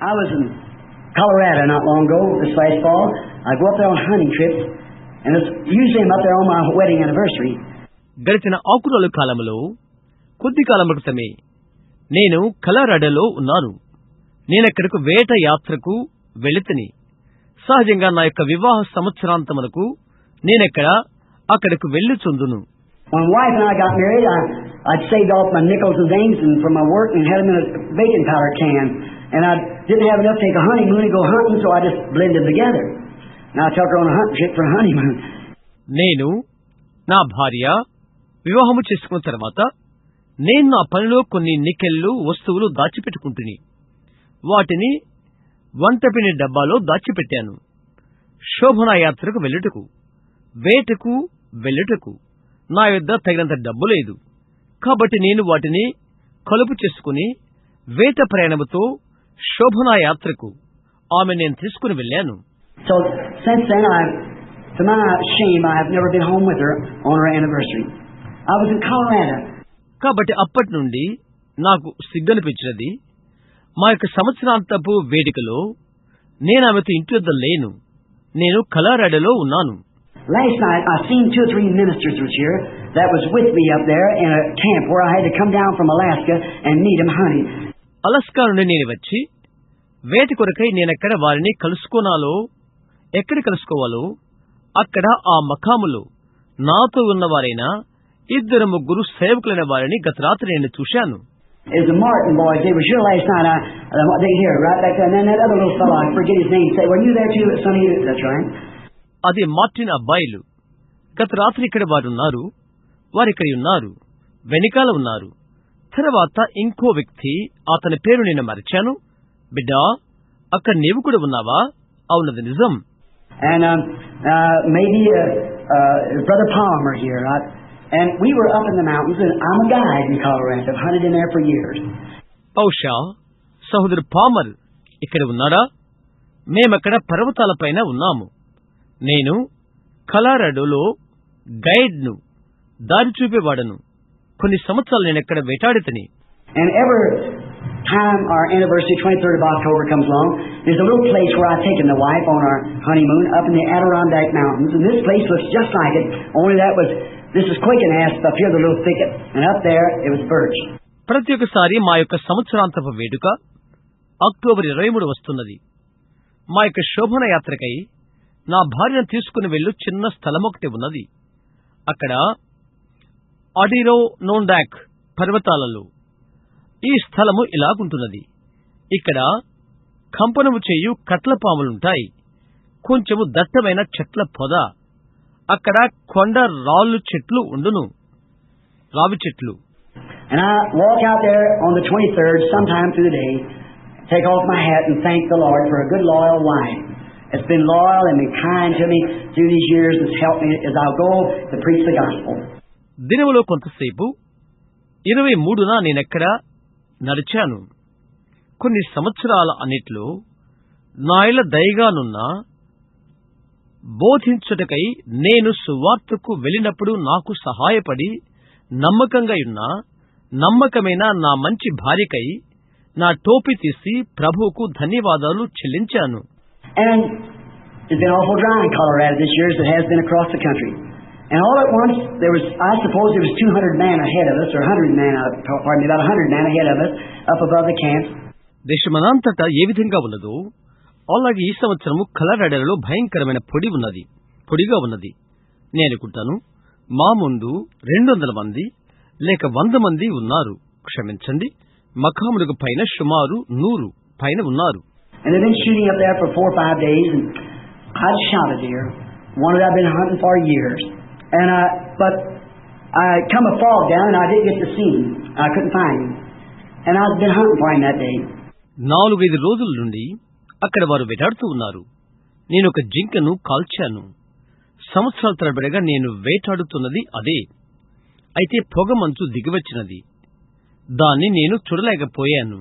I was in Colorado not long ago, this last fall. I go up there on hunting trips, and usually I'm up there on my wedding anniversary. గడిచిన ఆకురాలు కాలంలో కొద్ది కాలం క్రితమే నేను కలరాడోలో ఉన్నాను. నేనక్కడకు వేట యాత్రకు వెళితిని. సహజంగా నా యొక్క వివాహ సంవత్సరాంతమునకు అక్కడకు వెళ్ళుచుందును. When my wife and I got married, I'd saved off my nickels and things and from my work and had them in a baking powder can. And I didn't have enough to take a honeymoon and go hunting, so I just blended them together. And I took her on a hunting trip for a honeymoon. నేను నా భార్య వివాహము చేసుకున్న తర్వాత నేను నా పనిలో కొన్ని నికెళ్ళు వస్తువులు దాచిపెట్టుకుంటుని. వాటిని వంటపిని డబ్బాలో దాచిపెట్టాను. శోభన యాత్రకు వెళ్ళుటకు, వేటకు వెళ్ళుటకు నా యొద్ద తగినంత డబ్బు లేదు. కాబట్టి నేను వాటిని కలుపు చేసుకుని వేట ప్రయాణముతో శోభన యాత్రకు నేను తీసుకుని వెళ్ళాను. So since then, to my shame, I have never been home with her on her anniversary. I was in Colorado. కాబట్టి అప్పటి నుండి నాకు సిగ్గనిపించినది. మా యొక్క సంవత్సరాంతపు వేడుకలో నేను ఆమెతో ఇంటి వద్ద లేను. నేను కలరాడోలో ఉన్నాను. Last night, I seen 2 or 3 ministers was here that was with me up there in a camp where I had to come down from Alaska and meet them hunting. Alaska నుండి నేను వచ్చి వేట కొరకై నేనెక్కడ వారిని కలుసుకోనాలో, ఎక్కడ కలుసుకోవాలో అక్కడ ఆ మకాములో నాతో ఉన్నవారైన 2-3 సేవకులైన వారిని గత రాత్రి నేను చూశాను. Is the Martin boys? They were here last night. They here right back there, and then that other little fellow, I forget his name. Say, were you there too? Sonny, that's right. అది Martin అబ్బాయిలు. గత రాత్రి ఇక్కడ వారున్నారు. వారిక్కడ ఉన్నారు, వెనకాల ఉన్నారు. తర్వాత ఇంకో వ్యక్తి, అతని పేరు నేను మరిచాను. బిడ్డా, అక్కడ నీవు కూడా ఉన్నావా? అవునది నిజం. And maybe Brother Palmer here. And we were up in the mountains, and I'm a guide in Colorado. I've hunted in there for years. బహుశా సహోదరు పామర్ ఇక్కడ ఉన్నారా? మేమక్కడ పర్వతాలపైన ఉన్నాము. నేను కలరాడోలో గైడ్ను, దారి చూపేవాడను. కొన్ని సంవత్సరాలు నేను ఎక్కడ వేటాడితని. And every time our anniversary, 23rd of October, comes along, there's a little place where I've taken the wife on our honeymoon up in the Adirondack Mountains, and this place looks just like it, only this is quaking asp up here, the little thicket, and up there it was birch. ప్రతి ఒక్కసారి మా యొక్క సంవత్సరాంతపు వేడుక October 23 వస్తున్నది. మా యొక్క శోభన యాత్రకై నా భార్యను తీసుకుని వెళ్ళు చిన్న స్థలం ఒకటి ఉన్నది. అక్కడ అడిరోనోండాక్ పర్వతాలలో ఈ స్థలము ఇలాగుంటున్నది. ఇక్కడ కంపనము చేయు కట్లపాములుంటాయి. కొంచెము దట్టమైన చెట్ల పొద. అక్కడ కొండ రాళ్ళు చెట్లు ఉండును, రావి చెట్లు. And I walk out there on the 23rd sometime through the day, take off my hat and thank the Lord for a good loyal wife. It's been loyal and been kind to me through these years. It's helped me as I'll go to preach the gospel. దినములో కొంతసేపు 23న నేనెక్కడ నడిచాను. కొన్ని సంవత్సరాల అన్నిట్లో నా ఇళ్ళ దయగానున్న బోధించుటకై నేను సువార్తకు వెళ్ళినప్పుడు నాకు సహాయపడి నమ్మకంగా ఉన్న నమ్మకమైన నా మంచి భార్యకై నా టోపీ తీసి ప్రభువుకు ధన్యవాదాలు చెల్లించాను. And it's been awful dry in Colorado this year as it has been across the country. And all at once, I suppose there was 200 men ahead of us, or 100 men, about 100 men ahead of us, up above the camps. దేశమనంతటా ఏ విధంగా ఉన్నదో అలాగే ఈ సంవత్సరము కలరాడోలో భయంకరమైన పొడిగా ఉన్నది. నేను అనుకుంటాను మా ముందు 200 మంది లేక 100 మంది ఉన్నారు. క్షమించండి, మకాములకు పైన సుమారు 100 పైన ఉన్నారు. And they've been shooting up there for 4 or 5 days, and I'd shot a deer, one that I've been hunting for years. And but I come a fog down, and I didn't get to see him. I couldn't find him, and I've been hunting for him that day. 4-5 రోజుల నుండి అక్కడ వారు వేటాడుతూ ఉన్నారు. నేను ఒక జింకను కాల్చాను. సంవత్సరాల తరబడిగా నేను వేటాడుతున్నది అదే. అయితే పొగ మంచు దిగివచ్చినది. దాన్ని నేను చూడలేకపోయాను.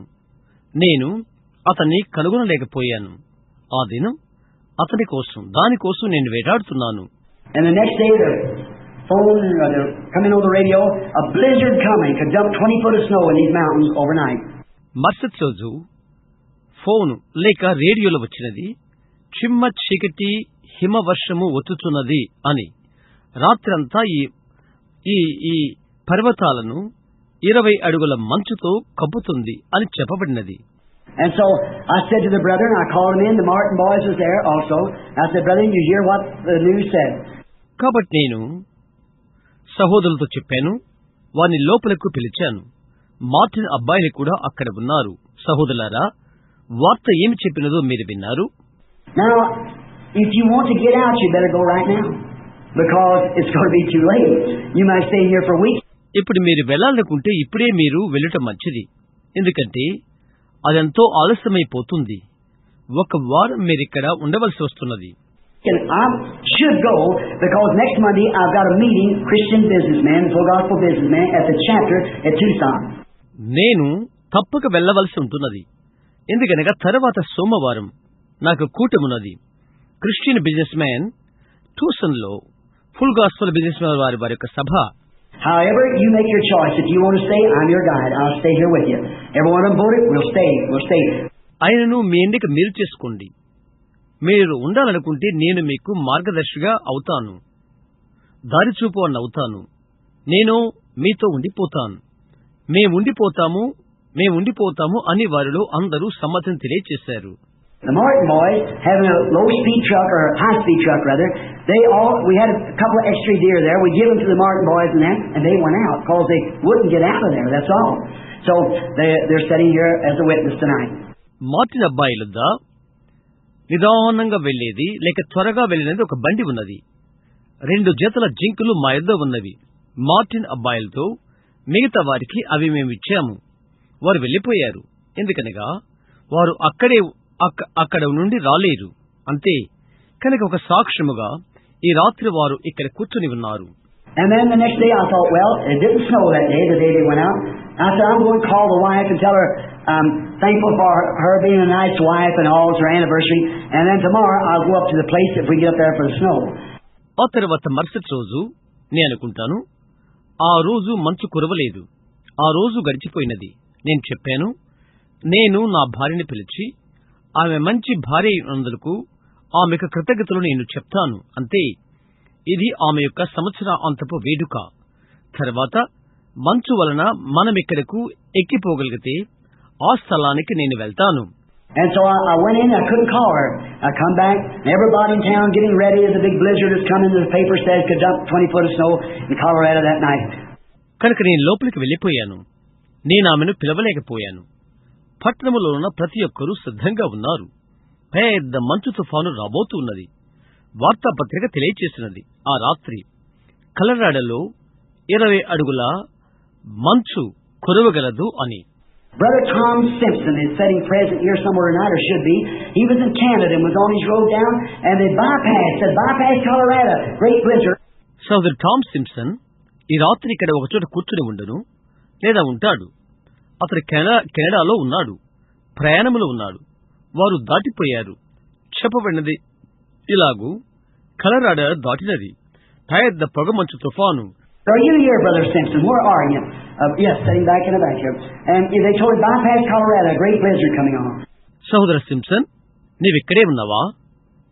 నేను అతన్ని కనుగొనలేకపోయాను. ఆ దినం అతని కోసం, దానికోసం నేను వేటాడుతున్నాను. And the next day, the phone coming on the radio, a blizzard coming, could dump 20 foot of snow in these mountains overnight. మరుసటి రోజు ఫోన్ లేక రేడియోలో వచ్చినది, చిమ్మ చీకటి హిమవర్షము వచ్చుచున్నది అని. రాత్రంతా ఈ పర్వతాలను 20 అడుగుల మంచుతో కప్పుతుంది అని చెప్పబడినది. And so I said to the brother, and I called him in, the Martin boys was there also. I said, brother, you hear what the news said? కాబట్టి నేను సహోదరులతో చెప్పాను, వారిని లోపలకు పిలిచాను. మార్టిన్ అబ్బాయిలు కూడా అక్కడ ఉన్నారు. సహోదరులారా, వార్త ఏమి చెప్పినదో మీరు విన్నారు. Now, if you want to get out, you better go right now, because it's going to be too late. You might stay here for weeks. ఇప్పుడు మీరు వెళ్ళాలనుకుంటే ఇప్పుడే మీరు వెళ్ళటం మంచిది, ఎందుకంటే అదెంతో ఆలస్యమైపోతుంది. 1 వారం మీరిక్కడ ఉండవలసి వస్తున్నది. And I should go, because next Monday I've got a meeting, Christian businessmen, full gospel businessmen, at the chapter at Tucson. నేను తప్పక వెళ్ళవలసి ఉంటున్నది, ఎందుకనగా తర్వాత సోమవారం నాకు కూటమున్నది. క్రిస్టియన్ బిజినెస్ మ్యాన్ ట్యూసన్లో ఫుల్ గాస్పల్ బిజినెస్ మ్యాన్ వారి యొక్క సభ. However, you make your choice. If you want to stay, I'm your guide. I'll stay here with you. Everyone on board, we'll stay. ఆయనను మీ ఎన్నిక మీరు చేసుకోండి. మీరు ఉండాలనుకుంటే నేను మీకు మార్గదర్శిగా అవుతాను, దారిచూపు అని అవుతాను. నేను మీతో ఉండిపోతాను. మేముండిపోతాము అని వారిలో అందరూ సమ్మతిని తెలియచేశారు. The Martin boys, having a low-speed truck, or high-speed truck rather, we had a couple of extra deer there. We give them to the Martin boys and they went out because they wouldn't get out of there. That's all. So they're sitting here as a witness tonight. Martin అబ్బాయిలద్దా నిదానంగా వెళ్లేది లేక త్వరగా వెళ్లినది ఒక బండి ఉన్నది. 2 జతల జింకులు మా యొద్ద ఉన్నవి. మార్టిన్ అబ్బాయిలతో మిగతా వారికి అవి మేమిచ్చాము. వారు వెళ్లిపోయారు, ఎందుకనగా వారు అక్కడ నుండి రాలేరు. అంతే కనుక ఒక సాక్ష్యముగా ఈ రాత్రి వారు ఇక్కడ కూర్చుని ఉన్నారు. And then the next day I thought, well, it didn't snow that day, the day they went out. I said, I'm going to call the wife and tell her I'm thankful for her being a nice wife and all, it's her anniversary. And then tomorrow I'll go up to the place if we get up there for the snow. ఆ తర్వాత మరుసటి రోజు నేను అనుకుంటాను, ఆ రోజు మంచు కురవలేదు. ఆ రోజు గడిచిపోయినది. నేను చెప్పాను, నేను నా భార్యని పిలిచి ఆమె మంచి భార్య అయినందుకు ఆమెకు కృతజ్ఞతలు నేను చెప్తాను. అంతే, ఇది ఆమె యొక్క సంవత్సరాంతపు వేడుక. తర్వాత మంచు వలన మనమిక్కడకు ఎక్కిపోగలిగితే ఆ స్థలానికి నేను వెళ్తాను. And so I went in, I couldn't call her. I come back, and everybody in town getting ready as a big blizzard is coming. The paper says could dump 20 foot of snow in Colorado that night. కనుక నేను లోపలికి వెళ్లిపోయాను. నేను ఆమెను పిలవలేకపోయాను. పట్టణంలో ఉన్న ప్రతి ఒక్కరూ సిద్ధంగా ఉన్నారు. పెద్ద మంచు తుఫాను రాబోతున్నది. వార్తాపత్రిక తెలియచేసినది, ఆ రాత్రి కలరాడలో 20 అడుగుల మంచు కురవగలదు అని. Brother Tom Simpson is sitting present here somewhere tonight, or should be. He was in Canada and was on his road down, and they bypassed Colorado. Great blizzard. సోదరు టామ్ సింప్సన్ ఈ రాత్రి ఇక్కడ ఒక చోట కూర్చుని ఉండును, లేదా ఉంటాడు. అతడు కెనడాలో ఉన్నాడు, ప్రయాణములో ఉన్నాడు. వారు దాటిపోయారు. చెప్పబడినది ఇలాగూ, కలరాడా దాటినది పెద్ద పొగమంచు తుఫాను. Are you here, Brother Simpson? Where are you? Yes, sitting back in the back here. And they told him bypass Colorado, a great blizzard coming on. సహోదర సింప్సన్, నీవిక్కడే ఉన్నావా?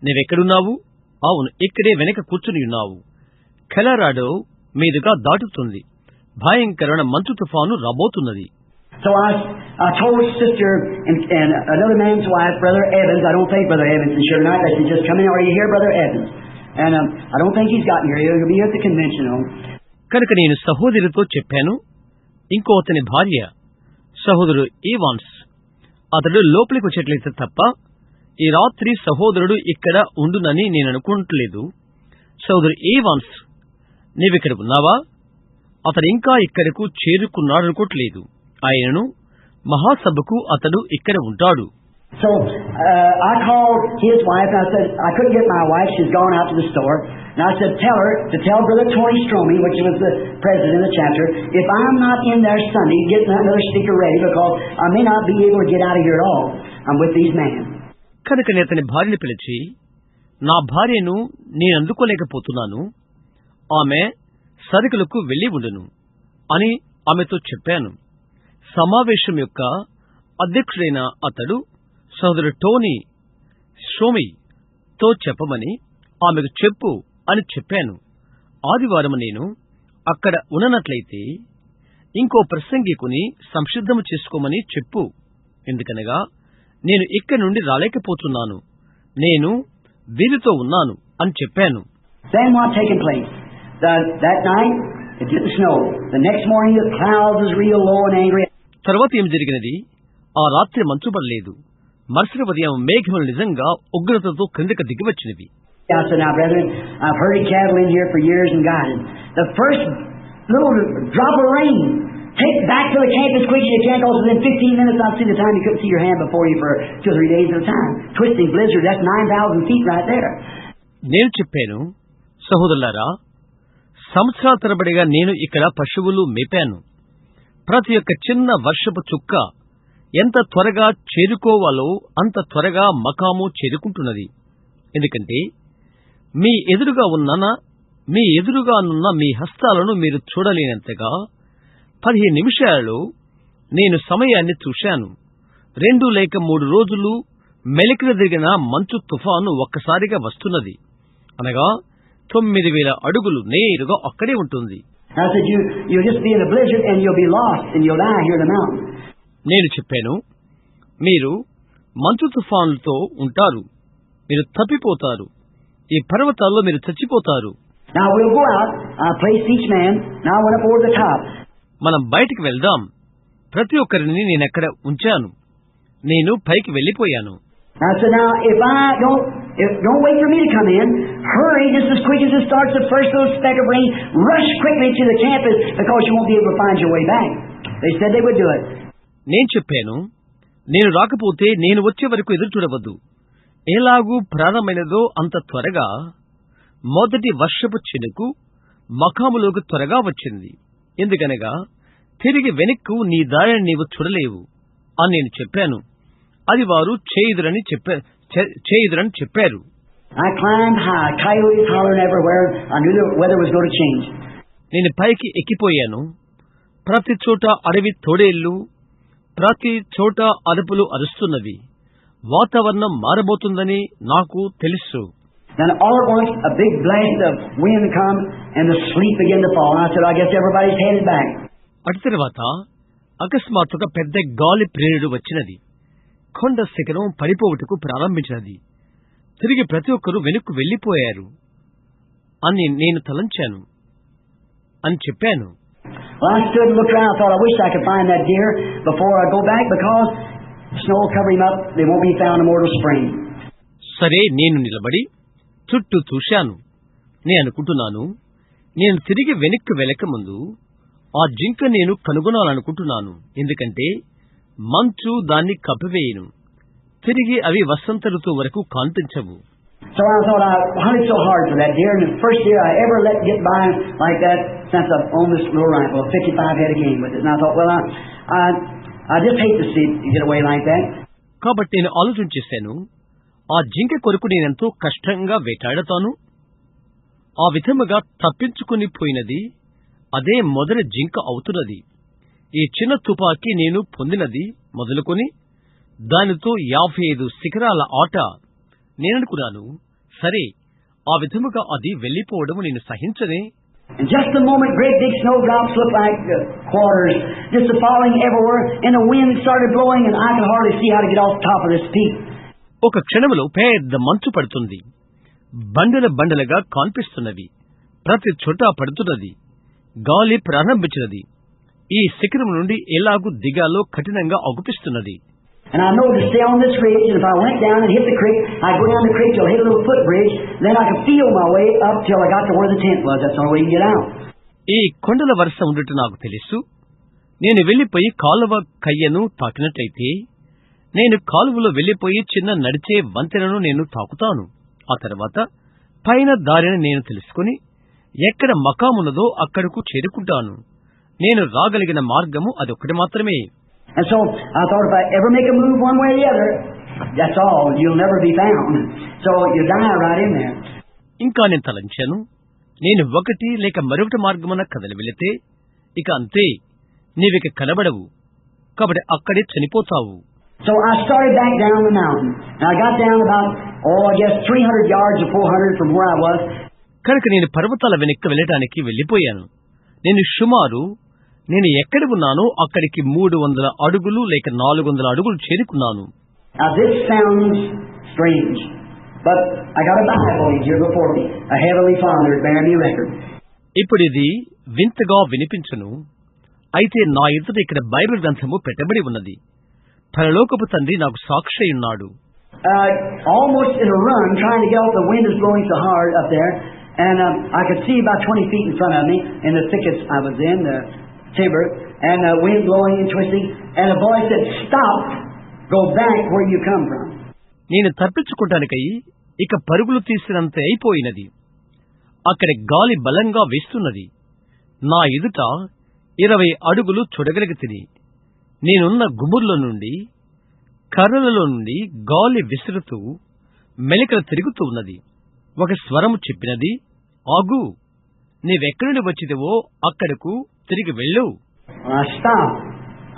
నీవెక్కడున్నావు? అవును, ఇక్కడే వెనక కూర్చుని ఉన్నావు. కలరాడో మీదుగా దాటుతుంది. భయంకరమైన మంచు తుఫాను రాబోతున్నది. So I told sister and another man's wife, Brother Evans. I don't think Brother Evans is here tonight. I said, just come in. Are you here, Brother Evans? And I don't think he's gotten here. He'll be at the convention. కనుక నేను సహోదరితో చెప్పాను. ఇంకో అతని భార్య సహోదరుడు Evans, అతడు లోపలికి వచ్చేట్లయితే తప్ప ఈ రాత్రి సహోదరుడు ఇక్కడ ఉండునని నేను అనుకోవట్లేదు. సహోదరు ఈవాన్స్, నీవిక్కడ ఉన్నావా? అతడు ఇంకా ఇక్కడకు చేరుకున్నాడు అనుకోవట్లేదు. ఆయనను మహాసభకు అతడు ఇక్కడ ఉంటాడు. So I called his wife and I said, I couldn't get my wife, she's gone out to the store. And I said, tell Brother Tony Stromey, which was the president of the chapter, if I'm not in there Sunday, get another speaker ready, because I may not be able to get out of here at all. I'm with these men. కనుక నేను అతని భార్యని పిలిచి, నా భార్యను నేను అందుకోలేకపోతున్నాను, ఆమె సరుకులకు వెళ్లి ఉండును అని ఆమెతో చెప్పాను. సమావేశం యొక్క అధ్యక్షుడైన అతడు సోదరుడు టోనీ షోమితో చెప్పమని ఆమెకు చెప్పు అని చెప్పాను. ఆదివారం నేను అక్కడ ఉన్నట్లయితే ఇంకో ప్రసంగికుని సంసిద్ధము చేసుకోమని చెప్పు. ఎందుకనగా నేను ఇక్కడి నుండి రాలేకపోతున్నాను, నేను వీరితో ఉన్నాను అని చెప్పాను. Then what taken place? That night, it didn't snow. The next morning, the clouds was real low and angry. తర్వాత ఏం జరిగినది? ఆ రాత్రి మంచు పడలేదు. మరుసటి ఉదయం మేఘములు నిజంగా ఉగ్రతతో క్రిందకు దిగివచ్చినవి. I said, now, brethren, I've herded cattle in here for years and guided. The first little drop of rain, take back to the camp as quick as you can, because within 15 minutes, I've seen the time you couldn't see your hand before you for 2 or 3 days at a time. Twisting blizzard, that's 9,000 feet right there. నేను చెప్పాను, సహోదరులారా, సంవత్సరాల తరబడిగా నేను ఇక్కడ పశువులు మేపాను. ప్రతి ఒక్క చిన్న వర్షపు చుక్క ఎంత త్వరగా చేరుకోవాలో అంత త్వరగా మకాము చేరుకుంటున్నది. ఎందుకంటే మీ ఎదురుగానున్న మీ హస్తాలను మీరు చూడలేనంతగా 15 నిమిషాలలో నేను సమయాన్ని చూశాను. 2 లేక 3 రోజులు మెలికలదిరిగిన మంచు తుఫాను ఒక్కసారిగా వస్తున్నది. అనగా 9,000 అడుగులు నేరుగా అక్కడే ఉంటుంది. నేను చెప్పాను, మీరు మంచు తుఫానులతో ఉంటారు, మీరు తప్పిపోతారు, ఈ పర్వతాల్లో మీరు చచ్చిపోతారు. మనం బయటికి వెళ్దాం. ప్రతి ఒక్కరిని నేనెక్కడ ఉంచాను, నేను పైకి వెళ్లిపోయాను. Don't wait for me to come in. Hurry just as quick as it starts the first little speck of rain. Rush quickly to the campus because you won't be able to find your way back. They said they would do it. నేను చెప్పాను, నేను రాకపోతే నేను వచ్చే వరకు ఎదురు చూడవద్దు. ఎలాగూ ప్రారంభమైనదో అంత త్వరగా మొదటి వర్షపు చినుకు మకాములోకి త్వరగా వచ్చింది. ఎందుకనగా తిరిగి వెనక్కు నీ దారిని నీవు చూడలేవు అని నేను చెప్పాను. అది వారు చేయుదురని చెప్పారు. నేను పైకి ఎక్కిపోయాను. ప్రతి చోట అడవి తోడేళ్లు, ప్రతి చోట అరుపులు అరుస్తున్నవి. వాతావరణం మారబోతుందని నాకు తెలుసు. Then all at once a big blast of wind comes and the sleet began to fall. And I said, I guess everybody's headed back. అటు తర్వాత అకస్మాత్తుగా పెద్ద గాలి ప్రేరుడు వచ్చినది. కొండ శిఖరం పడిపోవుటకు ప్రారంభించినది. తిరిగి ప్రతి ఒక్కరూ వెనుక్కు వెళ్లిపోయారు అని నేను తలంచాను అని చెప్పాను. Well, I stood and looked around. I thought, I wish I could find that deer before I go back because snow will cover him up. They won't be found in Mortal Spring. సరే, నేను నిలబడి చుట్టూ చూశాను. నేను అనుకుంటున్నాను, నేను తిరిగి వెనక్కి వెళ్ళక ముందు ఆ జింక నేను కనుగొనాలనుకుంటున్నాను. ఎందుకంటే మంచు దాన్ని కప్పివేయను. తిరిగి అవి వసంత ఋతువు వరకు కాంతించవు. So I thought, I hunted so hard for that deer, and the first deer I ever let get by like that since I've owned this little rifle, 55 head of game with it. And I thought, well, I just hate to see it get away like that. కాబట్టి నేను ఆలోచన చేశాను, ఆ జింక కొరకు నేనెంతో కష్టంగా వేటాడతాను. ఆ విధముగా తప్పించుకుని పోయినది అదే మొదటి జింక అవుతున్నది. ఈ చిన్న తుపాకీ నేను పొందినది మొదలుకొని దానితో 55 శిఖరాల ఆట. నేననుకున్నాను, సరే, ఆ విధముగా అది వెళ్లిపోవడం నేను సహించనే. And just the moment great big snowdrops looked like quarters, just falling everywhere, and the wind started blowing, and I could hardly see how to get off top of this peak. ఒక క్షణంలో పెద్ద మంచు పడుతుంది. బండల బండలుగా కనిపిస్తున్నవి. ప్రతి చోట పడుతున్నది. గాలి ప్రారంభించినది. ఈ శిఖరం నుండి ఎలాగూ దిగాలో కఠినంగా అగుపిస్తున్నది. And I know to stay on this ridge, and if I went down and hit the creek, I'd go down the creek till I hit a little footbridge, then I could feel my way up till I got to where the tent was. That's the only way you can get out. ఈ కొండల వరుస ఉండట నాకు తెలుసు. నేను వెళ్లిపోయి కాలువ కయ్యను తాకినట్లయితే నేను కాలువలో వెళ్లిపోయి చిన్న నడిచే వంతెనను నేను తాకుతాను. ఆ తర్వాత పైన దారిని నేను తెలుసుకుని ఎక్కడ మకామున్నదో అక్కడకు చేరుకుంటాను. నేను రాగలిగిన మార్గము అదొక్కటి మాత్రమే. And so I thought, if I ever make a move one way or the other, that's all. You'll never be found. So you die right in there. ఇంకా నేను తలంచాను, నేను ఒకటి లేక మరొకటి మార్గమున కదలి వెళితే ఇక అంతే, నీవిక కనబడవు. కాబట్టి అక్కడే చనిపోతావు. So I started back down the mountain, and I got down about, I guess 300 yards or 400 from where I was. కనుక నేను పర్వతాల వెనక్కి వెళ్ళటానికి వెళ్ళిపోయాను. నేను ఎక్కడ ఉన్నానో అక్కడికి 300 అడుగులు లేక 400 అడుగులు చేరుకున్నాను. Now this sounds strange, but I got a Bible here before me, a Heavenly Father bearing me record. ఇప్పుడు ఇది వింతగా వినిపించును, అయితే నా ఎదుట ఇక్కడ బైబిల్ గ్రంథము పెట్టబడి ఉన్నది. పరలోకపు తండ్రి నాకు సాక్షి ఉన్నాడు. Almost in a run, trying to get off, the wind is blowing so hard up there, and I could see about 20 feet in front of me in the thickets I was in, the timber, and the wind blowing and twisting, and a voice said, "Stop, go back where you come from." నేను తప్పించుకోవటానికై ఇక పరుగులు తీసినంత అయిపోయినది. అక్కడ గాలి బలంగా వీస్తున్నది. నా ఎదుట 20 అడుగులు చూడగలిగితిని. నేనున్న గుబుర్లో నుండి, కర్రలలో నుండి గాలి విసురుతూ మెలికలు తిరుగుతూ ఉన్నది. ఒక స్వరము చెప్పినది, ఆగు, నీవెక్కడి నుండి వచ్చిదివో అక్కడకు తిరిగి వెళ్ళు. I stopped.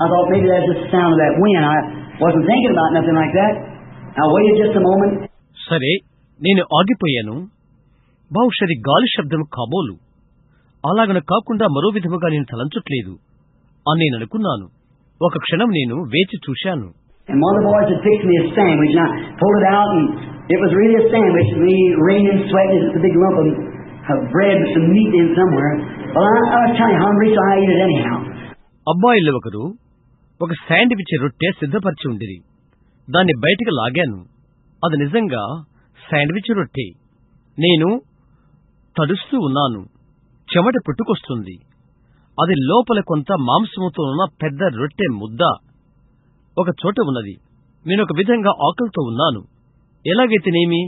I thought maybe that's just the sound of that wind. I wasn't thinking about nothing like that. I waited just a moment. సరే, నేను ఆగిపోయాను. బహుశా గాలి శబ్దం కాబోలు. అలాగన కాకుండా మరో విధముగా నేను తలంచట్లేదు అని నేను అనుకున్నాను. ఒక క్షణం నేను వేచి చూశాను. And one of the boys had fixed me a sandwich, and I pulled it out, and it was really a sandwich. Me raining, sweating, it's a big lump of bread with some meat in somewhere. Well, I was kind of hungry, so I ate it anyhow. అబ్బాయిల్లో ఒకరు ఒక sandwich రొట్టె సిద్ధపరిచి ఉండిరి. దాన్ని బయటికి లాగాను. అది నిజంగా sandwich రొట్టె. నేను తడుస్తూ ఉన్నాను. చెమట పుట్టుకొస్తుంది. అది లోపల కొంత మాంసముతో ఉన్న పెద్ద రొట్టె ముద్ద ఒక చోట ఉన్నది. నేను ఒక విధంగా ఆకలితో ఉన్నాను. ఎలాగైతేనేమి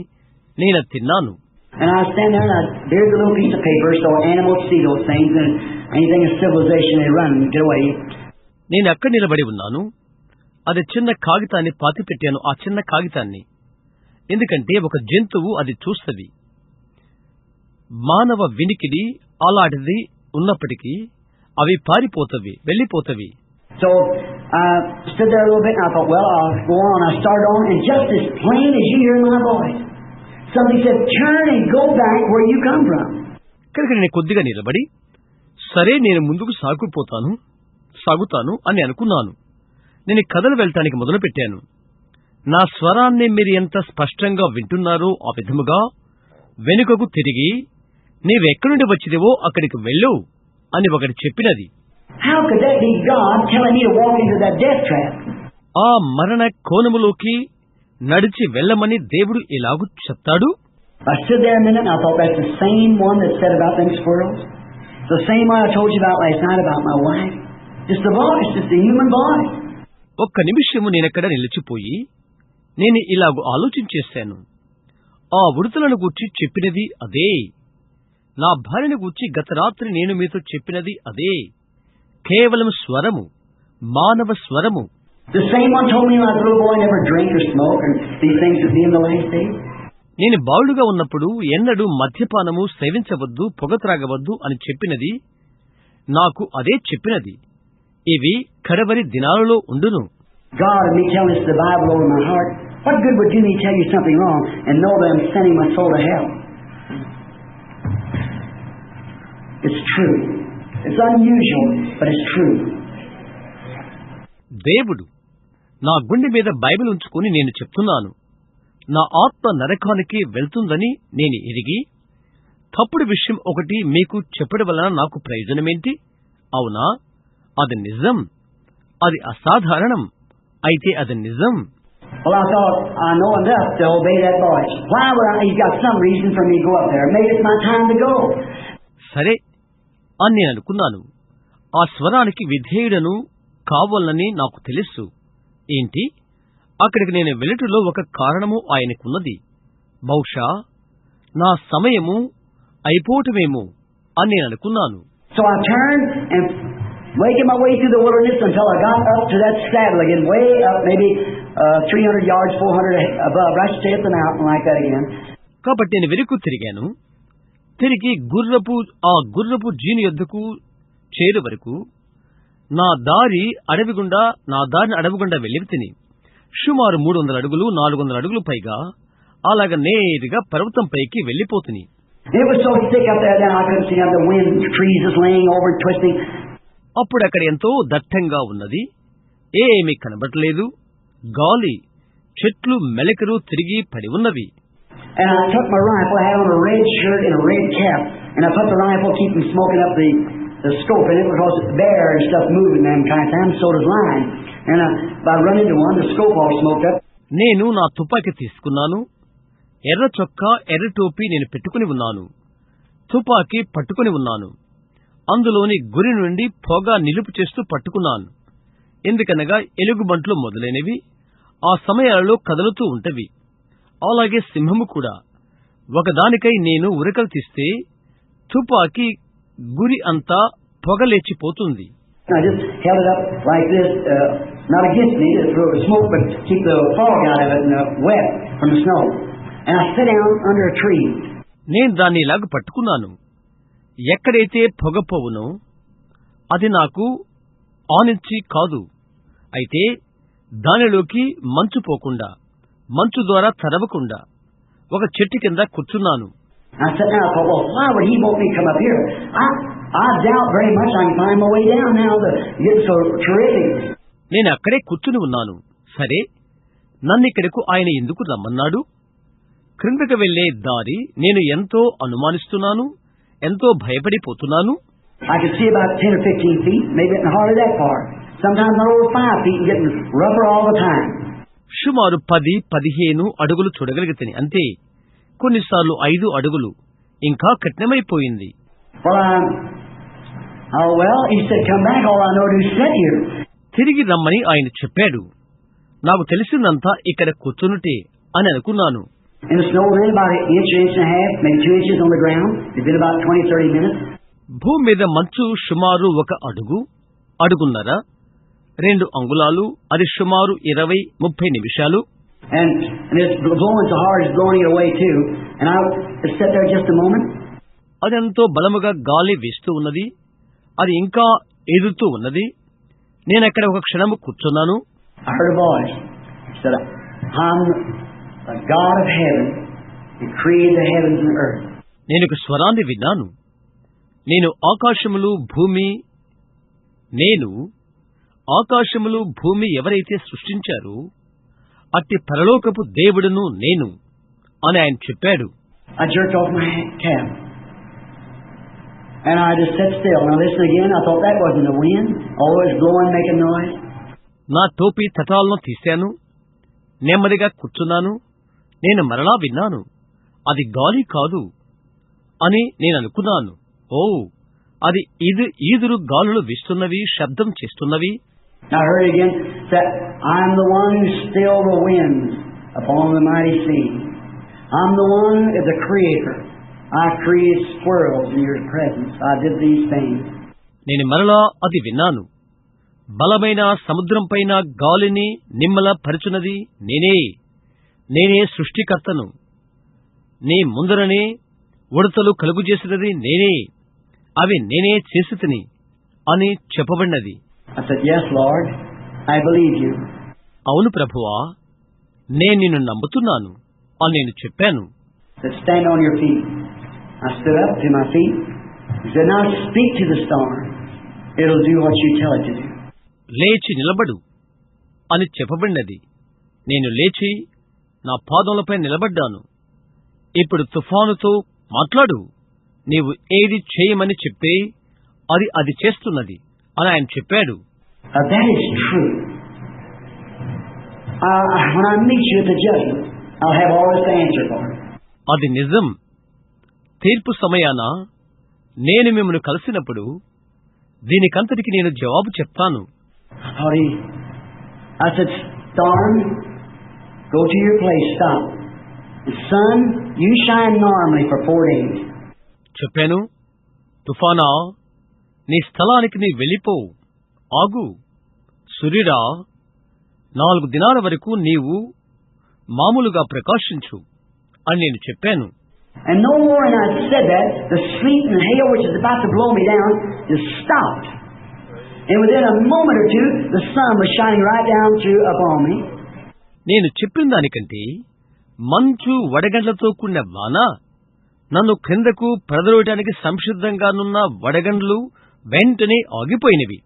నేను తిన్నాను. And I stand there and there's a little piece of paper so animals see those things and anything of civilization they run and get away. నేను అక్కడ నిలబడి ఉన్నాను. అది చిన్న కాగితాన్ని పాతిపెట్టాను. ఆ చిన్న కాగితాన్ని ఎందుకంటే ఒక జంతువు అది చూస్తుంది. మానవ వినికిడి అలాంటిది ఉన్నప్పటికీ అవి పారిపోతవి, వెళ్ళిపోతవి. So I stood there a little bit and I thought, well, I'll go on. I started on, and just as plain as you hear my voice, somebody said, turn and go back where you come from. కనుక నేను కొద్దిగా నిలబడి, సరే నేను ముందుకు సాగుతాను అని అనుకున్నాను. నేను కథలు వెళ్ళటానికి మొదలుపెట్టాను. నా స్వరాన్ని మీరు ఎంత స్పష్టంగా వింటున్నారో ఆ విధముగా వెనుకకు తిరిగి, నీవెక్కడి నుండి వచ్చిదివో అక్కడికి వెళ్ళు అని ఒకటి చెప్పినది. How could that be God telling me to walk into that death trap? ఆ మరణ కోణములోకి నడిచి వెళ్ళమని దేవుడు ఎలాగూ చెప్తాడు? I stood there a minute and I thought, that's the same one that said about them squirrels. The same one I told you about last night about my wife. Just a voice, just a human voice. ఒక్క నిమిషము నేనెక్కడ నిలిచిపోయి నేను ఇలాగూ ఆలోచించేశాను. ఆ ఉడతలను గూర్చి చెప్పినది అదే. నా భార్యను గూర్చి గత రాత్రి నేను మీతో చెప్పినది అదే. కేవలం స్వరము, మానవ స్వరము. The same one told me when I was a little boy never drink or smoke and these things would be in the last days. నేను బాలుడుగా ఉన్నప్పుడు ఎన్నడూ మద్యపానము సేవించవద్దు, పొగ త్రాగవద్దు అని చెప్పినది నాకు అదే చెప్పినది. ఇవి కడవరి దినాలలో ఉండును. God and me telling us the Bible over my heart. What good would do me tell you something wrong and know that I'm sending my soul to hell? It's true. It's unusual, but it's true. దేవుడు నా గుండె మీద Bible ఉంచుకుని నేను చెప్తున్నాను. నా ఆత్మ నరకానికి వెళ్తుందని నేను ఎరిగి, తప్పుడు విషయం ఒకటి మీకు చెప్పడం వలన నాకు ప్రయోజనమేంటి? అవునా, అది నిజం. అది అసాధారణం, అయితే అది నిజం. Well, I thought, I know enough to obey that voice. Why would I? He's got some reason for me to go up there. Maybe it's my time to go. సరే అని నేను అనుకున్నాను. ఆ స్వరానికి విధేయుడను కావాలని నాకు తెలుసు. ఏంటి? అక్కడికి నేను వెళ్ళటంలో ఒక కారణము ఆయనకున్నది. బహుశా నా సమయము అయిపోవటమేమో అని నేను అనుకున్నాను. So I turned and making my way through the wilderness until I got up to that saddle again, way up, maybe 300 yards, 400 above, right straight up the mountain like that again. కాబట్టి నేను వెనుక తిరిగాను. తిరిగి గుర్రపు జీని యొద్దకు చేరు వరకు నా దారిని అడవి గుండా వెళ్ళి తిని సుమారు 300 అడుగులు 400 అడుగులు పైగా అలాగ నేరుగా పర్వతం పైకి వెళ్లిపోతుంది. It was so thick up there that I couldn't see out the wind, trees was laying over and twisting. అప్పుడు అక్కడ ఎంతో దట్టంగా ఉన్నది, ఏమీ కనబడలేదు. గాలి, చెట్లు మెలకలు తిరిగి పడి ఉన్నవి. And I took my rifle, I had on a red shirt and a red cap, and I put the rifle, keep from smoking up the scope in it because it's bear and stuff moving them kind of time, so does mine. And if I run into one, the scope all smoked up. నేను నా తుపాకీ తీసుకున్నాను. ఎర్ర చొక్కా, ఎర్ర టోపీ నేను పెట్టుకుని ఉన్నాను. తుపాకీ పట్టుకుని ఉన్నాను. అందులోని గురి నుండి పొగ నిలుపు చేస్తూ పట్టుకున్నాను. ఎందుకనగా ఎలుగుబంట్లు మొదలైనవి ఆ సమయాలలో కదులుతూ ఉంటవి. అలాగే సింహము కూడా. ఒకదానికై నేను ఉరకలు తీస్తే తుపాకీ గురి అంతా పొగ లేచిపోతుంది. I just held it up like this, not against me, to throw smoke, but keep the fog out of it and wet from the snow. And I sat down under a tree. నేను దాన్ని ఇలాగ పట్టుకున్నాను. ఎక్కడైతే పొగ పోవునో అది నాకు ఆనించి కాదు, అయితే దానిలోకి మంచు పోకుండా, మంచు ద్వారా తడవకుండా ఒక చెట్టు కింద కూర్చున్నాను. I sat down, I thought, well, why would he want me to come up here? I doubt very much I can find my way down now. It's so terrific. నేను అక్కడే కూర్చుని ఉన్నాను. సరే, నన్నిక్కడకు ఆయన ఎందుకు రమ్మన్నాడు? క్రిందకు వెళ్లే దారి నేను ఎంతో అనుమానిస్తున్నాను, ఎంతో భయపడిపోతున్నాను. I could see about 10 or 15 feet, maybe getting hardly that far. Sometimes not over 5 feet and getting rougher all the time. సుమారు 10-15 అడుగులు చూడగలిగితేనే, అంతే. కొన్నిసార్లు 5 అడుగులు, ఇంకా కఠినమైపోయింది. Well, he said, come back, all I know to sit here. తిరిగి రమ్మని ఆయన చెప్పాడు. నాకు తెలిసిందంతా ఇక్కడ కూర్చునుటే అని అనుకున్నాను. And the snow ran about an inch and a half, maybe 2 inches on the ground. It did about 20-30 minutes. భూమి మీద మంచు సుమారు 1 అడుగు, అడుగున్నర, 2 అంగుళాలు, అది సుమారు 20-30 నిమిషాలు. And it's blowing so hard, it's blowing it away too. And I just sat there just a moment. అదెంతో బలముగా గాలి వీస్తూ ఉన్నది, అది ఇంకా ఎదురుతూ ఉన్నది. నేనక్కడ ఒక క్షణము కూర్చున్నాను. I heard a voice. He said, I'm the God of heaven who created the heavens and the earth. నేను ఒక స్వరాన్ని విన్నాను. నేను ఆకాశములు భూమి ఎవరైతే సృష్టించారో అట్టి పరలోకపు దేవుడును నేను అని ఆయన చెప్పాడు. I jerked off my cap. And I just sat still. Now listen again. I thought that wasn't the wind. Always blowing, making noise. నా టోపీ తటాలను తీశాను. నెమ్మదిగా కూర్చున్నాను. నేను మరలా విన్నాను, అది గాలి కాదు అని నేను అనుకున్నాను. అది ఈదురు గాలులు వీస్తున్నవి, శబ్దం చేస్తున్నవి. I heard again that I'm the one who stilled the winds upon the mighty sea. I'm the one, the creator. I created squirrels in your presence. I did these things. నేను మరలా అది విన్నాను. బలమైన సముద్రం పైన గాలిని నిమ్మల పరుచున్నది నేనే సృష్టికర్తను. నీ ముందరనే ఉడతలు కలుగుజేసినది నేనే, అవి నేనే చేసితిని అని చెప్పబడినది. I said, yes, Lord, I believe you. అవును ప్రభువా, నేను నిన్ను నమ్ముతున్నాను అని నేను చెప్పాను. He said, stand on your feet. I stood up to my feet. He said, now speak to the storm. It'll do what you tell it to do. లేచి నిలబడు అని చెప్పబడినది. నేను లేచి నా పాదములపై నిలబడ్డాను. ఇప్పుడు తుఫానుతో మాట్లాడు, నీవు ఏది చేయమని చెప్పే అది చేస్తున్నది అని ఆయన చెప్పాడు. That is true. When I meet you at the judgment, I'll have all this to answer for. అది నిజం. తీర్పు సమయాన నేను మిమ్మల్ని కలిసినప్పుడు దీనికంతటికి నేను జవాబు చెప్తాను. I said, storm, go to your place, stop. And sun, you shine normally for 4 days. చెప్పాను, తుఫానా, నీ స్థలానికి నీ వెళ్ళిపో, ఆగు. సూర్యుడా, 4 దినాల వరకు నీవు మామూలుగా ప్రకాశించు అని నేను చెప్పాను. And no more than I said that, the sleet and hail which is about to blow me down just stopped. And within a moment or two, the sun was shining right down through upon me. నేను చెప్పిన దానికంటే మంచు వడగండ్లతో కూడిన వాన నన్ను క్రిందకు పడద్రోయటానికి సంసిద్ధంగానున్న వడగండ్లు వెంటనే ఆగిపోయినవి.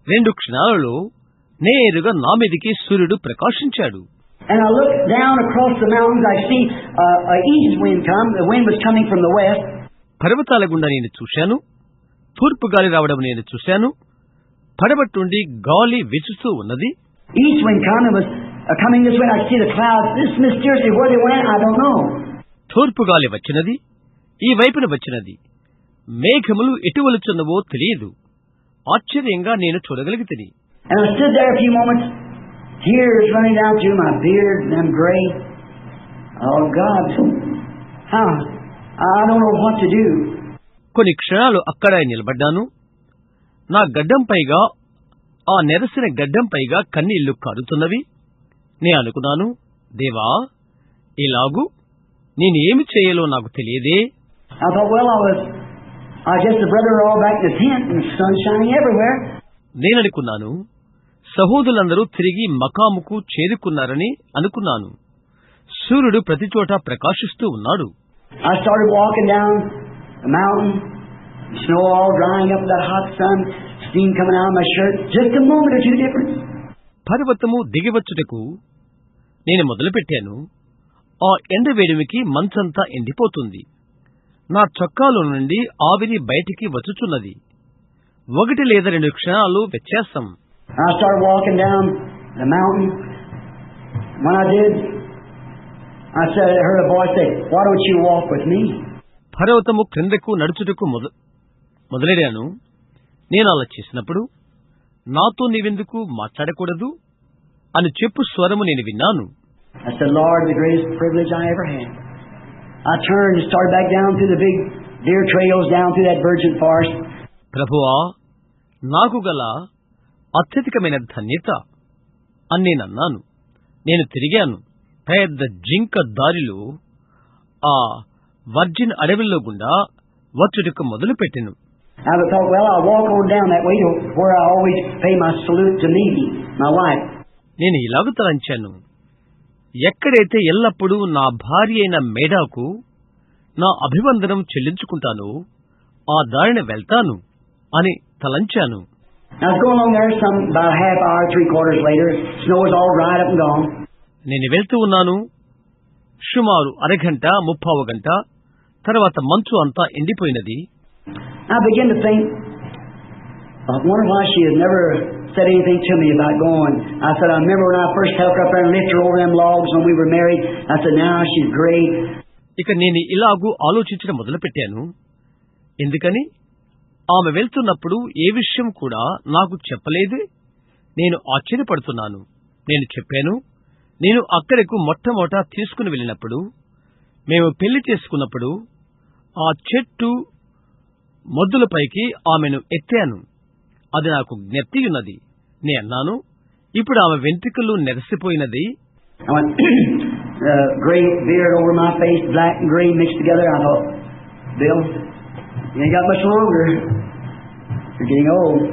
1-2 క్షణాలలో నేరుగా నా మీదికి సూర్యుడు ప్రకాశించాడు. And I looked down across the mountains. I see a east wind come. The wind was coming from the west. పర్వతాల గుండా నేను చూశాను. తూర్పు గాలి రావడం నేను చూశాను. పడబట్టుండి గాలి వీచుతూ ఉన్నది. East wind come. It was coming this way. I see the clouds. This mysteriously where they went, I don't know. తూర్పు గాలి వచ్చినది, ఈ వైపున వచ్చినది. మేఘములు ఎటు వెలుచున్నవో తెలియదు. ఆశ్చర్యంగా నేను చూడగలిగితిని. And I stood there a few moments. Tears running down through my beard and I'm gray. Oh God, how? I don't know what to do. కొన్ని క్షణాలు అక్కడ నిలబడ్డాను. నా గడ్డం పైగా, ఆ నెరసిన గడ్డం పైగా కన్నీళ్లు కారుతున్నవి. నే అనుకున్నాను, దేవా, ఇలాగూ నేనేమి చేయాలో నాకు తెలియదే. I thought, well, I guess the brothers are all back in the tent and the sun shining everywhere. నేననుకున్నాను, సహోదరులందరూ తిరిగి మకాముకు చేరుకున్నారని అనుకున్నాను. సూర్యుడు ప్రతి చోట ప్రకాశిస్తూ ఉన్నాడు. I started walking down the mountain, snow all drying up, that hot sun, steam coming out of my shirt. Just a moment or two difference. పర్వతము దిగివచ్చుటకు నేను మొదలుపెట్టాను. ఆ ఎండవేడిమికి మంచంతా ఎండిపోతుంది. నా చొక్కాలో నుండి ఆవిరి బయటికి వచ్చుచున్నది. 1 లేదా 2 క్షణాలు వ్యత్యాసం. I started walking down the mountain. When I did, I heard a voice say, "Why don't you walk with me?" పర్వతము క్రిందకు నడుచుటకు మొదలెడాను. నేను అలా చేసినప్పుడు, నాతో నీవెందుకు మాట్లాడకూడదు అని చెప్పు స్వరము నేను విన్నాను. I said, "Lord, the greatest privilege I ever had." I turned and started back down through the big deer trails down through that virgin forest. ప్రభువా, నాకు గల అత్యధికమైన ధన్యత అని నేనన్నాను. నేను తిరిగాను. పెద్ద జింక దారిలో ఆ వర్జిన్ అడవిలో గుండా వచ్చుటకు మొదలుపెట్టెను. I thought, well, I'll walk on down that way to where I always pay my salute to Mimi, my wife. నేను ఇలాగ తలంచాను, ఎక్కడైతే ఎల్లప్పుడూ నా భార్య అయిన మేడాకు నా అభివందనం చెల్లించుకుంటానో ఆ దారిని వెళ్తాను అని తలంచాను. I was going along there about a half hour, 3/4 later. Snow was all dried up and gone. నేను వెళ్తూ ఉన్నాను. సుమారు అరగంట, 30 గంట తర్వాత మంచు అంతా ఎండిపోయినది. I began to think, I wonder why she has never said anything to me about going. I said, I remember when I first helped her up there and lifted her over them logs when we were married. I said, now she's great. ఇక నేను ఇలాగూ ఆలోచించడం మొదలుపెట్టాను. ఎందుకని ఆమె వెళ్తున్నప్పుడు ఏ విషయం కూడా నాకు చెప్పలేదే. నేను ఆశ్చర్యపడుతున్నాను. నేను చెప్పాను, నేను అక్కడకు మొట్టమొదట తీసుకుని వెళ్ళినప్పుడు, మేము పెళ్లి చేసుకున్నప్పుడు ఆ చెట్టు మొద్దులపైకి ఆమెను ఎత్తాను. అది నాకు జ్ఞప్తియున్నది. నే అన్నాను, ఇప్పుడు ఆమె వెంట్రుకలు నెరసిపోయినది. I went, gray beard over my face, black and gray mixed together. I thought, Bill, you ain't got much longer. You're getting old.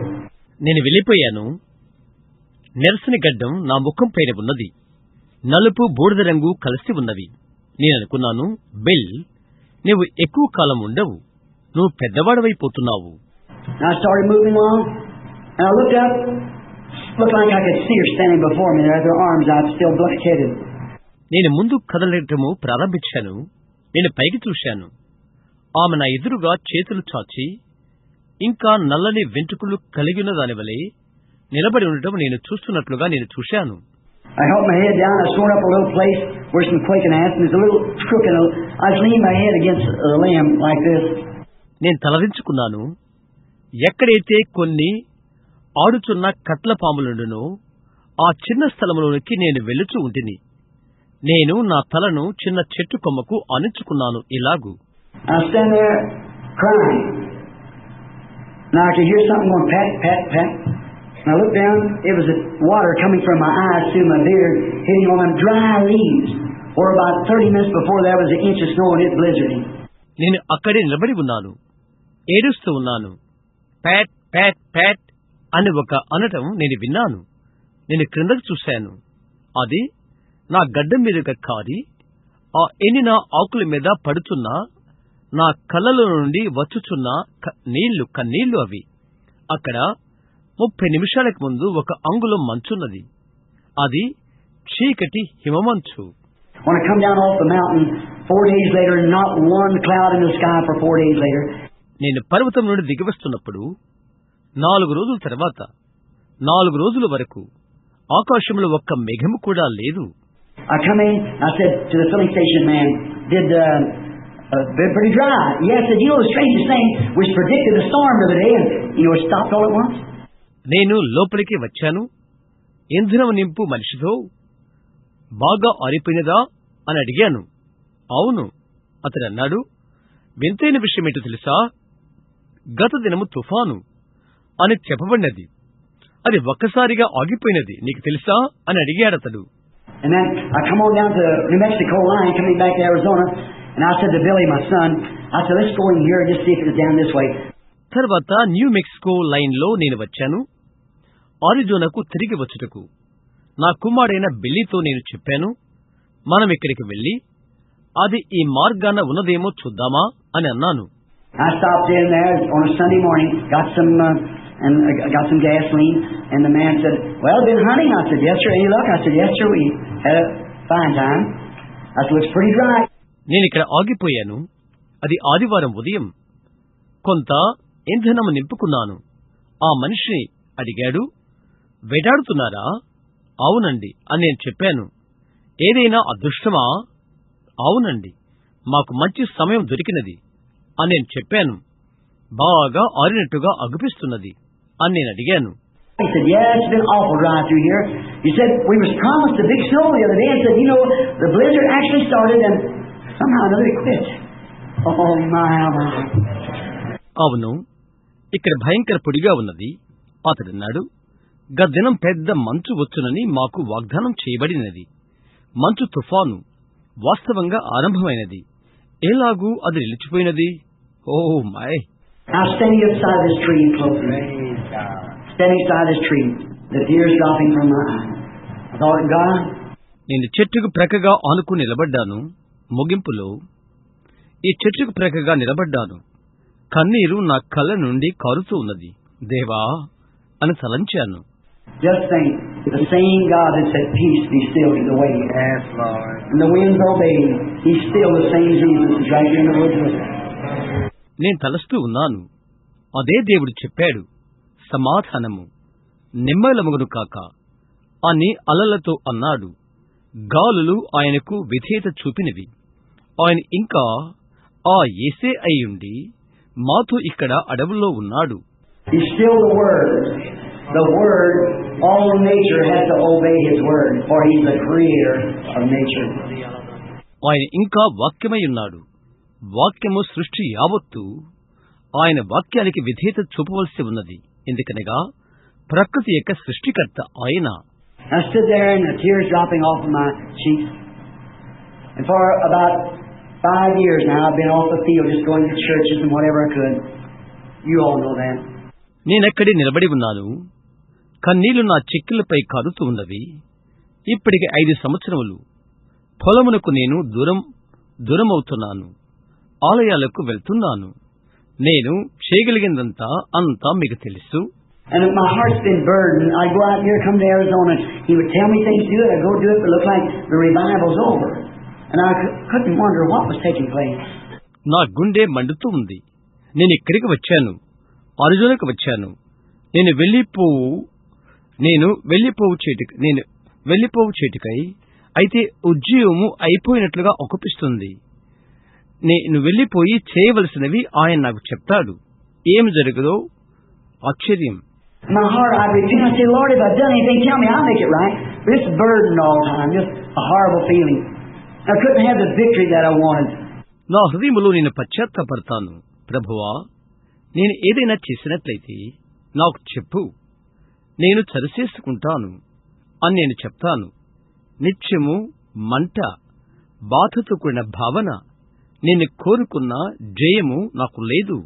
నేను వెళ్ళిపోయాను. నెరసని గడ్డం నా ముఖం పైన ఉన్నది. నలుపు బూడిద రంగు కలిసి ఉన్నవి. నేననుకున్నాను, బిల్, నువ్వు ఎక్కువ కాలం ఉండవు. నువ్వు పెద్దవాడవైపోతున్నావు. I started moving along, and I looked up. Looked like I could see her standing before me there with her arms out, still black-headed. నేను ముందు కదలటము ప్రారంభించాను. నేను పైకి చూశాను. ఆమె నా ఎదురుగా చేతులు చాచి, ఇంకా నల్లని వెంట్రుకలు కలిగిన దానివలే నిలబడి ఉండటం నేను చూస్తున్నట్లుగా నేను చూశాను. I held my head down. I was going up a little place where some quaking ass, and there's a little crook, and I was leaning my head against a limb like this. నేను తలదించుకున్నాను. ఎక్కడైతే కొన్ని ఆడుచున్న కట్ల పాములుండునో ఆ చిన్న స్థలంలోనికి నేను వెళ్ళుచూ ఉంటిని. నేను నా తలను చిన్న చెట్టు కొమ్మకు ఆనించుకున్నాను. ఇలాగూ I stand there crying. Now I could hear something going pat, pat, pat. And I looked down. It was the water coming from my eyes through my beard, hitting on them dry leaves. Or about 30 minutes before there was an inch of snow and it blizzarding. నేను అక్కడే నిలబడి ఉన్నాను. ఏడుస్తూ ఉన్నాను. Pat Pat Pat అని ఒక అనటం నేను విన్నాను. నేను క్రిందకు చూశాను. అది నా గడ్డ మీదుగా కారి ఆ ఎండిన ఆకుల మీద పడుతున్న నా కళ్ళలో నుండి వచ్చుచున్న కన్నీళ్లు అవి. అక్కడ 30 నిమిషాలకు ముందు ఒక అంగుళం మంచున్నది. అది చీకటి హిమమంచు. When I come down off the mountain 4 days later, not one cloud in the sky for 4 days later. నేను పర్వతం నుండి దిగివస్తున్నప్పుడు 4 రోజుల తర్వాత 4 రోజుల వరకు ఆకాశంలో ఒక్క మేఘము కూడా లేదు. I come in, I said to the filling station man, been pretty dry. Yes, said, you know the strangest thing, we predicted a storm the other day and it stopped all at once. నేను లోపలికి వచ్చాను. ఇంధనం నింపు మనిషితో, బాగా ఆరిపోయినదా అని అడిగాను. అవును అతడు అన్నాడు, వింతైన విషయం ఏంటో తెలుసా, గత దినము తుఫాను అని చెప్పబడినది, అది ఒక్కసారిగా ఆగిపోయినది, నీకు తెలుసా అని అడిగాడతడు. And then I come on down to New Mexico line, coming back to Arizona, and I said to Billy, my son, I said, let's go in here and just see if it's down this way. తర్వాత new Mexico line లో నేను వచ్చాను. ఆరిజోనాకు తిరిగి వచ్చుటకు నా కుమారుడైన బిల్లీతో నేను చెప్పాను, మనం ఇక్కడికి వెళ్లి అది ఈ మార్గాన ఉన్నదేమో చూద్దామా అని అన్నాను. I stopped in there on a Sunday morning, got some gasoline, and the man said, well, been hunting? I said, yes sir. Any luck? I said, yes sir, we had a fine time. I said, looks pretty dry. నేను ఇక్కడ ఆగిపోయాను. అది ఆదివారం ఉదయం. కొంత ఇంధనం నింపుకున్నాను. ఆ మనిషి అడిగాడు, వేటాడుతున్నారా? అవునండి అని నేను చెప్పాను. ఏదైనా అదృష్టమా? అవునండి, మాకు మంచి సమయం దొరికినది అని నేను చెప్పాను. బాగా ఆరినట్టుగా అగుపిస్తున్నది అని నేను అడిగాను. He said, yeah, it's been awful dry through here. He said, we was promised a big snow the other day and said, you know, the blizzard actually started and somehow another it quit. Oh my. అవును, ఇక్కడ భయంకర పొడిగా ఉన్నది. అతడన్నాడు, గద్దినం పెద్ద మంచు వచ్చునని మాకు వాగ్దానం చేయబడినది. మంచు తుఫాను వాస్తవంగా ఆరంభమైనది. ఎలాగూ అది నిలిచిపోయినది. Oh my. Now standing beside this tree and closing. Standing beside this tree, the tears dropping from my eyes. I thought, God. నేను చెట్టుకు ప్రక్కగా ఆనుకుని నిలబడ్డాను. ముగింపులో ఈ చెట్టుకు ప్రక్కగా నిలబడ్డాను. కన్నీరు నా కళ్ళ నుండి కారుతూ ఉన్నది. దేవా అని తలంచాను. Just think, the same God that said, peace, be still, is the way. Yes, Lord. And the winds obey. He's still the same Jesus who's right here in the woods with us. నేను తలస్తూ ఉన్నాను. అదే దేవుడు చెప్పాడు, సమాధానము నిమ్మలమగును కాక అని అలలతో అన్నాడు. గాలులు ఆయనకు విధేయత చూపినవి. ఆయన ఇంకా ఆ యేసే అయ్యుండి మాతో ఇక్కడ అడవుల్లో ఉన్నాడు. He's still the Word. The Word, all nature has to obey His Word, for He's the creator of nature. ఆయన ఇంకా వాక్యమై ఉన్నాడు. వాక్యము సృష్టి యావత్తు ఆయన వాక్యానికి విధేయత చూపవలసి ఉన్నది. ఎందుకనగా ప్రకృతి యొక్క సృష్టికర్త ఆయన. I stood there and the tears dropping off of my cheeks. And for about 5 years now I've been off the field just going to churches and whatever I could. You all know that. నేనక్కడే నిలబడి ఉన్నాను. కన్నీళ్లు నా చెక్కులపై కారుతూ ఉన్నవి. ఇప్పటికి 5 సంవత్సరములు పొలమునకు నేను దూరమవుతున్నాను. ఆలయాలకు వెళ్తున్నాను. నేను చేయగలిగిందంతా అంతా మీకు తెలుసు. And my heart's been burdened. I go out here, come to Arizona. He would tell me things to do it. I go do it, but it looked like the revival's over. And I couldn't wonder what was taking place. నా గుండె మండుతూ ఉంది. నేను ఇక్కడికి వచ్చాను, అరిజోనాకు వచ్చాను. నేను వెళ్ళిపోవు చేటికై అయితే ఉద్యోగము అయిపోయినట్లుగా ఒప్పిస్తుంది. నేను వెళ్ళిపోయి చేయవలసినవి ఆయన నాకు చెప్తాడు. ఏమి జరగదో ఆశ్చర్యం. My heart, I repent. I say, Lord, if I've done anything, tell me, I'll make it right. But it's burdened all the time, just a horrible feeling. I couldn't have the victory that I wanted. నా హృదయములో నేను పశ్చాత్తాపడతాను. ప్రభువా, నేను ఏదైనా చేసినట్లయితే నాకు చెప్పు, నేను సరిచేసుకుంటాను అని నేను చెప్తాను. నిత్యము మంట, బాధతో కూడిన భావన, నేను కోరుకున్న జయము నాకు లేదు.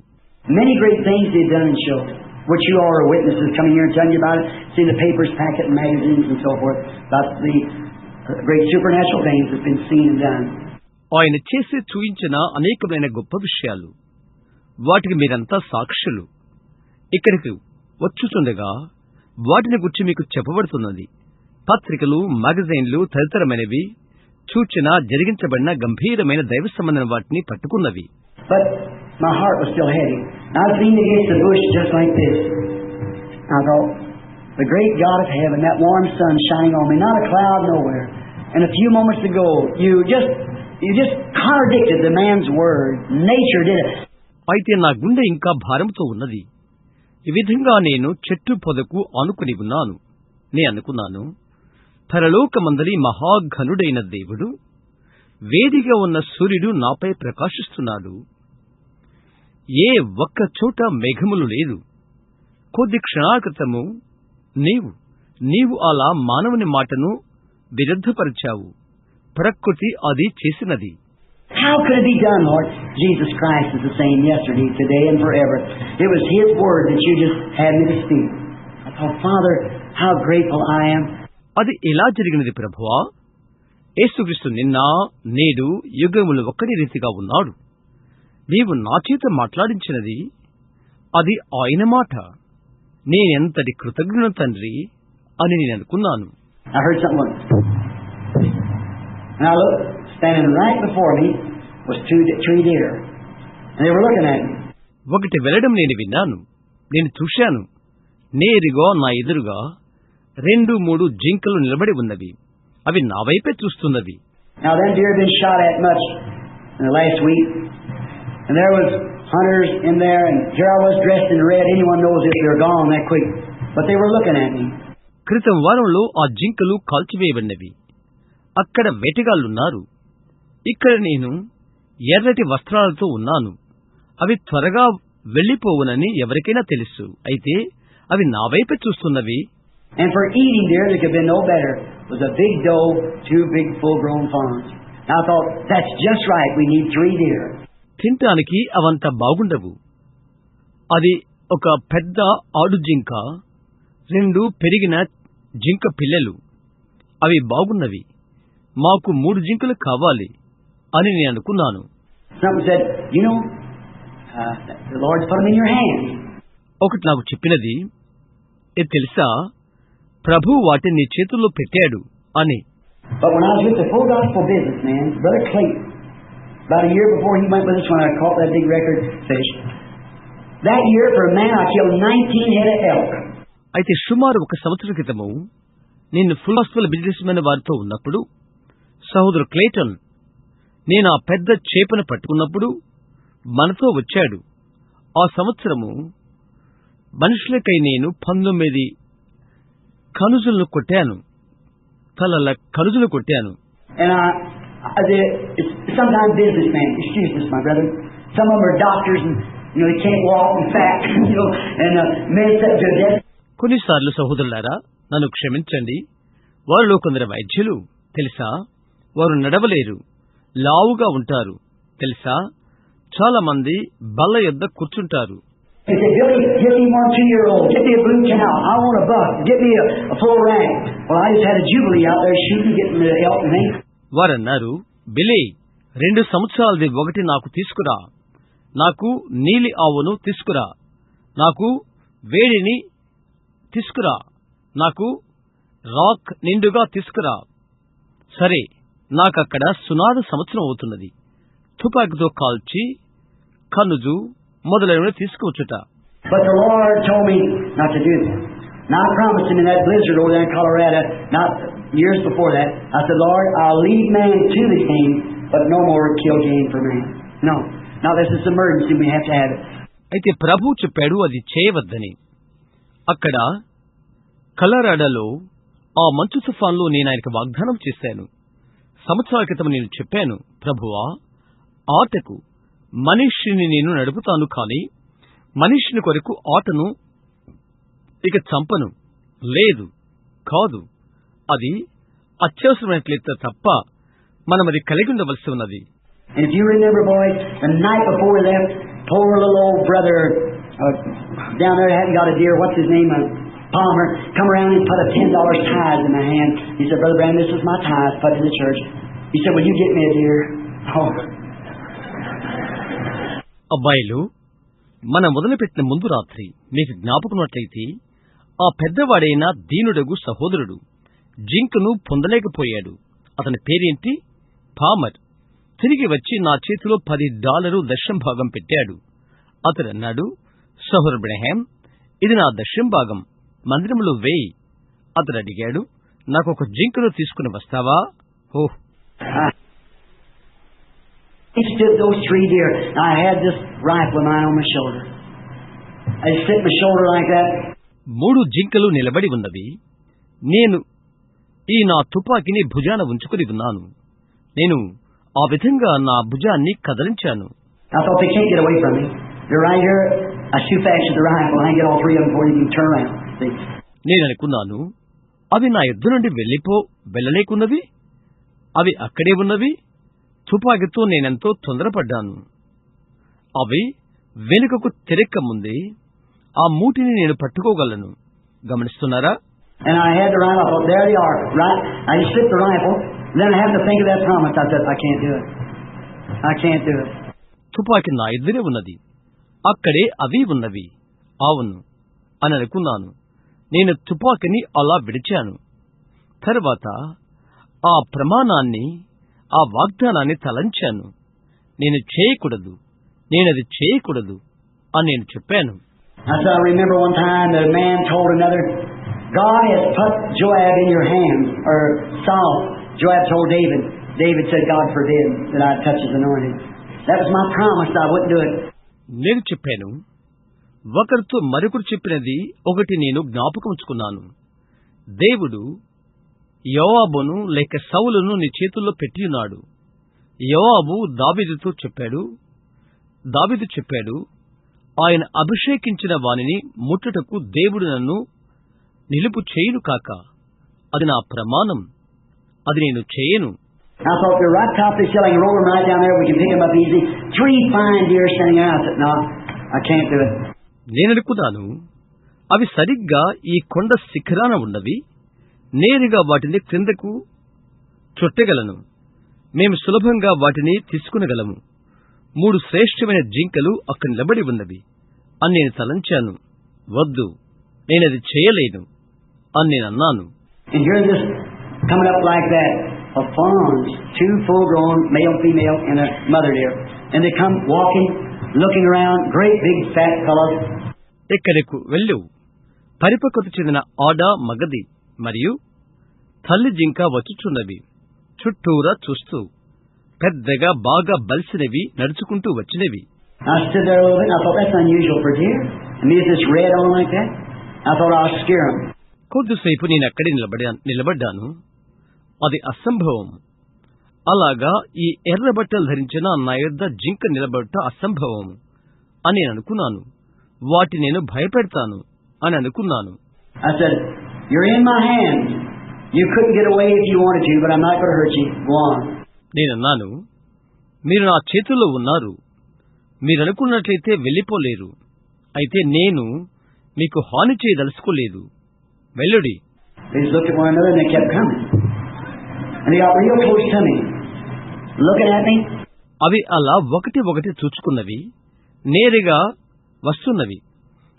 Many great things they've done and showed, which you all are witnesses coming here and telling you about it, seeing the papers, packet, magazines and so forth, about the great supernatural things that's been seen and done. ఆయన చేసి చూయించిన అనేకమైన గొప్ప విషయాలు, వాటికి మీరంతా సాక్షులు. ఇక్కడికి వచ్చుచుండగా వాటిని గురించి మీకు చెప్పబడుతున్నది. పత్రికలు, మ్యాగజైన్లు తదితరమైనవి సూచన జరిగించబడిన గంభీరమైన దైవ సంబంధమైన వాటిని పట్టుకున్నవి. But my heart was still heavy. I was leaning against the bush just like this. I thought, the great God of heaven, that warm sun shining on me, not a cloud nowhere. And a few moments ago, you just contradicted the man's word. Nature did it. అయితే నా గుండె ఇంకా భారంతో ఉన్నది. ఈ విధంగా నేను చెట్టు పొదకు ఆనుకుని ఉన్నాను. నే అనుకున్నాను, పరలోకమందలి మహాఘనుడైన దేవుడు, వేదిగా ఉన్న సూర్యుడు నాపై ప్రకాశిస్తున్నాడు. ఏ ఒక్క చోట మేఘములు లేదు. కొద్ది క్షణాల క్రితము నీవు అలా మానవుని మాటను విరుద్ధపరిచావు. ప్రకృతి అది చేసినది. How could it be done, Lord? Jesus Christ is the same yesterday, today, and forever. It was His word that you just had me to speak. I thought, Father, how grateful I am. అది ఎలా జరిగినది ప్రభువా? యేసుక్రీస్తు నిన్న, నేడు, యుగములు ఒక్కడి రీతిగా ఉన్నాడు. నీవు నా చేత మాట్లాడించినది అది ఆయన మాట. నేనెంతటి కృతజ్ఞుడు తండ్రి అని నేను అనుకున్నాను. I heard something. And I looked, standing right before me was three deer. And they were looking at me. ఒకటి వెళ్ళడం నేను విన్నాను. నేను చూశాను. నేరుగా నా ఎదురుగా 2-3 జింకలు నిలబడి ఉన్నవి. అవి నా వైపే చూస్తున్నవి. Now them deer had been shot at much in the last week. And there was hunters in there, and here I was dressed in red. Anyone knows if they're gone that quick. But they were looking at me. క్రితం వారంలో ఆ జింకలు కాల్చివేయబడినవి. అక్కడ వేటగాళ్లున్నారు. ఇక్కడ నేను ఎర్రటి వస్త్రాలతో ఉన్నాను. అవి త్వరగా వెళ్లిపోవునని ఎవరికైనా తెలుసు. అయితే అవి నా వైపే చూస్తున్నవి. And for eating deer, there could have been no better. Was a big doe, 2 big full-grown fawns. Now I thought, that's just right. We need 3 deer. తినటానికి అవంత బాగుండవు. అది ఒక పెద్ద ఆడు జింక, 2 పెరిగిన జింక పిల్లలు. అవి బాగున్నవి. మాకు 3 జింకలు కావాలి అని నేను అనుకున్నాను. Someone said, you know, the Lord's put them in your hands. ఒకటి నాకు చెప్పినది, ఇది తెలుసా, ప్రభు వాటిని నీ చేతుల్లో పెట్టాడు అని. But when I was with the full gospel businessman, Brother Clayton, about a year before he went with us when I caught that big record fish, that year for a man I killed 19 head of elk. అయితే సుమారు 1 సంవత్సరం క్రితము నేను full gospel business men వారితో ఉన్నప్పుడు, సహోదరు Clayton నేను ఆ పెద్ద చేపను పట్టుకున్నప్పుడు మనతో వచ్చాడు. ఆ సంవత్సరము మనుషులకై నేను 19 కనుజులను కొట్టాను, తలల కనుజులు కొట్టాను. Sometimes businessmen, excuse this, my brother, some of them are doctors and they can't walk and fat, and men said to death. కొన్నిసార్లు సహోదరులారా, నన్ను క్షమించండి, వారిలో కొందరు వైద్యులు, తెలుసా, వారు నడవలేరు, లావుగా ఉంటారు, తెలుసా, చాలా మంది బల్ల యొద్ద కూర్చుంటారు. He said, Billy, get me 1 2-year-old, get me a blue cow, I want a buck, get me a full rank. Well, I just had a jubilee out there shooting, getting the elk and things. వారన్నారు, బిలీ, 2 సంవత్సరాలది ఒకటి నాకు తీసుకురా, నాకు నీలి ఆవును తీసుకురా, నాకు వేడిని తీసుకురా, నాకు రాక్ నిండుగా తీసుకురా. సరే, నాకక్కడ సునాద సంవత్సరం అవుతున్నది. తుపాకీతో కాల్చి కనుజు మొదలైనవి తీసుకువచ్చుట. But the Lord told me not to do that. Now I promised him in that blizzard over there in Colorado, not years before that, I said, Lord, I'll lead man to the game, but no more kill game for man. No. Now this is emergency, we have to have it. అయితే ప్రభు చెప్పాడు అది చేయవద్దని. అక్కడ కలరాడాలో ఆ మంచు తుఫాన్లో నేను ఆయనకు వాగ్దానం చేశాను. సంవత్సరాల క్రితం నేను చెప్పాను, ప్రభువా, ఆటకు మనిషిని నేను నడుపుతాను, కానీ మనిషిని కొరకు ఆటను ఇక చంపను. లేదు, కాదు, అది అత్యవసరమైనట్లయితే తప్ప మనం అది కలిగి ఉండవలసి ఉన్నది. And if you remember, boys, the night before we left, poor little old brother down there hadn't got a deer. What's his name? Palmer come around and put a $10 tithe in my hand. He said, Brother Branham, this is my tithe, put in the church. He said, will you get me a deer? Oh. అబ్బాయిలు, మనం మొదలుపెట్టిన ముందు రాత్రి మీకు జ్ఞాపకమున్నట్లయితే ఆ పెద్దవాడైన దీనుడగు సహోదరుడు జింకను పొందలేకపోయాడు. అతని పేరేంటి? పామర్. తిరిగి వచ్చి నా చేతిలో $10 దశం భాగం పెట్టాడు. అతడు అన్నాడు, సహోదరు బ్రహ్మాం, ఇది నా దశం భాగం, మందిరంలో వేయి. అతడు అడిగాడు, నాకు ఒక జింకను తీసుకుని వస్తావా? ఓహ్, He stood those 3 deer. I had this rifle of mine on my shoulder. I sit my shoulder like that. 3 జింకలు నిలబడి ఉన్నవి. నేను ఈ నా తుపాకీని భుజాన ఉంచుకుని ఉన్నాను. నేను ఆ విధంగా నా భుజాన్ని కదిలించాను. I thought they can't get away from me. They're right here. I shoot fast with the rifle. I get all 3 of them before you can turn around. See? నేను అనుకున్నాను, అవి నా ఎద్దు నుండి వెళ్ళలేకున్నవి, అవి అక్కడే ఉన్నవి. తుపాకీతో నేనెంతో తొందరపడ్డాను. అవి వెనుకకు తిరక్క ముందే ఆ మూటిని నేను పట్టుకోగలను. గమనిస్తున్నారా? And I had the rifle. I thought, there they are. Right. I just slipped the rifle. Then I happened to think of that promise. I said, I can't do it. I can't do it. తుపాకీ నా ఎదురే ఉన్నది, అక్కడే అవి ఉన్నవి. అవును అని అనుకున్నాను. నేను తుపాకీని అలా విడిచాను. తర్వాత ఆ ప్రమాణాన్ని, ఆ వాగ్దానాన్ని తలంచాను. నేను చేయకూడదు, నేనది చేయకూడదు అని నేను చెప్పాను. I remember one time that a man told another, God has put Joab in your hands, or Saul. Joab told David. David said, God forbid that I touch his anointing. That was my promise. I wouldn't do it. నేను చెప్పాను. ఒకరితో మరొకరు చెప్పినది ఒకటి నేను జ్ఞాపకం ఉంచుకున్నాను. దేవుడు యోవాబును లేక సౌలును నీ చేతుల్లో పెట్టియున్నాడు. యోవాబు దావీదుతో చెప్పాడు. దావీదు చెప్పాడు, ఆయన అభిషేకించిన వానిని ముట్టుటకు దేవుడు నన్ను నిలుపు చేయును కాక. అది నా ప్రమాణం, అది నేను చేయను. I thought they're right top of the hill. I can roll them right down there. We can pick them up easy. 3 fine deer standing there. I said, no, I can't do it. నేననుకున్నాను, అవి సరిగ్గా ఈ కొండ శిఖరాన ఉన్నవి, నేరుగా వాటిని క్రిందకు చుట్టగలను. మేము సులభంగా వాటిని తీసుకునగలము. 3 శ్రేష్టమైన జింకలు అక్కడ నిలబడి ఉన్నవి అని నేను తలంచాను. వద్దు, నేనది చేయలేను అని నేను అన్నాను. And here this coming up like that of fawns, 2 full-grown male, female, and a mother deer, and they come walking, looking around, great big fat fellows. ఇక్కడకు వెళ్ళు. పరిపక్వత చెందిన ఆడ మగది మరియు తల్లి జింక వచ్చుచున్నవి. చుట్టూరా చూస్తూ పెద్దగా బాగా బలిసినవి నడుచుకుంటూ వచ్చినవి. I stood there a little bit, and I thought, that's unusual for deer. And me, is this red on like that? I thought I'll scare them. కొద్దిసేపు నేను అక్కడే నిలబడ్డాను. అది అసంభవం. అలాగా ఈ ఎర్ర బట్టలు ధరించిన నా యొద్ద జింక నిలబడట అసంభవం అని నేను అనుకున్నాను. వాటి నేను భయపెడతాను అని అనుకున్నాను. I said, you're in my hands. You couldn't get away if you wanted to, but I'm not going to hurt you. Go on. నేనన్నాను, మీరు నా చేతుల్లో ఉన్నారు. మీరు అనుకున్నట్లయితే వెళ్ళిపోలేరు. అయితే నేను మీకు హాని చేయదలుచుకోలేదు. వెళ్ళుడి. They just looked at one another and they kept coming. And they got real close to me, looking at me. అవి అలా ఒకటి చూచుకున్నవి, నేరుగా వస్తున్నవి.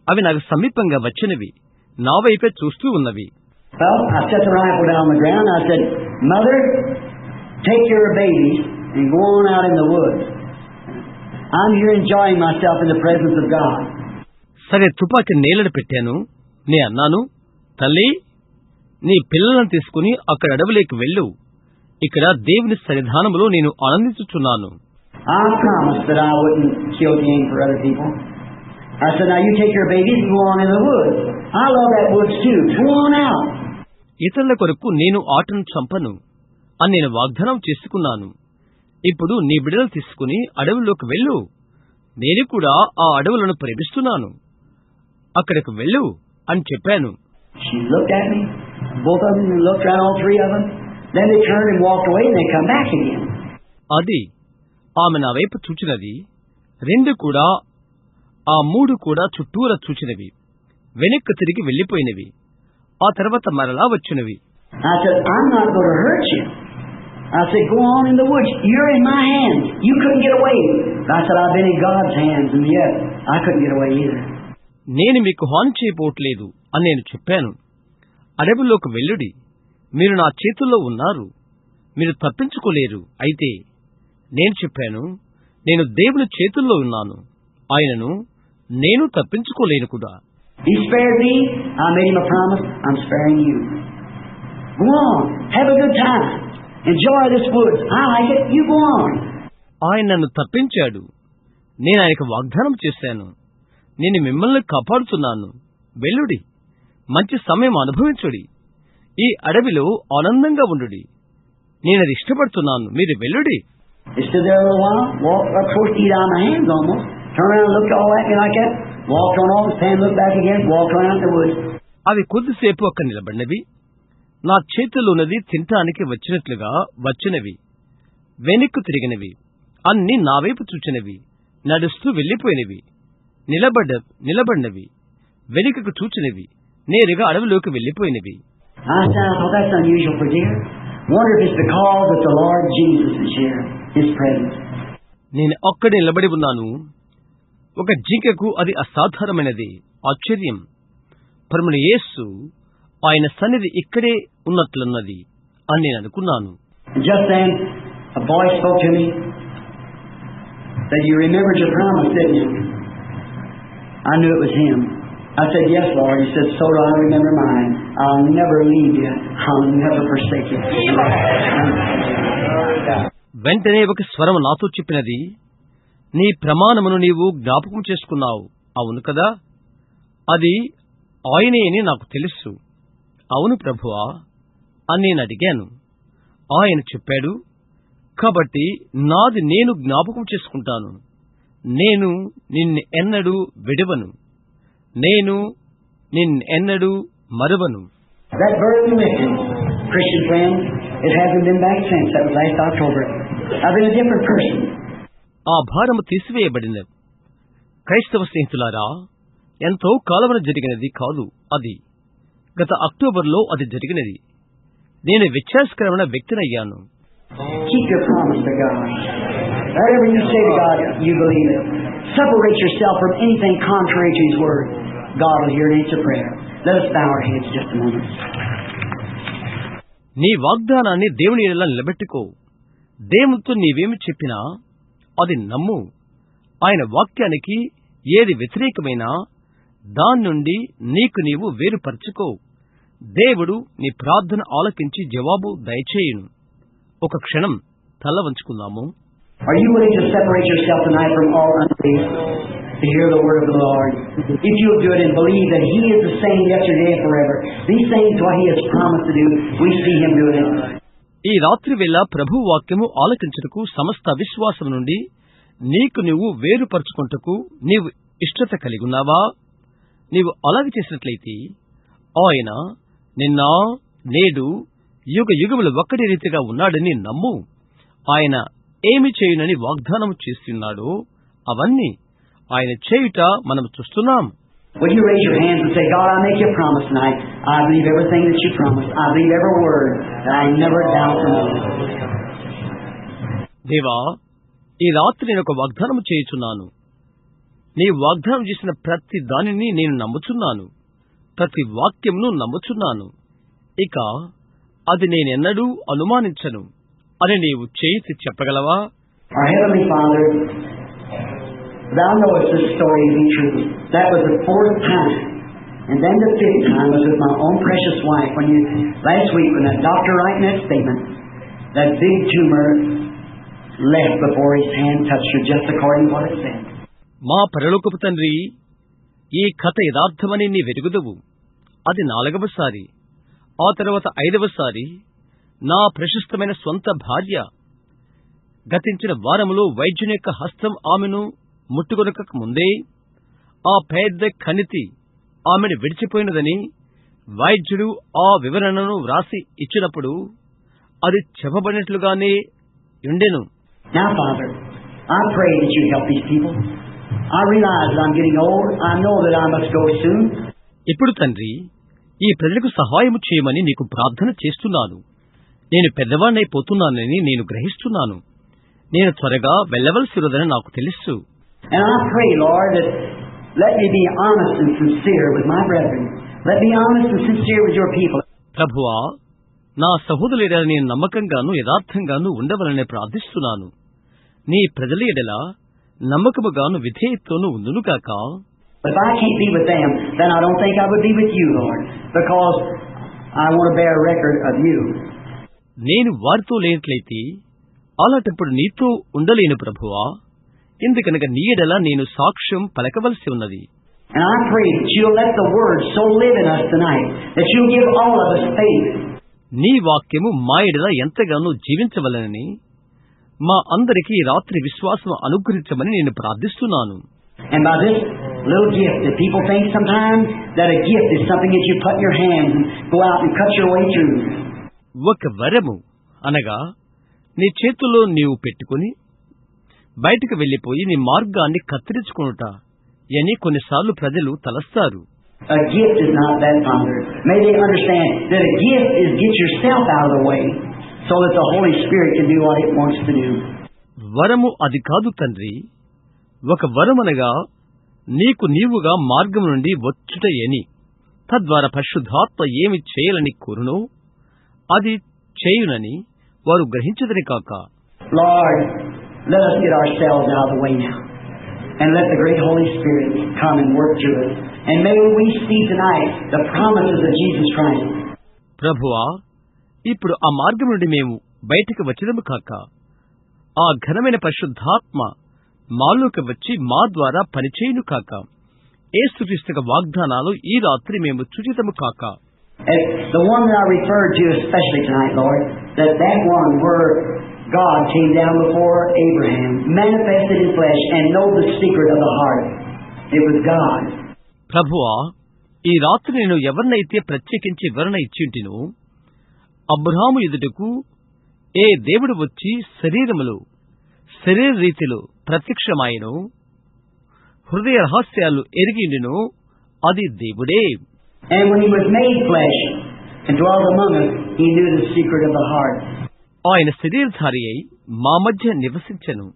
అవి నాకు సమీపంగా వచ్చినవి, నా వైపే చూస్తూ ఉన్నవి. Well, I set the rifle down on the ground. I said, Mother, take your babies and go on out in the woods. I'm here enjoying myself in the presence of God. సరే, తుపాకీ నేలడ పెట్టాను. నే అన్నాను, తల్లి, నీ పిల్లలను తీసుకుని అక్కడ అడవిలోకి వెళ్ళు. ఇక్కడ దేవుని సన్నిధానములో నేను ఆనందించుచున్నాను. I promised that I wouldn't kill game for other people. I said, now you take your babies and go on in the woods. I love that woods too. Go on out. ఇతరుల కొరకు నేను ఆటను చంపను అని నేను వాగ్దానం చేసుకున్నాను. ఇప్పుడు నీ బిడ్డలు తీసుకుని అడవిలోకి వెళ్ళు. నేను కూడా ఆ అడవులను ప్రేమిస్తున్నాను. అక్కడికి వెళ్ళు అని చెప్పాను. She looked at me, both of them, and looked around, all 3 of them. Then they turned and walked away, and they come back again. అది ఆమె నా వైపు చూచినది. 2 కూడా, ఆ 3 కూడా చుట్టూరా చూచినవి, వెనక్కు తిరిగి వెళ్లిపోయినవి. ఆ తర్వాత మరలా వచ్చినవి. I said, I'm not going to hurt you. I said, go on in the woods. You're in my hands. You couldn't get away. I said, I've been in God's hands, and yet I couldn't get away either. నేను మీకు హాని చేయబోట్లేదు అని నేను చెప్పాను. అడవిలోకి వెళ్ళుడి. మీరు నా చేతుల్లో ఉన్నారు. మీరు తప్పించుకోలేరు. అయితే నేను చెప్పాను, నేను దేవుని చేతుల్లో ఉన్నాను. ఆయనను నేను తప్పించుకోలేను కూడా. He spared me. I made him a promise. I'm sparing you. Go on. Have a good time. Enjoy this woods. I like it. You go on. ఆయన నన్ను తప్పించాడు. నేను ఆయనకు వాగ్దానం చేశాను. నేను మిమ్మల్ని కాపాడుతున్నాను. వెళ్ళుడి. మంచి సమయం అనుభవించుడి. ఈ అడవిలో ఆనందంగా ఉండుడి. నేనది ఇష్టపడుతున్నాను. మీరు వెళ్ళుడి. He stood there a little while, walked up close to eat out of my hands almost. Turned around and looked all at me like that. Walked on off, stand, looked back again, walked around the woods. అవి కొద్దిసేపు అక్కడ నిలబడినవి. నా చేతుల్లో ఉన్నది తినటానికి వచ్చినట్లుగా వచ్చినవి. వెనక్కు తిరిగినవి. అన్ని నా వైపు చూచినవి. నడుస్తూ వెళ్లిపోయినవి. నిలబడినవి. వెనుకకు చూచినవి. నేరుగా అడవిలోకి వెళ్లిపోయినవి. I thought that's unusual for deer. Wonder if it's because that the Lord Jesus is here, His presence. నేను అక్కడే నిలబడి ఉన్నాను. ఒక జింకకు అది అసాధారణమైనది, ఆశ్చర్యం. ప్రభువైన యేసు ఆయన సన్నిధి ఇక్కడే ఉన్నట్లున్నది అని నేను అనుకున్నాను. Just then, a voice spoke to me. Said, "You remembered your promise, didn't you?" I knew it was Him. I said, "Yes, Lord." He said, "So do I remember mine. I'll never leave you. I'll never forsake you." వెంటనే ఒక స్వరం నాతో చెప్పినది, నీ ప్రమాణమును నీవు జ్ఞాపకం చేసుకున్నావు. అవును కదా, అది ఆయనే అని నాకు తెలుసు. అవును ప్రభువా అని నేను అడిగాను. ఆయన చెప్పాడు, కాబట్టి నాది నేను జ్ఞాపకం చేసుకుంటాను. నేను నిన్ను ఎన్నడూ విడవను. నేను నిన్నెన్నడూ మరువను. That burden lifted, Christian friend. It hasn't been back since. That was last October. I've been a different person. ఆ భారము తీసివేయబడినది. క్రైస్తవ స్నేహితులారా, ఎంతో కాలమున జరిగినది కాదు అది. గత అక్టోబర్లో అది జరిగినది. నేను వ్యత్యాసకరమైన వ్యక్తినయ్యాను. Keep your promise to God. Whatever you say to God, you believe it. Separate yourself from anything contrary to His Word. God will hear and answer prayer. Let us bow our heads just a moment. నీ వాగ్దానాన్ని దేవుని ఎడల నిలబెట్టుకో. దేవునితో నీవేమి చెప్పినా అది నమ్ము. ఆయన వాక్యానికి ఏది వ్యతిరేకమైనా దాని నుండి నీకు నీవు వేరుపరచుకో. దేవుడు నీ ప్రార్థన ఆలకించి జవాబు దయచేయును. ఒక క్షణం తల వంచుకుందాము. Are you willing to separate yourself tonight from all unbelief to hear the word of the Lord? If you will do it and believe that He is the same yesterday and forever, these things what He has promised to do, we see Him doing it. ఈ రాత్రి వేళ ప్రభు వాక్యము ఆలకించుటకు సమస్త విశ్వాసం నుండి నీకు నువ్వు వేరుపరచుకుంటకు నీవు ఇష్టత కలిగి ఉన్నావా? నీవు అలాగే చేసినట్లయితే ఆయన నిన్న నేడు యుగ యుగములు ఒక్కటి రీతిగా ఉన్నాడని నమ్ము. ఆయన ఏమి చేయునని వాగ్దానం చేస్తున్నాడో అవన్నీ ఆయన చేయుట మనం చూస్తున్నాం. Will you raise your hands and say, God, I make you a promise tonight. I believe everything that you promised. I believe every word that I never doubt from you. దేవా, ఈ రాత్రి నేను ఒక వాగ్దానం చేయుచున్నాను. నీ వాగ్దానం చేసిన ప్రతి దానిని నేను నమ్ముచున్నాను. ప్రతి వాక్యంను నమ్ముచున్నాను. ఇక అది నేనెన్నడూ అనుమానించను అని నీవు చేసి చెప్పగలవా? Our Heavenly Father, Thou knowest this story to be true. That was the 4th time. And then the 5th time was with my own precious wife when you, last week when that doctor writing that statement, that big tumor left before his hand touched her, just according to what it said. మా పరలోకపు తండ్రి, ఈ కథ యథార్థమని నీ వెరుగుదవు. అది 4వసారి. ఆ తర్వాత 5వసారి నా ప్రశస్తమైన స్వంత భార్య గతించిన వారములో వైద్యుని యొక్క హస్తం ఆమెను ముట్టుకొనక ముందే ఆ పెద్ద కణితి ఆమెను విడిచిపోయినదని వైద్యుడు ఆ వివరణను వ్రాసి ఇచ్చినప్పుడు అది చెప్పబడినట్లుగానే ఉండెను. Now, Father, I pray that you help these people. I realize that I'm getting old. I know that I must go soon. ఇప్పుడు తండ్రి, ఈ ప్రజలకు సహాయము చేయమని నీకు ప్రార్థన చేస్తున్నాను. నేను పెద్దవాణ్ణైపోతున్నానని నేను గ్రహిస్తున్నాను. నేను త్వరగా వెళ్ళవలసిరుదని నాకు తెలుసు. And I pray, Lord, that let me be honest and sincere with my brethren. Let me be honest and sincere with your people. ప్రభువా, నా సహోదరుల నేను నమ్మకంగాను యథార్థంగాను ఉండవలని ప్రార్థిస్తున్నాను. నీ ప్రజల ఎడల నమ్మకముగాను విధేయతతోనూ ఉండునుగాక. But if I can't be with them, then I don't think I would be with you, Lord, because I want to bear record of you. నేను వారితో లేనట్లయితే అలాంటప్పుడు నీతో ఉండలేను ప్రభువా. ఎందుకనగా నీ ఎడల నేను సాక్ష్యం పలకవలసి ఉన్నది. And I pray that you'll let the word so live in us tonight, that you'll give all of us faith. నీ వాక్యము మా ఎడల ఎంతగానో జీవించవలనని మా అందరికీ రాత్రి విశ్వాసం అనుగ్రహించమని నేను ప్రార్థిస్తున్నాను. And by this little gift that people think sometimes that a gift is something that you put in your hands and go out and cut your way through. ఒక వరము అనగా నీ చేతుల్లో నీవు పెట్టుకుని బయటకు వెళ్లిపోయి నీ మార్గాన్ని కత్తిరించుకొనుట అని కొన్నిసార్లు ప్రజలు తలస్తారు. A gift is not that, Father. May they understand that a gift is get yourself out of the way so that the Holy Spirit can do what it wants to do. వరము అది కాదు తండ్రి. ఒక వరమనగా నీకు నీవుగా మార్గం నుండి వచ్చుటయని, తద్వారా పరిశుద్ధాత్మ ఏమి చేయాలని కోరునో అది చేయునని వారు గ్రహించదని కాక. Lord, let us get ourselves out of the way now and let the great Holy Spirit come and work through us. And may we see tonight the promises of Jesus Christ. ప్రభువా, ఇప్పుడు ఆ మార్గం నుండి మేము బయటకు వచ్చినము కాక ఆ ఘనమైన పరిశుద్ధాత్మ మాలోకి వచ్చి మా ద్వారా పనిచేయును కాక. యేసుక్రీస్తు వాగ్దానాలు ఈ రాత్రి మేము చుచితము కాక. And the one that I referred to especially tonight, Lord, that one where God came down before Abraham, manifested in flesh, and know the secret of the heart. It was God. ప్రభువా, ఈ రాత్రి నేను ఎవరినైతే ప్రత్యేకించి వివరణ ఇచ్చింటినో, అబ్రహాము ఎదుటకు ఏ దేవుడు వచ్చి శరీర రీతిలో ప్రత్యక్షమాయను, హృదయ రహస్యాలు ఎరిగిండినో అది దేవుడే. And when he was made flesh and dwelt among us, he knew the secret of the heart. ఆయన శరీరధారి అయి మా మధ్య నివసించెను.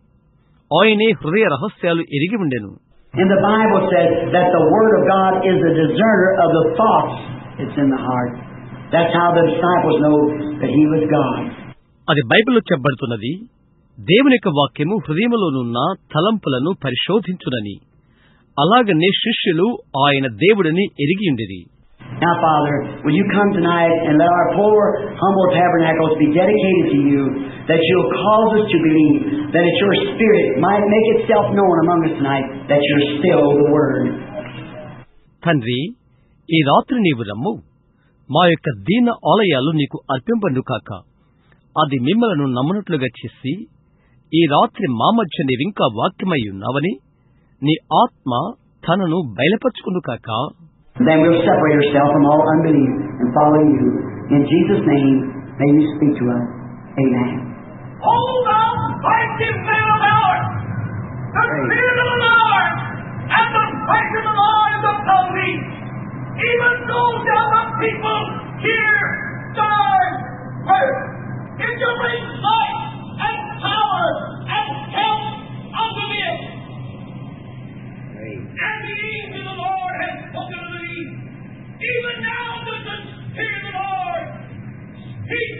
ఆయనే హృదయ రహస్యాలు ఎరిగి ఉండెను. And the Bible says that the Word of God is the discerner of the thoughts that's in the heart. That's how the disciples know that he was God. అది బైబిల్లో చెప్పబడుతున్నది, దేవుని యొక్క వాక్యము హృదయములోనున్న తలంపులను పరిశోధించునని. అలాగనే శిష్యులు ఆయన దేవుడిని ఎరిగియుండిరి. Now, Father, will you come tonight and let our poor, humble tabernacles be dedicated to you, that you'll cause us to believe, that it's your Spirit might make itself known among us tonight, that you're still the Word. తండ్రి, ఈ రాత్రి నీవు రమ్ము, మా యొక్క దీన ఆలయాలు నీకు అర్పింపను కాక. అది మిమ్మలను నమ్మనట్లుగా చేసి, ఈ రాత్రి మా మధ్య నీవింకా వాక్యమై ఉన్నావని నీ ఆత్మ తనను బయలుపరుచుకును కాక. Then we'll separate ourselves from all unbelief and follow you. In Jesus' name, may you speak to us. Amen. Oh, thou mighty man of valor, the Spirit of the Lord, and the faith of the Lord is upon thee. Even so shall the people hear thy word. It shall bring life and power and health unto them. And the angel of the Lord has spoken unto thee. Even now does the Spirit of the Lord speak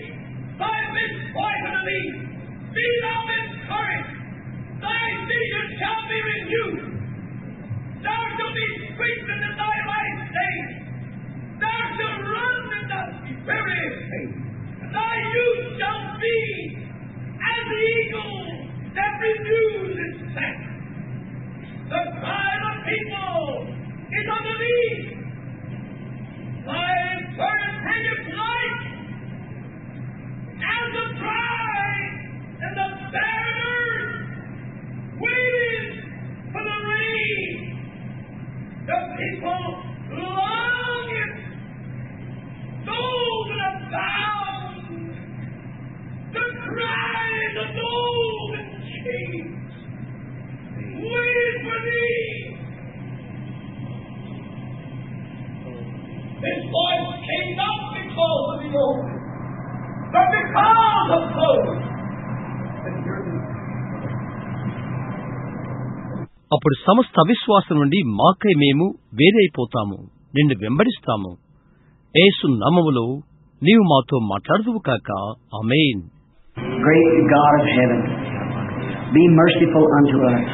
by this voice unto thee. Be thou encouraged. Thy vision shall be renewed. Thou shalt be strengthened in thy life days. Thou shalt run in the Spirit. Thy youth shall be as the eagle that renews its strength. The cry of the people is unto thee. Thy burden bringeth life, as the bride and the barren waiting for the rain. The people long it. Those that are bound, the cries of those in chains. Wait for thee. This voice అప్పుడు సమస్త అవిశ్వాసం నుండి మాకై మేము వేరైపోతాము, నిన్ను వెంబడిస్తాము. యేసు నామములో నీవు మాతో మాట్లాడుదువు కాక. ఆమేన్. Great God of heaven, be merciful unto us.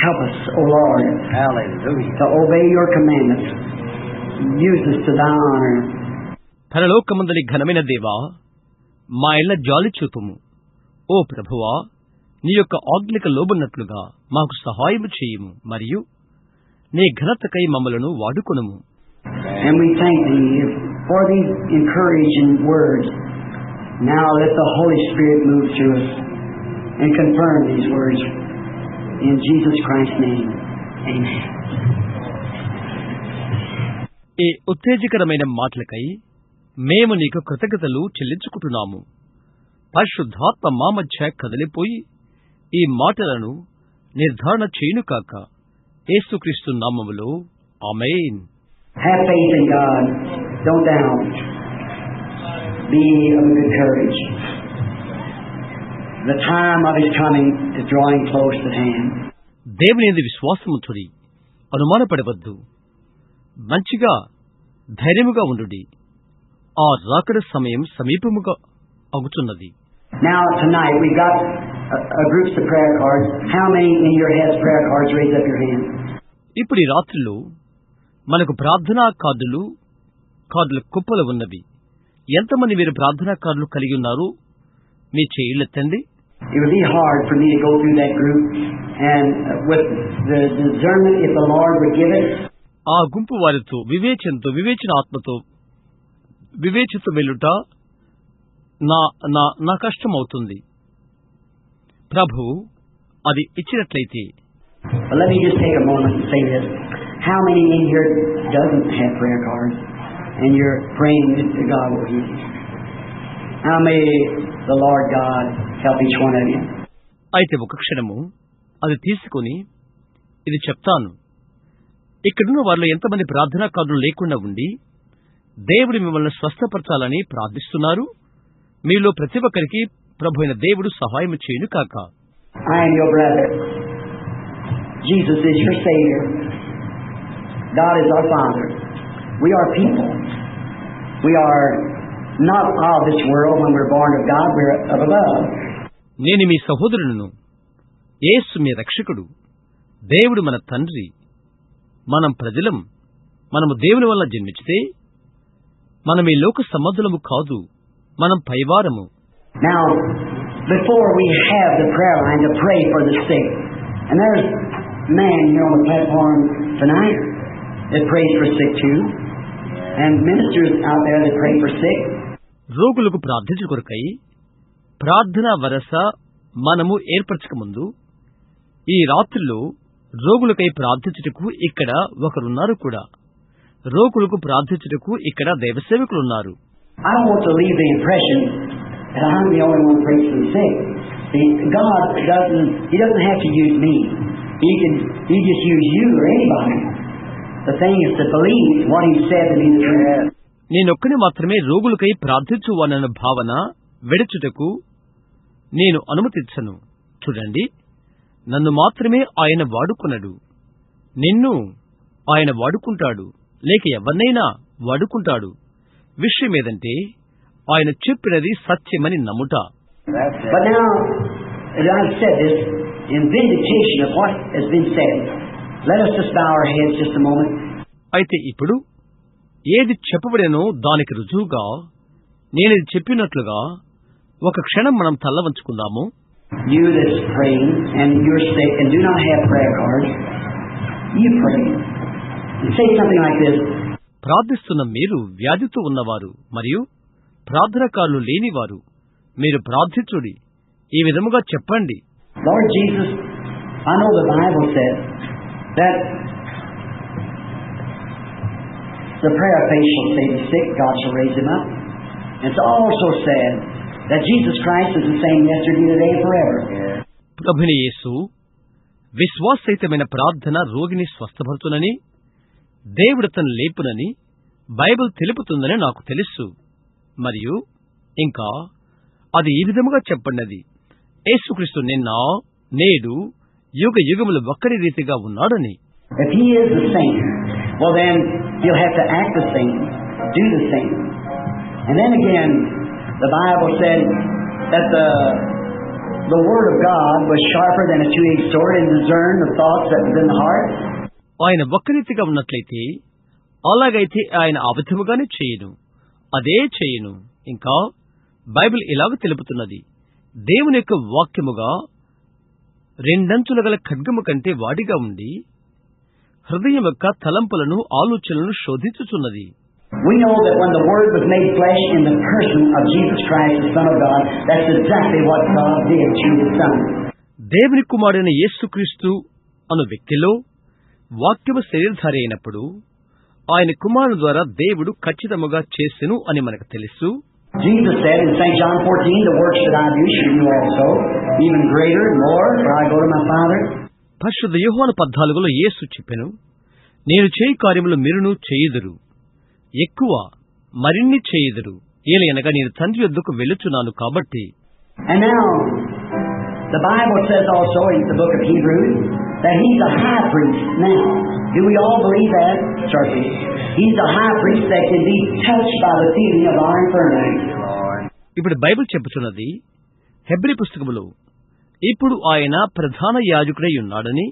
Help us, O Lord, to obey your commandments. Use us to thy honor. పరలోకమందలి ఘనమైన దేవా, మా ఇళ్ల జాలి చూపుము. ఓ ప్రభువా, నీ యొక్క ఆజ్ఞకు లోబడినట్లుగా మాకు సహాయము చేయుము, మరియు నీ ఘనతకై మమ్మలను వాడుకొనుము. And we thank thee for these encouraging words. Now let the Holy Spirit move through us and confirm these words. In Jesus Christ's name, amen. ఈ ఉత్తేజకరమైన మాటలకై మేము నీకు కృతజ్ఞతలు చెల్లించుకుంటున్నాము. పరిశుద్ధాత్మ మా మధ్య కదిలిపోయి ఈ మాటలను నిర్ధారణ చేయును కాక. యేసుక్రీస్తు నామములో ఆమేన్. Have faith in God. Don't doubt. Be of good courage. The time of His coming is drawing close at hand. దేవుని యందు విశ్వాసముంచుడి, అనుమానపడవద్దు. మంచిగా ధైర్యముగా ఉండుడి. ఆ రాకడ సమయం సమీపముగా అగుచున్నది. Now tonight we've got groups of prayer cards. How many in your heads prayer cards? Raise up your hand. ఇప్పుడు ఈ రాత్రిలో మనకు ప్రార్థనా కార్డుల కుప్పలు ఉన్నవి. ఎంతమంది మీరు ప్రార్థనా కార్డులు కలిగి ఉన్నారు? మీ చేయులెత్తండి. It would be hard for me to go through that group and with the discernment, if the Lord would give it. ఆ గుంపు వారితో వివేచన ఆత్మతో వెళ్ళుట నా కష్టమవుతుంది. ప్రభు అది ఇచ్చినట్లయితే. But let me just take a moment and say this. How many in here doesn't have prayer cards and you're praying that God will heal you? How may the Lord God help each one of you? అయితే ఒక క్షణము అది తీసుకుని ఇది చెప్తాను. ఇక్కడున్న వారిలో ఎంతమంది ప్రార్థనా కార్డులు లేకుండా ఉండి దేవుడు మిమ్మల్ని స్వస్థపరచాలని ప్రార్థిస్తున్నారు? మీలో ప్రతి ఒక్కరికి ప్రభు అయిన దేవుడు సహాయం చేయును కాక. I am your brother. Jesus is your Savior. God is our Father. We are people. We are not of this world when we're born of God. We're of above. నేను మీ సహోదరులను. యేసు మీ రక్షకుడు. దేవుడు మన తండ్రి. మనం ప్రజలం. మనము దేవుని వల్ల జన్మించితే మనం ఈ లోక సంబంధులము కాదు, మనం పైవారము. Now, before we have the prayer line to pray for the sick, and there's a man here on the platform tonight that prays for sick too, and ministers out there that pray for sick. రోగులకు ప్రార్థించు కొరకై ప్రార్థనా వరస మనము ఏర్పరచక ముందు ఈ రాత్రిలో రోగులకై ప్రార్థించుటకు ఇక్కడ ఒకరున్నారు కూడా. రోగులకు ప్రార్థించుటకు ఇక్కడ దైవసేవకులున్నారు. I don't want to leave the impression that I'm the only one praying for the sick. See, God doesn't have to use me. He just use you or anybody. The thing is to believe what He said to be the truth. నేనొక్కని మాత్రమే రోగులకై ప్రార్థించువానన్న భావన వెడుచుటకు నేను అనుమతించను. చూడండి, నన్ను మాత్రమే ఆయన వాడుకున్నాడు. నిన్ను ఆయన వాడుకుంటాడు, లేక ఎవరినైనా వాడుకుంటాడు. విషయం ఏదంటే ఆయన చెప్పినది సత్యమని నమ్ముట. But now, as I've said this, in vindication of what has been said, let us just bow our heads just a moment. అయితే ఇప్పుడు ఏది చెప్పబడేనో దానికి రుజువుగా నేనిది చెప్పినట్లుగా ఒక క్షణం మనం తల్ల వంచుకుందాము. You that's praying and you're sick and do not have prayer cards, you pray. And say something like this. ప్రార్థిస్తున్న మీరు వ్యాధితో ఉన్నవారు మరియు ప్రార్థనకారులు లేనివారు మీరు ప్రార్థించుడి. ఈ విధముగా చెప్పండి. Lord Jesus, I know the Bible says that the prayer of faith shall save the sick, God shall raise him up. It's also said that Jesus Christ is the same yesterday, today, forever. ప్రభుని యేసు విశ్వాసరహితమైన ప్రార్థన రోగిని స్వస్థపరుచునని, దేవుడు తను లేపునని Bible తెలుపుతుందని నాకు తెలుసు. మరియు ఇంకా అది ఈ విధముగా చెప్పండి, యేసుక్రీస్తు నిన్న, నేడు, యుగ యుగములు ఒక్కడి రీతిగా ఉన్నాడని. If He is the same, well then He'll have to act the same, do the same. And then again, the Bible said that the Word of God was sharper than a two-edged sword and discerned the thoughts that was in the heart. ఆయన ఒక్క రీతిగా ఉన్నట్లయితే అలాగైతే ఆయన ఆ విధముగానే చేయును, అదే చేయును. ఇంకా బైబిల్ ఇలాగ తెలుపుతున్నది, దేవుని యొక్క వాక్యముగా రెండంచుల గల ఖడ్గము కంటే వాడిగా ఉండి హృదయం యొక్క తలంపులను ఆలోచనలను శోధించుచున్నది. We know that when the Word was made flesh in the person of Jesus Christ, the Son of God, that's exactly what God did to His Son. దేవుని కుమారుడైన యేసుక్రీస్తు అను వ్యక్తిలో వాక్యము శరీరధారి అయినప్పుడు ఆయన కుమారుని ద్వారా దేవుడు ఖచ్చితముగా చేసెను అని మనకు తెలుసు. Jesus said in St. John 14, the works that I do shall you also, even greater and more, for I go to my Father. పరిశుద్ధ యోహాను 14లో యేసు చెప్పెను, నేను చేయి కార్యములు మీరును చేయుదురు, ఎక్కువ మరిన్ని చేయుదురు, ఏలయనగా నేను తండ్రి యొద్దకు వెళ్ళుచున్నాను కాబట్టి. And now, the Bible says also in the book of Hebrews that He's a high priest now. Do we all believe that? Certainly. He's a high priest that can be touched by the feeling of our infirmities. ఇప్పుడు Bible చెప్పుచున్నది Hebrew పుస్తకములో, ఇప్పుడు ఆయన ప్రధాన యాజకుడై ఉన్నాడని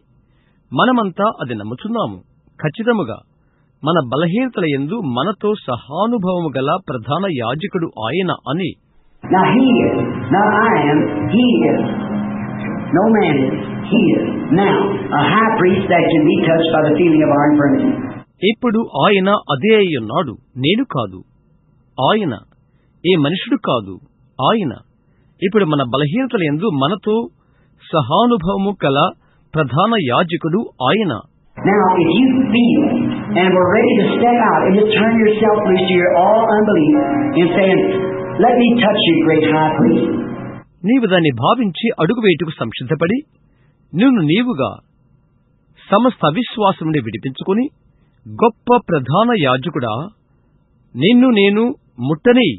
మనమంతా అది నమ్ముచున్నాము. ఖచ్చితముగా మన బలహీనతల యందు మనతో సహానుభవము గల ప్రధాన యాజకుడు ఆయన అని. Now He is, not I am, He is. No man is, He is. Now, a high priest that can be touched by the feeling of our infirmity. ఇప్పుడు ఆయన అదే అయి ఉన్నాడు, నేను కాదు. ఆయన ఏ మనుషుడు కాదు, ఆయన ఇప్పుడు మన బలహీనతల యందు మనతో సహానుభవము కల ప్రధాన యాజకుడు ఆయన. Now, if you feel and we're ready to step out and just turn yourself loose to your all unbelief and saying, let me touch you, great high priest. నీవు దాన్ని భావించి అడుగు వేయుటకు సంసిద్ధపడి నిన్ను నీవుగా సమస్త అవిశ్వాసం నుండి విడిపించుకుని, గొప్ప ప్రధాన యాజకుడా నిన్ను నేను ముట్టని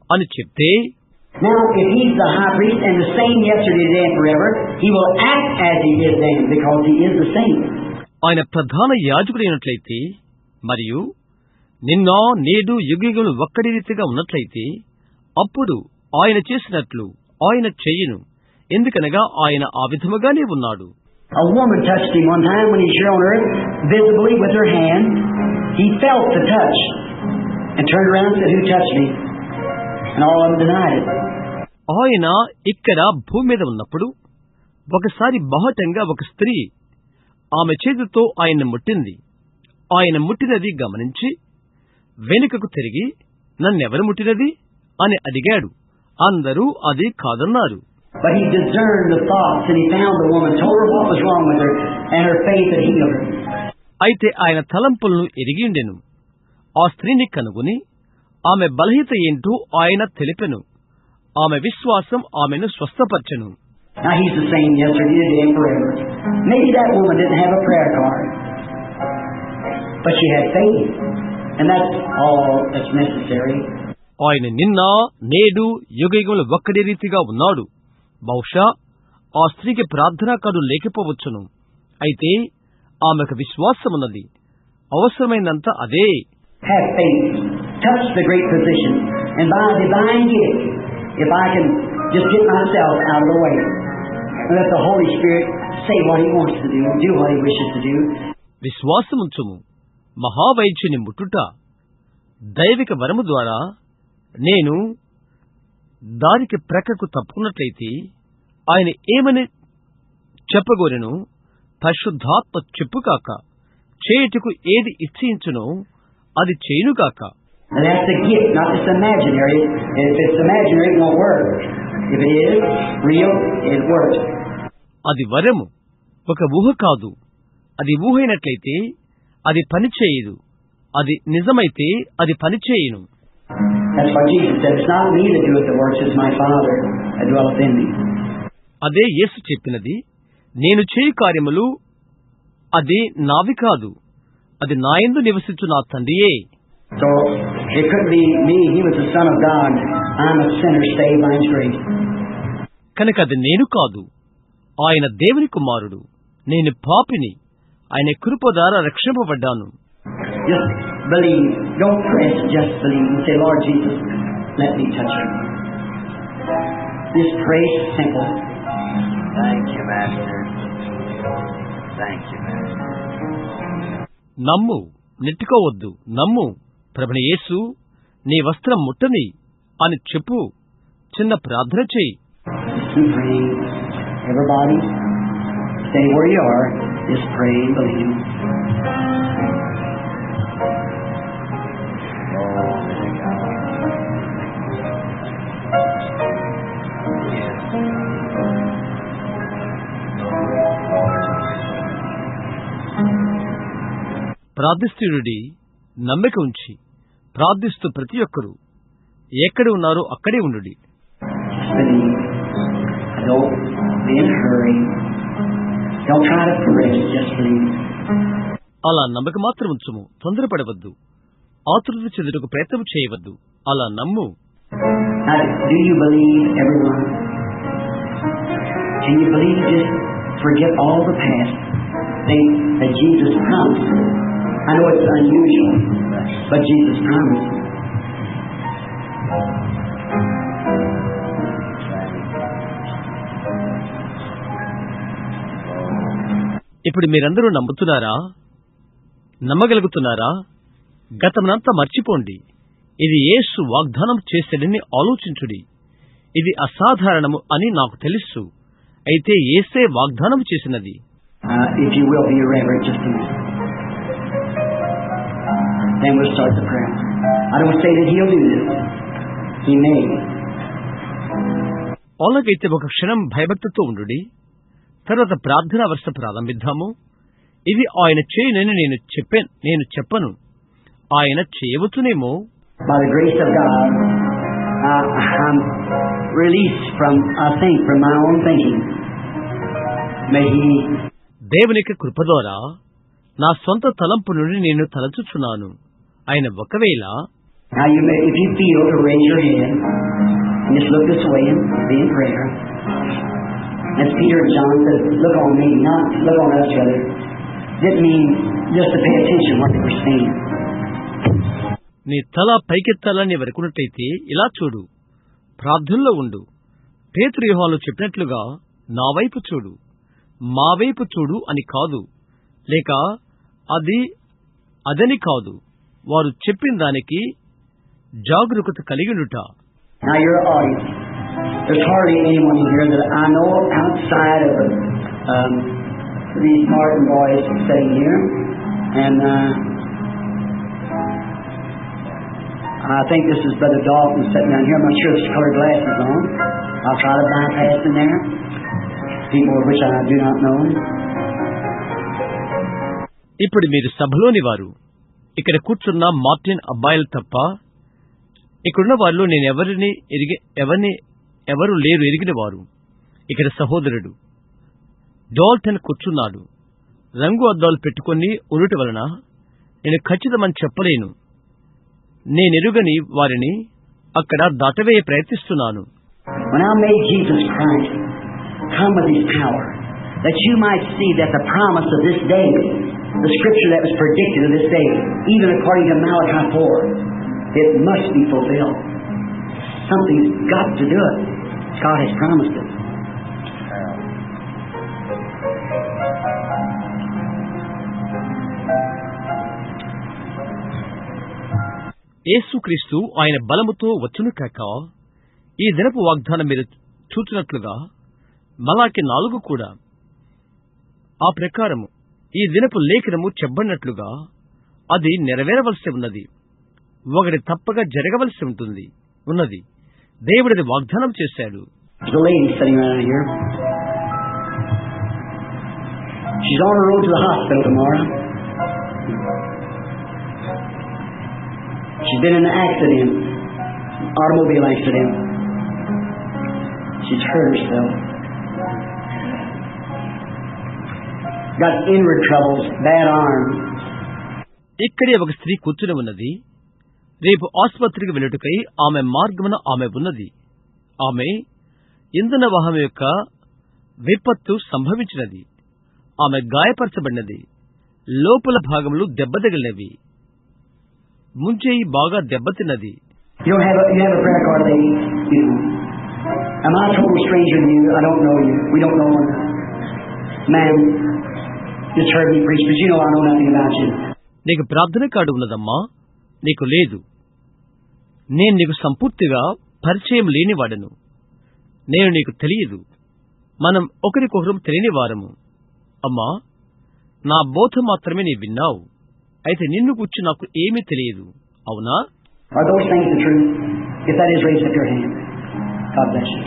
అని చెప్తే, Now, if He's the high priest and the same yesterday, today, and forever, He will act as He is then, because He is the same. ఆయన ప్రధాన యాజకుడైనట్లయితే మరియు నిన్న నేడు యుగయుగములు ఒక్కడి రీతిగా ఉన్నట్లయితే అప్పుడు ఆయన చేసినట్లు ఆయన చెయ్యును, ఎందుకనగా ఆయన ఆ విధముగానే ఉన్నాడు. A woman touched Him one time when He's here on earth, visibly with her hand. He felt the touch and turned around and said, who touched me? And all of them denied it. ఆయన ఇక్కడ భూమి మీద ఉన్నప్పుడు ఒకసారి బాహటంగా ఒక స్త్రీ ఆమె చేతితో ఆయన్ని ముట్టింది. ఆయన ముట్టినది గమనించి వెనుకకు తిరిగి నన్నెవరు ముట్టినది అని అడిగాడు. అందరూ అది కాదన్నారు. But He discerned the thoughts and He found the woman, told her what was wrong with her, and her faith had healed her. అయితే ఆయన తలంపులను ఎరిగిండెను. ఆ స్త్రీని కనుగొని ఆమె బలహీనత ఏంటో ఆయన తెలిపెను. ఆమె విశ్వాసం ఆమెను స్వస్థపరచెను. Now He's the same yesterday, today, and forever. Maybe that woman didn't have a prayer card, but she had faith, and that's all that's necessary. ఆయన నిన్న నేడు యుగయుగములు ఒక్కడి రీతిగా ఉన్నాడు. బహుశా ఆ స్త్రీకి ప్రార్థనా కార్డు లేకపోవచ్చును, అయితే ఆమెకు విశ్వాసమున్నది. అవసరమైనంత అదే. Have faith, touch the great physician, and by a divine gift, if I can just get myself out of the way, and let the Holy Spirit say what He wants to do what He wishes to do. విశ్వాసముంచుము, మహావైద్యుని ముట్టుట దైవిక వరము ద్వారా నేను దానికి ప్రక్కకు తప్పుకున్నట్లయితే ఆయన ఏమని చెప్పగోరెను, పరిశుద్ధాత్మ చెప్పుగాక, చేయుటకు ఏది ఇచ్చించునో అది చేయునుగాక. And that's a gift, not just imaginary. If it's imaginary, it won't work. If it is real, it works. అది వరము, ఒక ఊహ కాదు. అది ఊహ అయినట్లయితే అది పనిచేయదు, అది నిజమైతే అది పనిచేయును. That's what Jesus said. It's not me that doeth the works, it's my Father that dwelleth in me. అదే యేసు చెప్పినది, నేను చేయు కార్యములు అది నావి కాదు, అది నాయందు నివసించు నా తండ్రియే. So, it couldn't be me. He was the Son of God. I'm a sinner saved by His grace. కనుక అది నేను కాదు, ఆయన దేవుని కుమారుడు, నేను పాపిని, ఆయన కృప ద్వారా రక్షింపబడ్డాను. Just believe. Don't press, just believe. And say, Lord Jesus, let me touch you. Just pray simple. Thank you, Master. Thank you, Master. నమ్ము, నెట్టుకోవద్దు. నమ్ము, ప్రభుని యేసు నీ వస్త్రం ముట్టని అని చెప్పు. చిన్న ప్రార్థన చేయి. Keep praying. Everybody, stay where you are. Just pray and believe. ప్రార్థిస్తుడి, నమ్మిక ఉంచి ప్రార్థిస్తూ ప్రతి ఒక్కరూ ఎక్కడ ఉన్నారో అక్కడే ఉండుడి. Just believe. Don't be in a hurry. Don't try to press, just believe. అలా నమ్మక మాత్రం ఉంచుము, తొందరపడవద్దు, ఆతురత చెందుటకు ప్రయత్నం చేయవద్దు. అలా నమ్ము. Now, do you believe, everyone? Can you believe? Just forget all the past. Think that Jesus promised. I know it's unusual, but Jesus promised. ఇప్పుడు మీరందరూ నమ్ముతున్నారా? నమ్మగలుగుతున్నారా? గతమునంతా మర్చిపోండి. ఇది యేసు వాగ్దానం చేసేడని ఆలోచించుడి. ఇది అసాధారణము అని నాకు తెలుసు. అయితే యేసే వాగ్దానం చేసినది. If you will be reverent, just a minute. Then we'll start the prayer. I don't say that he'll do this. He may. అలాగైతే ఒక క్షణం భయభక్తితో ఉండుడి. తర్వాత ప్రార్థనా వర్ష ప్రారంభిద్దాము. ఇది ఆయన చేయనని నేను చెప్పను. ఆయన చేయవచ్చునేమో. By the grace of God, I'm released from my own thinking. May He. దేవునికి కృప ద్వారా నా సొంత తలంపు నుండి నేను తలచుచున్నాను. ఆయన ఒకవేళ. Now you may, if you feel, to raise your head and just look this way and be in prayer. As Peter and John said, look on me, not look on us, brother. Didn't mean just to pay attention to what they were saying. నీ తల పైకెత్తాలని వరకున్నట్టయితే ఇలా చూడు, ప్రార్థనలో ఉండు. పేతురు యోహాను చెప్పినట్లుగా నా వైపు చూడు, మా వైపు చూడు అని కాదు, లేక అదని కాదు. వారు చెప్పిన దానికి జాగరూకత కలిగినుట. Now your audience, there's hardly anyone here that I know outside of these Martin boys sitting here, and I think this is Brother Dalton sitting down here. I'm not sure if his colored glasses on. I'll try to bypass in there. People which I do not know. ఇప్పుడు మీరు సభలోని వారు, ఇక్కడ కూర్చున్న Martin అబ్బాయిలు తప్ప ఇక్కడున్న వారిలో నేను ఎవరు లేరు ఎరిగిన వారు. ఇక్కడ సహోదరుడు డాల్టన్ కూర్చున్నాడు. రంగు అద్దాలు పెట్టుకుని ఉరుట వలన నేను ఖచ్చితమని చెప్పలేను. నేనెరుగని వారిని అక్కడ దాటవేయ ప్రయత్నిస్తున్నాను. When I made Jesus Christ come with His power, that you might see that the promise of this day, the scripture that was predicted of this day, even according to Malachi 4, it must be fulfilled. Something's got to do it. God has promised it. యేసుక్రీస్తు ఆయన బలముతో వచ్చును కాక, ఈ దినపు వాగ్దానం మీరు చూచినట్లుగా మలాకి 4 కూడా ఆ ప్రకారము ఈ దినపు లేఖనము చెప్పబడినట్లుగా అది నెరవేరవలసి ఉన్నది. ఒకటి తప్పగా జరగవలసి ఉన్నది. దేవుడిది వాగ్దానం చేశాడు. There's a lady sitting around here. She's on her road to the hospital tomorrow. She's been in an accident, automobile accident. She's hurt herself. Got inward troubles, bad arm. ఇక్కడే ఒక స్త్రీ కూర్చుని ఉన్నది. రేపు ఆసుపత్రికి వెళ్ళుటకై ఆమె మార్గమున ఆమె ఉన్నది. ఆమె ఇంధన వాహనం యొక్క విపత్తు సంభవించినది. ఆమె గాయపరచబడినది, లోపల భాగములు దెబ్బతగిలినవి, ముంచేయి బాగా దెబ్బతిన్నది. You have a prayer card, lady. You know. Am I a total stranger to you? I don't know you. We don't know one. Man, just heard me preach, but you know I know nothing about you. నీకు ప్రార్థన card ఉన్నదమ్మా? నీకు లేదు. నేను నీకు సంపూర్తిగా పరిచయం లేనివాడను. నేను నీకు తెలియదు. మనం ఒకరికొకరు తెలియని వారము. అమ్మా, నా బోధ మాత్రమే నీ విన్నావు. అయితే నిన్ను గురించి నాకు ఏమీ తెలియదు. అవునా? Are those things the truth? If that is, raise up your hand. God bless you.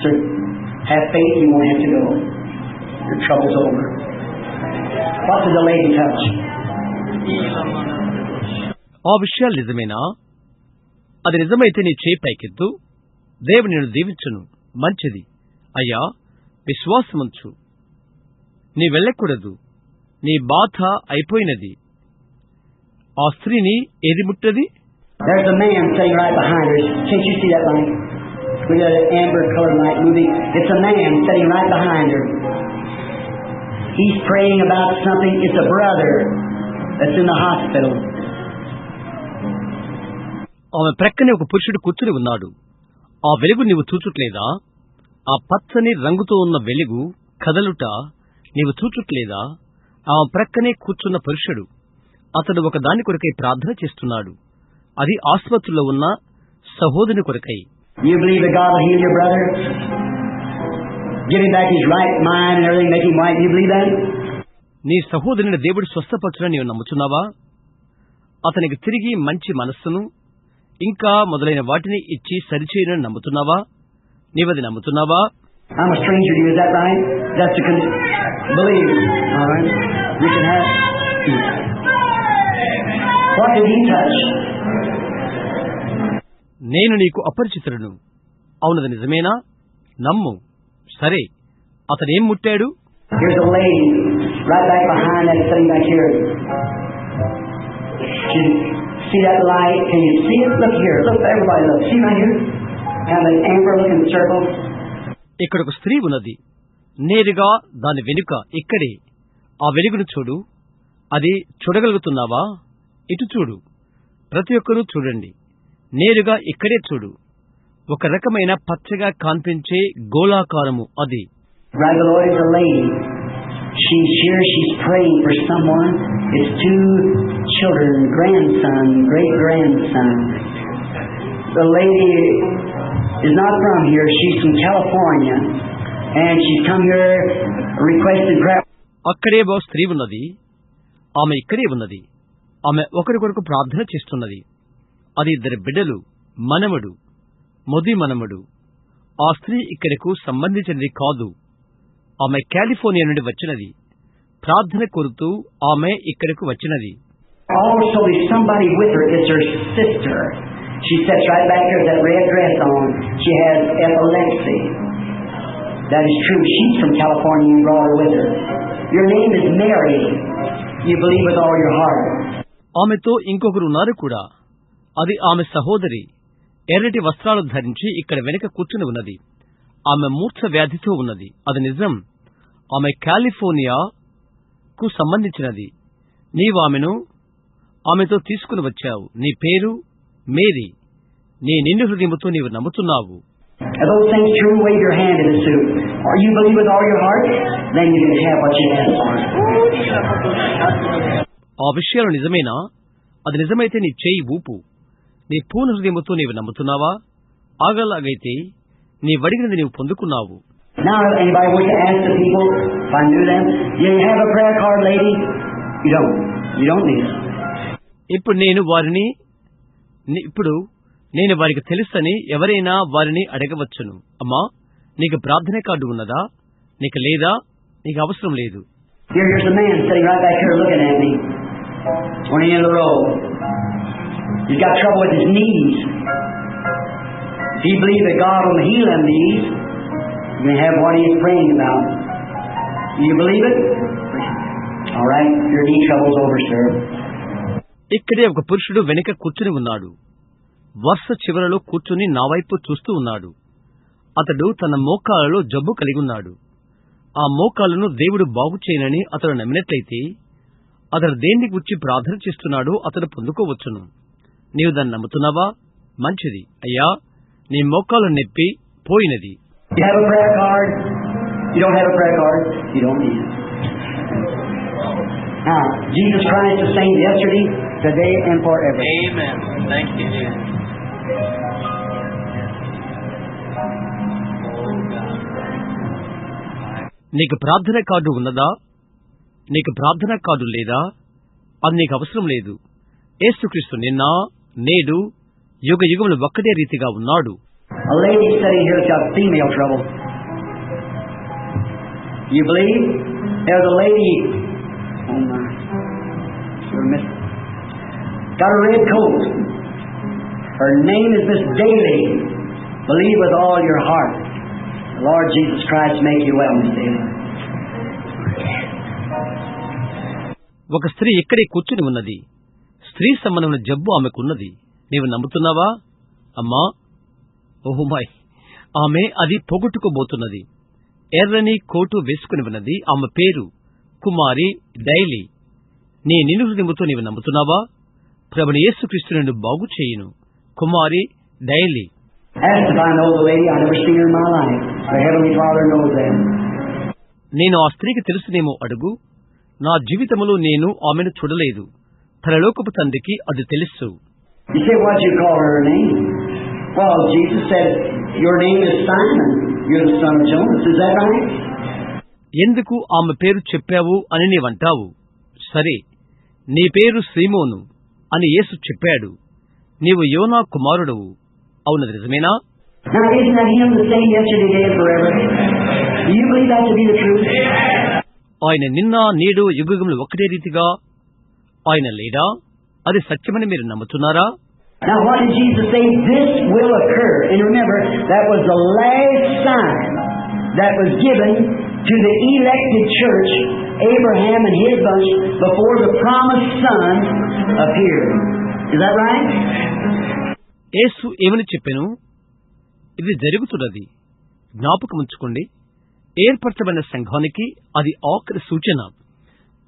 Sir, have faith, you won't have to go. Your trouble's over. What did the lady touch? ఆ విషయాలు నిజమేనా? అది నిజమైతే నీ చేయి పైకెత్తు. దేవుడు నిన్ను దీవించును. మంచిది అయ్యా, విశ్వాసముంచు. నీ వెళ్ళకూడదు. నీ బాధ అయిపోయినది. ఆ స్త్రీని ఏది ముట్టది? There's a man sitting right behind her. Can't you see that light? We got an amber colored light moving. It's a man sitting right behind her. He's praying about something. It's a brother that's in the hospital. ఆమె ప్రక్కనే ఒక పురుషుడు కూర్చుని ఉన్నాడు. ఆ వెలుగు నీవు చూచుట్లేదా? ఆ పచ్చని రంగుతో ఉన్న వెలుగు కదలుట నీవు చూచుట్లేదా? ఆమె ప్రక్కనే కూర్చున్న పురుషుడు, అతడు ఒక దాని కొరకై ప్రార్థన చేస్తున్నాడు. అది ఆసుపత్రిలో ఉన్న సహోదరుని కొరకై. You believe that God will heal your brother? Give him back his right mind and everything, make him white. You believe that? నీ సహోదరుని దేవుడు స్వస్థపరచునని నీవు నమ్ముతున్నావా? అతనికి తిరిగి మంచి మనస్సును ఇంకా మొదలైన వాటిని ఇచ్చి సరిచేయనని నమ్ముతున్నావా? నీవది నమ్ముతున్నావా? I'm a stranger to you, is that right? That's the believe. All right. You can have. What did he touch? నేను నీకు అపరిచితుడను. అవునది నిజమేనా? నమ్ము. సరే, అతడేం ముట్టాడు? Here's a lady right back behind that sitting back here. Can you see that light? Can you see it? Look here. Look, everybody look. See right here? Have an amber looking circle. ఇక్కడ ఒక స్త్రీ ఉన్నది. నేరుగా దాని వెనుక ఇక్కడే. ఆ వెలుగును చూడు. అది చూడగలుగుతున్నావా? ఇటు చూడు. ప్రతి ఒక్కరూ చూడండి. నేరుగా ఇక్కడే చూడు. ఒక రకమైన పచ్చగా కనిపించే గోళాకారము అది. Right below is a lady. She's here. She's praying for someone. It's 2 children, grandson, great grandson. The lady is not from here. She's from California, and she's come here requested prayer. అక్కడే ఓ స్త్రీ ఉన్నది. ఆమె ఇక్కడే ఉన్నది. ఆమె ఒకరి కొరకు ప్రార్థన చేస్తున్నది. అది 2 బిడ్డలు, మనమడు, మొది మనమడు. ఆ స్త్రీ ఇక్కడకు సంబంధించినది కాదు. ఆమె కాలిఫోర్నియా నుండి వచ్చినది. ప్రార్థన కోరుతూ ఆమె ఇక్కడకు వచ్చినది. Also, there's somebody with her. It's her sister. She sits right back here with that red dress on. She has epilepsy. That is true. She's from California. You brought her with her. Your name is Mary. You believe with all your heart. ఆమెతో ఇంకొకరు ఉన్నారు కూడా. అది ఆమె సహోదరి. ఎర్రటి వస్త్రాలు ధరించి ఇక్కడ వెనుక కూర్చుని ఉన్నది. ఆమె మూర్ఛ వ్యాధితో ఉన్నది. అది నిజం. ఆమె కాలిఫోర్నియాకు సంబంధించినది. నీవు ఆమెతో తీసుకుని వచ్చావు. నీ పేరు మేరీ. నీ నిండు హృదయముతో నీవు నమ్ముతున్నావు. Are those things true? Wave your hand in the suit. Or you believe with all your heart? Then you can have what you ask for. ఆ విషయాలు నిజమేనా? అది నిజమైతే నీ చేయి ఊపు. నీ పూర్ణ హృదయముతో నీవు నమ్ముతున్నావా? ఆగలాగైతే నీ వడిగినది నీవు పొందుకున్నావు. Now, if anybody wants to ask the people, if I knew them, you have a prayer card, lady? You don't. You don't need it. ఇప్పుడు నేను వారికి తెలుసని ఎవరైనా వారిని అడగవచ్చును. అమ్మా, నీకు ప్రార్థన కార్డు ఉన్నదా? నీకు లేదా? నీకు అవసరం లేదు. Here's a man sitting right back here looking at me. On the end of the road. He's got trouble with his knees. If he believes that God will heal them knees, you can have what he is praying about. Do you believe it? All right, your knee trouble's over, sir. ఇక్కడే ఒక పురుషుడు వెనుక కూర్చుని ఉన్నాడు. వరుస చివరలో కూర్చుని నా వైపు చూస్తూ ఉన్నాడు. అతడు తన మోకాలలో జబ్బు కలిగున్నాడు. ఆ మోకాలను దేవుడు బాగు చేయనని అతడు నమ్మినట్లయితే అతడు దేన్ని గురించి ప్రార్థన చేస్తున్నాడో అతడు పొందుకోవచ్చును. నీవు దాన్ని నమ్ముతున్నావా? మంచిది. అయ్యా, నీ మోకాలు నొప్పి పోయినది. You have a prayer card? You don't have a prayer card? You don't need it. Now, Jesus Christ the same yesterday, today, and forever. Amen. Thank you, Jesus. నీకు ప్రార్థన కార్డు ఉన్నదా? నీకు ప్రార్థన కార్డు లేదా? అది నీకు అవసరం లేదు. యేసుక్రీస్తు నిన్న, నేడు, యుగ యుగములు ఒక్కటే రీతిగా ఉన్నాడు. A lady sitting here has got female trouble. You believe? There's a lady. Oh my. You're Miss. Got a red coat. Her name is Miss Daly. Believe with all your heart. The Lord Jesus Christ make you well, Miss Daly. ఒక స్త్రీ ఇక్కడే కూర్చుని ఉన్నది. స్త్రీ సంబంధమైన జబ్బు ఆమెకున్నది. నీవు నమ్ముతున్నావా? అమ్మా, ఓహుమాయ్, ఆమె అది పోగొట్టుకోబోతున్నది. ఎర్రని కోటు వేసుకుని ఉన్నది. ఆమె పేరు కుమారి డైలీ. నీ నిన్ను హృదయముతో నీవు నమ్ముతున్నావా? ప్రభుని యేసుక్రీస్తు నిన్ను బాగు చేయును. కుమారి daily. Ask if I know the lady. I never seen her in my life. The Heavenly Father knows that. నేను ఆ స్త్రీకి తెలుసునేమో అడుగు. నా జీవితములో నేను ఆమెను చూడలేదు. పరలోకపు తండ్రికి అది తెలుసు. You say, what you call her name? Well, Jesus said, your name is Simon. You're the son of Jonas. Is that right? ఎందుకు ఆమె పేరు చెప్పావు అని నీవంటావు. సరే, నీ పేరు సీమోను అని యేసు చెప్పాడు. నీవు యోనా కుమారుడవు. అవునది నిజమేనా? Now, isn't that him the same yesterday, today, and forever? Do you believe that to be the truth? ఆయన నిన్న, నేడు, యుగములు ఒక్కటే రీతిగా ఆయన లేడా? అది సత్యమని మీరు నమ్ముతున్నారా? Now, what did Jesus say? This will occur. And remember, that was the last sign that was given to the elected church, Abraham and his bunch, before the promised son appeared. Is that right? యేసు ఏమని చెప్పెను? ఇది జరుగుతున్నది. జ్ఞాపకముంచుకోండి. ఏర్పరచబడిన సంఘానికి అది ఆఖరి సూచన.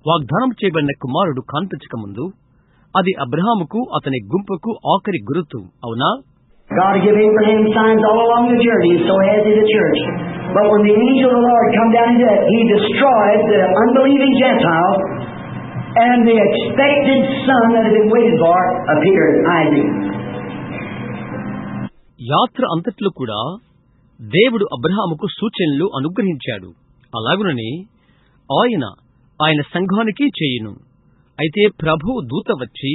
వాగ్దానం చేయబడిన కుమారుడు కనిపించక ముందు అది అబ్రహాముకు అతని గుంపుకు ఆఖరి గుర్తు. అవునా? God gave Abraham signs all along the journey, and so has he the church. But when the angel of the Lord come down into that, he destroyed the unbelieving Gentiles, and the expected son that had been waited for appeared, Isaac. యాత్ర అంతట్లో కూడా దేవుడు అబ్రహాముకు సూచనలు అనుగ్రహించాడు. అలాగునని ఆయన సంఘానికి చేయును. అయితే ప్రభువు దూత వచ్చి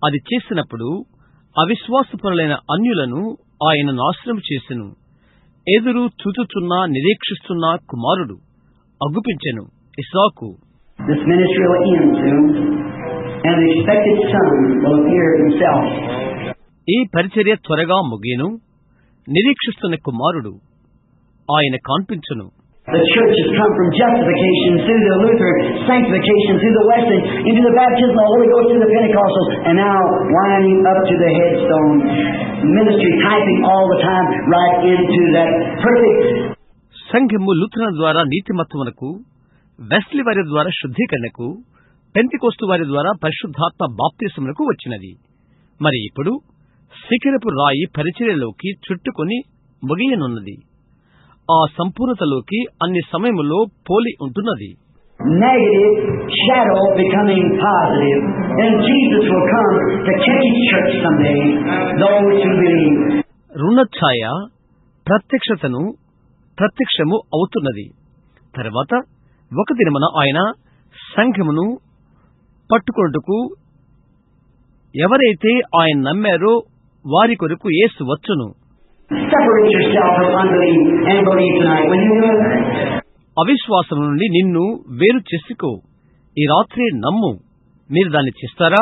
అది చేసినప్పుడు అవిశ్వాసపరులైన అన్యులను ఆయన నాశనం చేసెను. ఎదురు చూచుచున్న నిరీక్షిస్తున్న కుమారుడు అగుపించెను, ఇస్సాకు. This ministry will end soon, and the expected son will appear himself. ఈ పరిచర్య త్వరగా ముగియను. నిరీక్షిస్తున్న కుమారుడు ఆయన కనిపించును. The church has come from justification through the Lutheran, sanctification through the Wesleyan, into the baptism of the Holy Ghost through the Pentecostals, and now winding up to the headstone ministry, typing all the time right into that perfect. సంఘము Lutheran ద్వారా నీతిమత్వమునకు, Wesley వారి ద్వారా శుద్ధీకరణకు, Pentecost వారి ద్వారా పరిశుద్ధాత్మ బాప్తిసమునకు వచ్చినది. మరి ఇప్పుడు శిఖరపు రాయి పరిచర్యలోకి చుట్టుకొని ముగియనున్నది. ఆ సంపూర్ణతలోకి అన్ని సమయములో పోలి ఉంటున్నది. Negative shadow becoming positive, and Jesus will come to catch His church someday. Those who believe. రుణఛాయ ప్రత్యక్షము అవుతున్నది. తర్వాత ఒక దినమున ఆయన సంఘమును పట్టుకొనుటకు ఎవరైతే ఆయన నమ్మారో వారి కొరకు యేసు వచ్చును. Separate yourself from unbelief and believe tonight. Will you do it? అవిశ్వాసం నుండి నిన్ను వేరు చేసుకో. ఈ రాత్రి నమ్ము. మీరు దాన్ని చేస్తారా?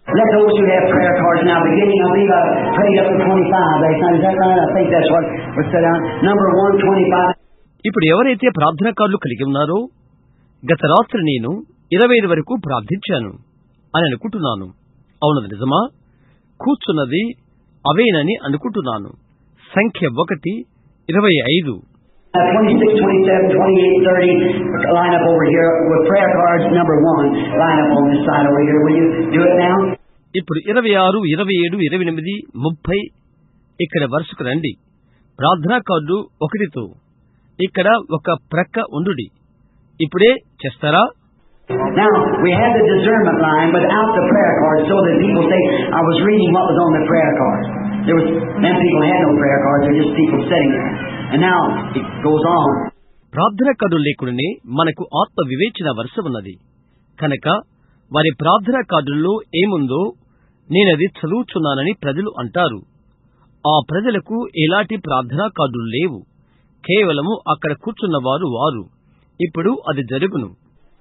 Let those who have prayer cards now beginning. I believe I prayed up to 25 last night. Is that right? I think that's what was said down. Number 125. ఇప్పుడు ఎవరైతే ప్రార్థన కార్డులు కలిగి ఉన్నారో, గత రాత్రి నేను 25 వరకు ప్రార్థించాను అని అనుకుంటున్నాను. అవునది నిజమా? కూర్చున్నది అవేనని అనుకుంటున్నాను. సంఖ్య 1, 25 26, 27, 28, 30, line up over here with prayer cards number 1. Line up on this side over here. Will you do it now? ఇప్పుడు 26, 27, 28, 30 ఇక్కడ వరుసకు రండి. ప్రార్థనా కార్డు 1తో ఇక్కడ ఒక ప్రక్క ఉండుడి. ఇప్పుడే చేస్తారా? Now, we have the discernment line without the prayer card so that people say, I was reading what was on the prayer card. Then people had no prayer cards, they're just people sitting there. And now, it goes on. ప్రార్థనా card లేకుండానే మనకు ఆత్మ వివేచన వరుస ఉన్నది. కనుక వారి ప్రార్థనా కార్డుల్లో ఏముందో నేనది చదువుచున్నానని ప్రజలు అంటారు. ఆ ప్రజలకు ఎలాంటి ప్రార్థనా కార్డులు లేవు. కేవలము అక్కడ కూర్చున్నవారు వారు. ఇప్పుడు అది జరుగును.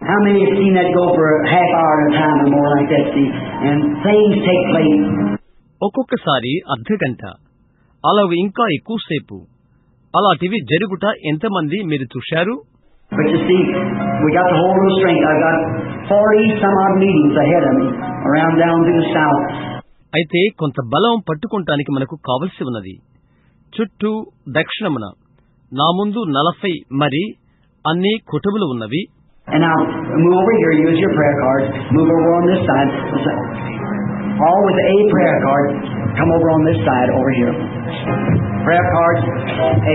How many have seen that go for a half hour at a time or more like that, see? And things take place. ఒక్కొక్కసారి అర్ధగంట, అలాగే ఇంకా ఎక్కువసేపు అలాంటివి జరుగుట ఎంతమంది మీరు చూశారు? But you see, we got the whole little strength. I've got 40 some odd meetings ahead of me around down to the south. అయితే కొంత బలం పట్టుకుంటానికి మనకు కావలసి ఉన్నది. చుట్టూ దక్షిణమున నా ముందు 40 మరి అన్ని కుటుంబులు ఉన్నవి. And now, move over here, use your prayer card. Move over on this side. All with a prayer card. Come over on this side over here. Prayer cards,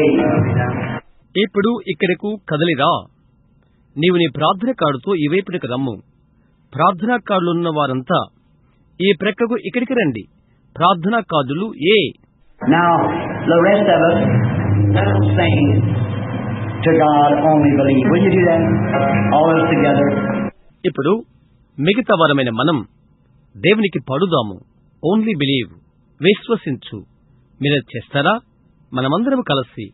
A. ఇప్పుడు ఇక్కడకు కదలిరా. నీవు నీ ప్రార్థన కార్డుతో ఈ వైపునకు రమ్ము. ప్రార్థనా కార్డులున్న వారంతా ఈ ప్రక్కకు ఇక్కడికి రండి. ప్రార్థనా కార్డులు ఏ. Now, the rest of us, let us sing to God only believe. Will you do that? All of us together. ఇప్పుడు మిగతా వారమైన మనం దేవునికి పాడుదాము. ఓన్లీ బిలీవ్, విశ్వసించు. మీరు చేస్తారా? మనమందరం కలిసి.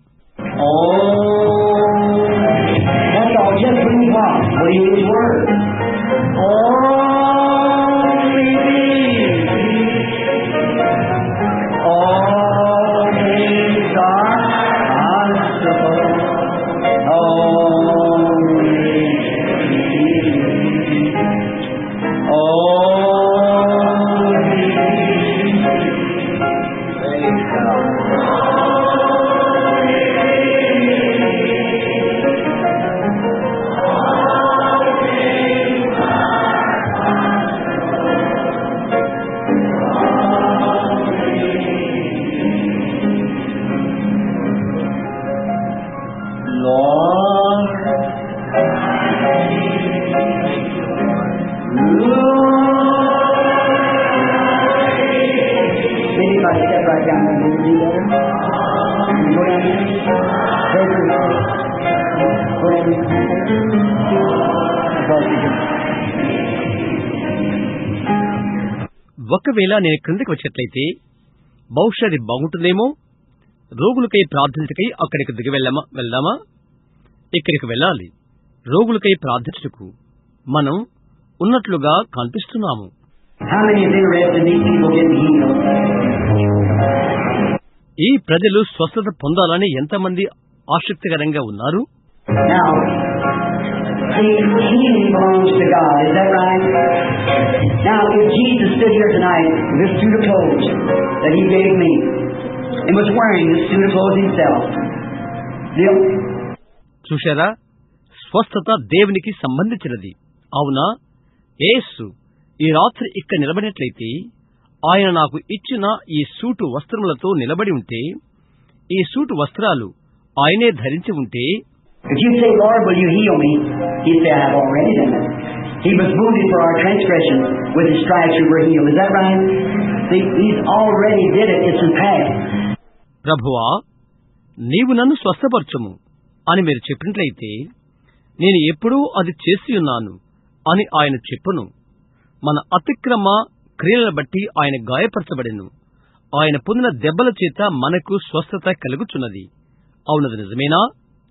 That's all. Just believe what? Believe His word. Only believe. All things are possible. Only believe. Only believe. Praise God. ఒకవేళ నేను క్రిందికి వచ్చేట్లయితే బహుశా అది బాగుంటుందేమో. రోగులకై ప్రార్థించకై అక్కడికి దిగి వెళ్దామా? ఇక్కడికి వెళ్ళాలి. రోగులకై ప్రార్థించుటకు మనం ఉన్నట్లుగా కనిపిస్తున్నాము. ఈ ప్రజలు స్వస్థత పొందాలని ఎంతమంది ఆసక్తికరంగా ఉన్నారు? Healing belongs to God. Is that right? Now, if Jesus stood here tonight with this suit of clothes that He gave me and was wearing this suit of clothes Himself, చూశారా? స్వస్థత దేవునికి సంబంధించినది. అవునా? యేసు ఈ రాత్రి ఇక్కడ నిలబడినట్లయితే ఆయన నాకు ఇచ్చిన ఈ సూటు వస్త్రములతో నిలబడి ఉంటే, ఈ సూటు వస్త్రాలు ఆయనే ధరించి ఉంటే, if you say, Lord, will you heal me? He'd say, I have already done it. He was wounded for our transgressions. With His stripes we were healed. Is that right? See, He's already did it. It's in past. ప్రభువా, నీవు నన్ను స్వస్థపరచుము అని మీరు చెప్పినట్లయితే, నేను ఎప్పుడూ అది చేసి ఉన్నాను అని ఆయన చెప్పును. మన అతిక్రమ క్రియలను బట్టి ఆయన గాయపరచబడెను. ఆయన పొందిన దెబ్బల చేత మనకు స్వస్థత కలుగుచున్నది. అవునది నిజమేనా?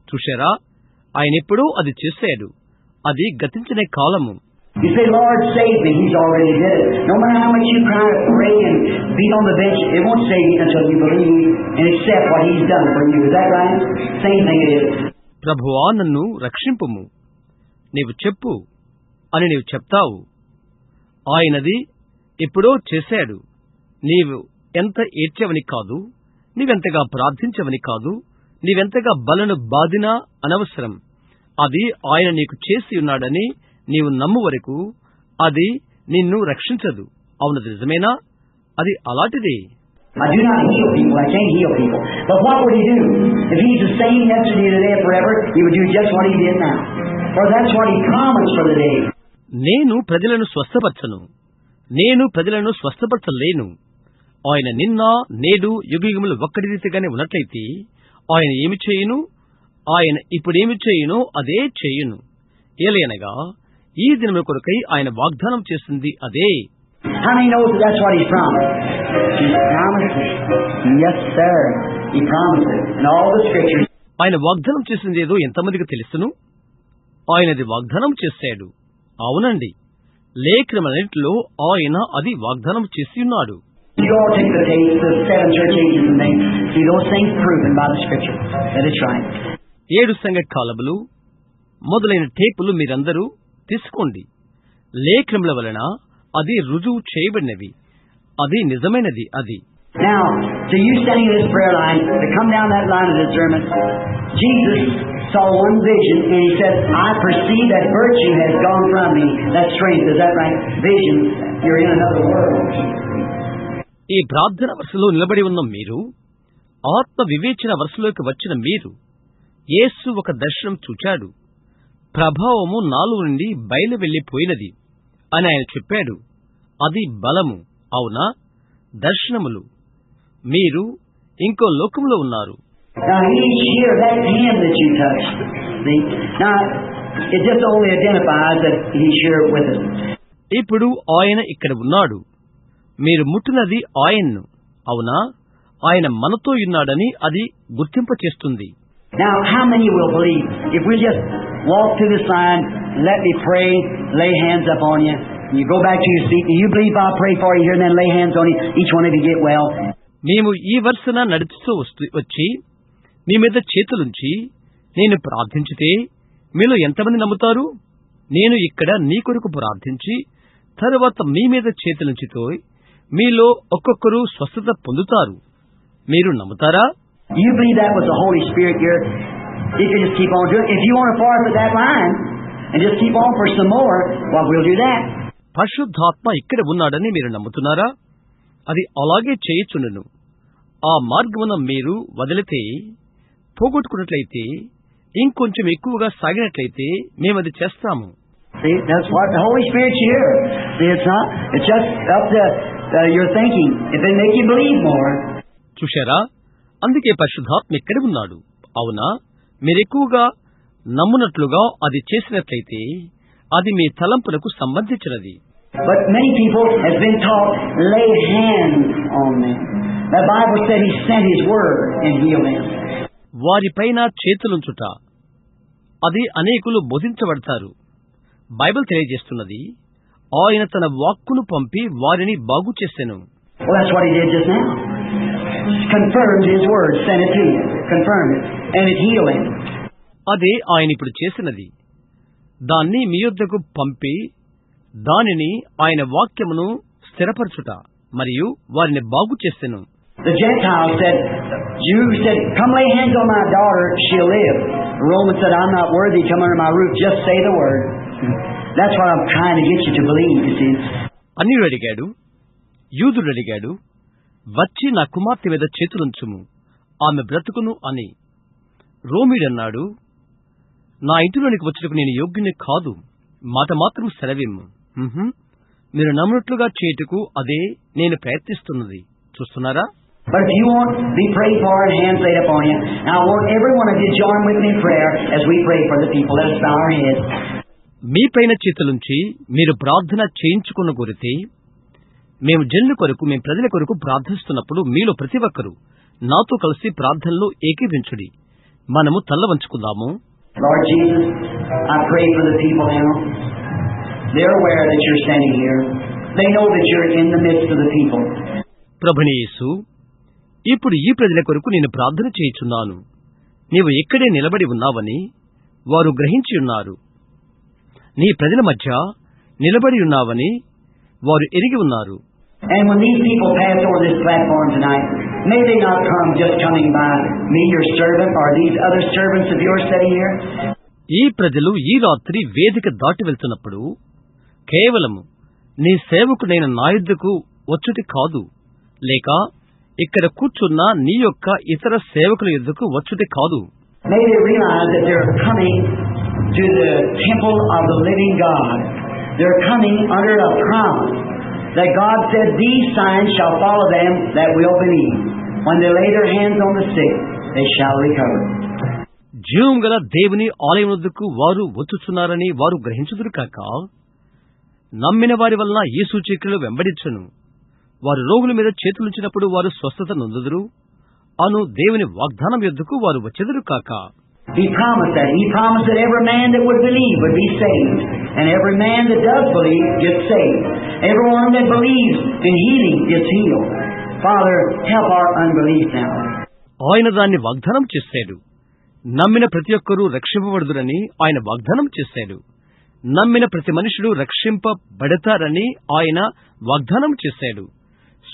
చూశారా? ఆయన ఎప్పుడూ అది చేశాడు. అది గతించిన కాలము. You say, Lord, save me. He's already did it. No matter how much you cry, pray, and beat on the bench, it won't save you until you believe and accept what He's done for you. Is that right? Same thing it is. ప్రభువా, నన్ను రక్షింపుము, నీవు చెప్పు అని నీవు చెప్తావు. ఆయనది ఎప్పుడో చేశాడు. నీవు ఎంత ఏడ్చవని కాదు, నీవెంతగా ప్రార్థించవని కాదు, నీవెంతగా బలను బాదినా అనవసరం. అది ఆయన నీకు చేసి ఉన్నాడని నీవు నమ్ము వరకు అది నిన్ను రక్షించదు. అవునది నిజమేనా? అది అలాంటిదే. I do not heal people. I can't heal people. But what would he do? If he's the same yesterday, today, and forever, he would do just what he did now. For that's what he promised for the day. నేను ప్రజలను స్వస్థపరచను. నేను ప్రజలను స్వస్థపరచలేను. ఆయన నిన్న నేడు యుగయుగములు ఒక్కడి రీతిగానే ఉన్నట్లయితే ఆయన ఏమి చేయును? ఆయన ఇప్పుడేమి చేయునో అదే చేయును. ఏలయనగా ఈ దినముల కొరకై ఆయన వాగ్దానం చేసింది అదే. How many knows that that's what he's promised? He's promised it. Yes, sir. He promised it. In all the scriptures. ఆయన వాగ్దానం చేసింది ఏదో ఎంతమందికి తెలుసును? ఆయనది వాగ్దానం చేశాడు. అవునండి, లేఖనములన్నిటిలో ఆయన అది వాగ్దానం చేసి ఉన్నాడు. You all take the dates, the 7 church ages and things. See, those things proven by the scripture. That is right. 7 సంఘ కాలములు మొదలైన టేపులు మీరందరూ తీసుకోండి. లేఖనముల వలన అది రుజువు చేయబడినవి. అది నిజమైనది. అది Now, to you standing in this prayer line, to come down that line of discernment, Jesus saw one vision and he said, I perceive that virtue has gone from me, that strength. Is that right? Vision. You're in another world. ఈ ప్రార్థన వరుసలో నిలబడి ఉన్న మీరు, ఆత్మ వివేచన వరుసలోకి వచ్చిన మీరు, యేసు ఒక దర్శనం చూచాడు. ప్రభావము నాలో నుండి బయలు వెళ్లిపోయినది అని ఆయన చెప్పాడు. అది బలము. అవునా? దర్శనములు. మీరు ఇంకో లోకంలో ఉన్నారు. Now he's here, that hand that you touched. See? Now, it just only identifies that he's here with us. ఇప్పుడు ఆయన ఇక్కడ ఉన్నాడు. మీరు ముట్టినది ఆయన్ను. అవునా? ఆయన మనతో ఉన్నాడని అది గుర్తింపచేస్తుంది. Now, how many will believe? If we just walk to this line, let me pray, lay hands up on you, and you go back to your seat, and you believe I'll pray for you here, and then lay hands on you, each one of you get well. మేము ఈ వరుసన నడుస్తూ వచ్చి మీ మీద చేతులుంచి నేను ప్రార్థించితే మీలో ఎంతమంది నమ్ముతారు? నేను ఇక్కడ నీ కొరకు ప్రార్థించి తరువాత మీ మీద చేతులుంచితో మీలో ఒక్కొక్కరు స్వస్థత పొందుతారు. మీరు నమ్ముతారా? You believe that was the Holy Spirit here? You can just keep on doing it. If you want to forfeit that line and just keep on for some more, well, we'll do that. పరిశుద్ధాత్మ ఇక్కడ ఉన్నాడని మీరు నమ్ముతున్నారా? అది అలాగే చేయచుండును. ఆ మార్గమున మీరు వదిలితే, పోగొట్టుకున్నట్లయితే, ఇంకొంచెం ఎక్కువగా సాగినట్లయితే మేమది చేస్తాము. See, that's what the Holy Spirit's here. See, it's just up to your thinking. If it make you believe more. చూశారా? అందుకే పరిశుద్ధాత్మ ఇక్కడ ఉన్నాడు. అవునా? మీరెక్కువగా నమ్మునట్లుగా అది చేసినట్లయితే అది మీ తలంపులకు సంబంధించినది. But many people have been taught, lay hands on them. The Bible said He sent His word and healed them. వారిపైన చేతులుంచుట, అది అనేకులు బోధించబడతారు. బైబిల్ తెలియజేస్తున్నది, ఆయన తన వాక్కును పంపి వారిని బాగు చేసెను. Well, that's what He did just now. Confirmed His word, sent it to you, confirmed it, and it healed him. అదే ఆయన ఇప్పుడు చేసినది. దాన్ని మీ యొద్దకు పంపి దానిని ఆయన వాక్యమును స్థిరపరచుట మరియు వారిని బాగు చేసెను. The Gentiles said, Jews said, come lay hands on my daughter, she'll live. The Romans said, I'm not worthy, come under my roof, just say the word. That's what I'm trying to get you to believe, you see. అన్యుడు అడిగాడు, యూదుడు అడిగాడు, వచ్చి నా కుమార్తె మీద చేతులుంచుము, ఆమె బ్రతుకును అని. రోమీడన్నాడు, నా ఇంటిలోనికి వచ్చుటకు నేను యోగ్యుని కాదు, మాట మాత్రం సెలవిమ్ము. మీరు నమ్మునట్లుగా చేయుటకు అదే నేను ప్రయత్నిస్తున్నది. చూస్తున్నారా? But if you want to be prayed for and hands laid upon you, now I want every one of you to join with me in prayer as we pray for the people. Let us bow our heads. మీ పైన చేతులుంచి మీరు ప్రార్థన చేయించుకున్న కొరితే, మేము జనుల కొరకు, మేము ప్రజల కొరకు ప్రార్థిస్తున్నప్పుడు మీలో ప్రతి ఒక్కరూ నాతో కలిసి ప్రార్థనలో ఏకీవించుడి. మనము తల్ల వంచుకుందాము. Lord Jesus, I pray for the people now. They're aware that you're standing here. They know that you're in the midst of the people. ప్రభుని యేసు, ఇప్పుడు ఈ ప్రజల కొరకు నేను ప్రార్థన చేయుచున్నాను. నీవు ఇక్కడే నిలబడి ఉన్నావని వారు గ్రహించి ఉన్నారు. నీ ప్రజల మధ్య నిలబడి ఉన్నావని వారు ఎరిగి ఉన్నారు. And when these people pass over this platform tonight, May they not come just coming by me, your servant, or these other servants of yours sitting here. ఈ ప్రజలు ఈ రాత్రి వేదిక దాటి వెళ్తున్నప్పుడు కేవలము నీ సేవకుడైన నా యొద్దకు వచ్చుటి కాదు, లేక ఇక్కడ కూర్చున్న నీ యొక్క ఇతర సేవకుల యొద్దకు వచ్చుటి కాదు. May they realize that they're coming to the temple of the living God. They're coming under a promise that God said, "These signs shall follow them that will believe. When they lay their hands on the sick, they shall recover." జీవం గల దేవుని ఆలయం వద్దకు వారు వచ్చుచున్నారని వారు గ్రహించుదురు కాక, నమ్మిన వారి వలన ఈ సూచకులు వెంబడించును. వారు రోగుల మీద చేతులుంచినప్పుడు వారు స్వస్థత నొందుదురు అను దేవుని వాగ్దానం యొద్దకు వారు వచ్చెదరు కాక. He promised that. He promised that every man that would believe would be saved. And every man that does believe gets saved. Everyone that believes in healing gets healed. Father, help our unbelief now. ఆయన దాన్ని వాగ్దానం చేశాడు. నమ్మిన ప్రతి ఒక్కరూ రక్షింపబడుదురని ఆయన వాగ్దానం చేశాడు. నమ్మిన ప్రతి మనుషుడు రక్షింపబడతారని ఆయన వాగ్దానం చేశాడు.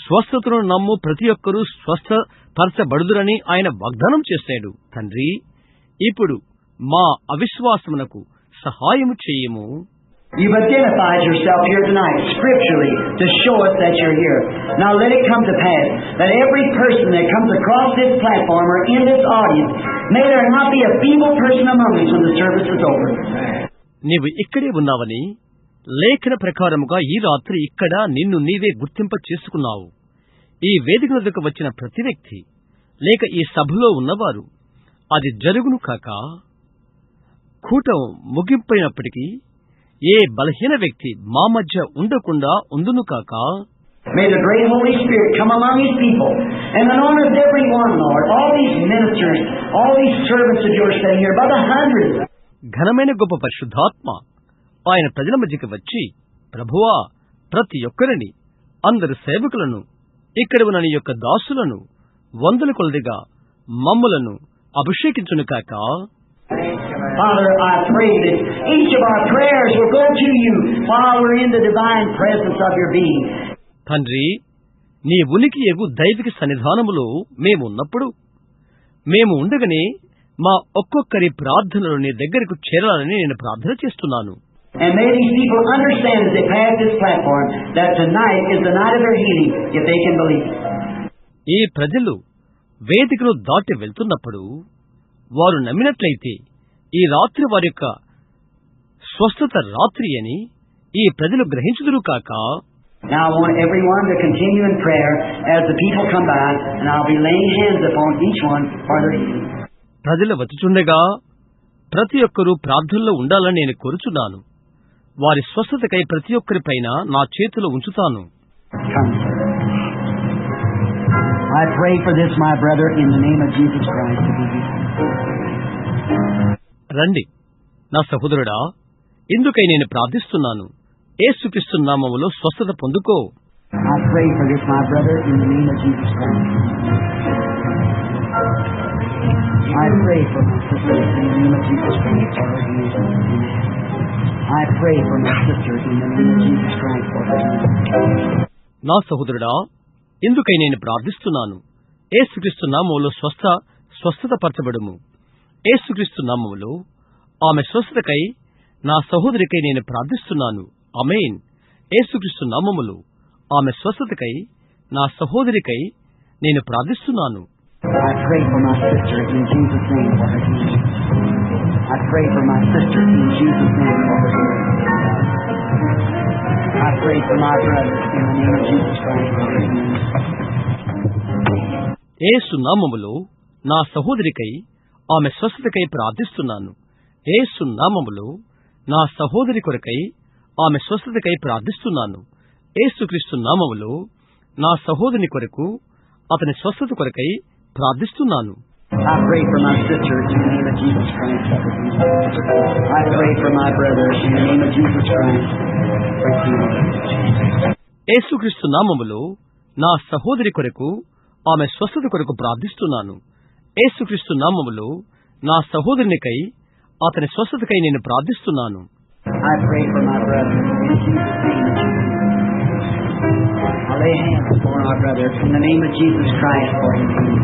స్వస్థతను నమ్ము ప్రతి ఒక్కరూ స్వస్థపరచబడుదురని ఆయన వాగ్దానం చేశాడు. తండ్రి, ఇప్పుడు మా అవిశ్వాసమునకు సహాయము చేయము. You've identified yourself here tonight, scripturally, to show us that you're here. Now let it come to pass that every person that comes across this platform or in this audience, may there not be a feeble person among us when the service is over. నీవు ఇక్కడే ఉన్నావని లేఖన ప్రకారముగా ఈ రాత్రి ఇక్కడ నిన్ను నీవే గుర్తింప చేసుకున్నావు. ఈ వేదిక వద్దకు వచ్చిన ప్రతి వ్యక్తి లేక ఈ సభలో ఉన్నవారు అది జరుగును కాక, కూటం ముగింపైనప్పటికీ ఏ బలహీన వ్యక్తి మా మధ్య ఉండకుండా ఉండును కాక. May the great Holy Spirit come among His people and anoint every one, Lord, all these ministers, all these servants of yours sitting here by the hundreds. ఘనమైన గొప్ప పరిశుద్ధాత్మ ఆయన ప్రజల మధ్యకి వచ్చి, ప్రభువా, ప్రతి ఒక్కరిని, అందరు సేవకులను, ఇక్కడ ఉన్న నీ యొక్క దాసులను, వందల కొలదిగా మమ్ములను అభిషేకించును కాక. Father, I pray that each of our prayers will go to you while we're in the divine presence of your being. తండ్రి, నీ ఉనికి ఎగు దైవిక సన్నిధానములో మేము ఉన్నప్పుడు, మేము ఉండగానే మా ఒక్కొక్కరి ప్రార్థనలు నీ దగ్గరకు చేరాలని నేను ప్రార్థన చేస్తున్నాను. And may these people understand as they pass this platform that tonight is the night of their healing, if they can believe. ఈ ప్రజలు వేదికను దాటి వెళ్తున్నప్పుడు వారు నమ్మినట్లయితే ఈ రాత్రి వారి యొక్క స్వస్థత రాత్రి అని ఈ ప్రజలు గ్రహించుదురు కాక. Now I want everyone to continue in prayer as the people come by, and I'll be laying hands upon each one for their healing. ప్రజలు వచ్చుచుండగా ప్రతి ఒక్కరూ ప్రార్థనలో ఉండాలని నేను కోరుచున్నాను. వారి స్వస్థతకై ప్రతి ఒక్కరిపైన నా చేతులు ఉంచుతాను. Come, sir. I pray for this, my brother, in the name of Jesus Christ. రండి నా సహోదరుడా, ఇందుకై నేను ప్రార్థిస్తున్నాను. యేసుక్రీస్తు నామములో స్వస్థత పొందుకో. I pray for this, my brother, in the name of Jesus Christ. I pray for my sister in the name of Jesus Christ for her healing. I pray for my sister in the name of Jesus Christ for her healing. నా సహోదరుడా, ఇందుకై నేను ప్రార్థిస్తున్నాను. యేసుక్రీస్తు నామములో స్వస్థత పరచబడుము. యేసుక్రీస్తు నామములో ఆమె స్వస్థతకై నా సహోదరికై నేను ప్రార్థిస్తున్నాను. ఆమేన్. యేసుక్రీస్తు నామములో ఆమె స్వస్థతకై నా సహోదరికై నేను ప్రార్థిస్తున్నాను. I pray for my sister in Jesus' name for her healing. I pray for my sister in Jesus' name for her healing. I pray for my brother in the name of Jesus Christ for her healing. యేసు నామములో నా సహోదరికై ఆమె స్వస్థతకై ప్రార్థిస్తున్నాను. యేసు నామములో నా సహోదరి కొరకై ఆమె స్వస్థతకై ప్రార్థిస్తున్నాను. యేసుక్రీస్తు నామములో నా సహోదరుని కొరకు అతని స్వస్థత కొరకై ప్రార్థిస్తున్నాను. I pray for my sister in the name of Jesus Christ. I pray for my brother in the name of Jesus Christ. యేసుక్రీస్తు నామములో నా సహోదరి కొరకు ఆమె స్వస్థత కొరకు ప్రార్థిస్తున్నాను. యేసుక్రీస్తు నామములో నా సహోదరునికై అతని స్వస్థతకై నేను ప్రార్థిస్తున్నాను. I pray for my brother in Jesus' name. I'll lay hands upon our brother in the name of Jesus Christ for his healing.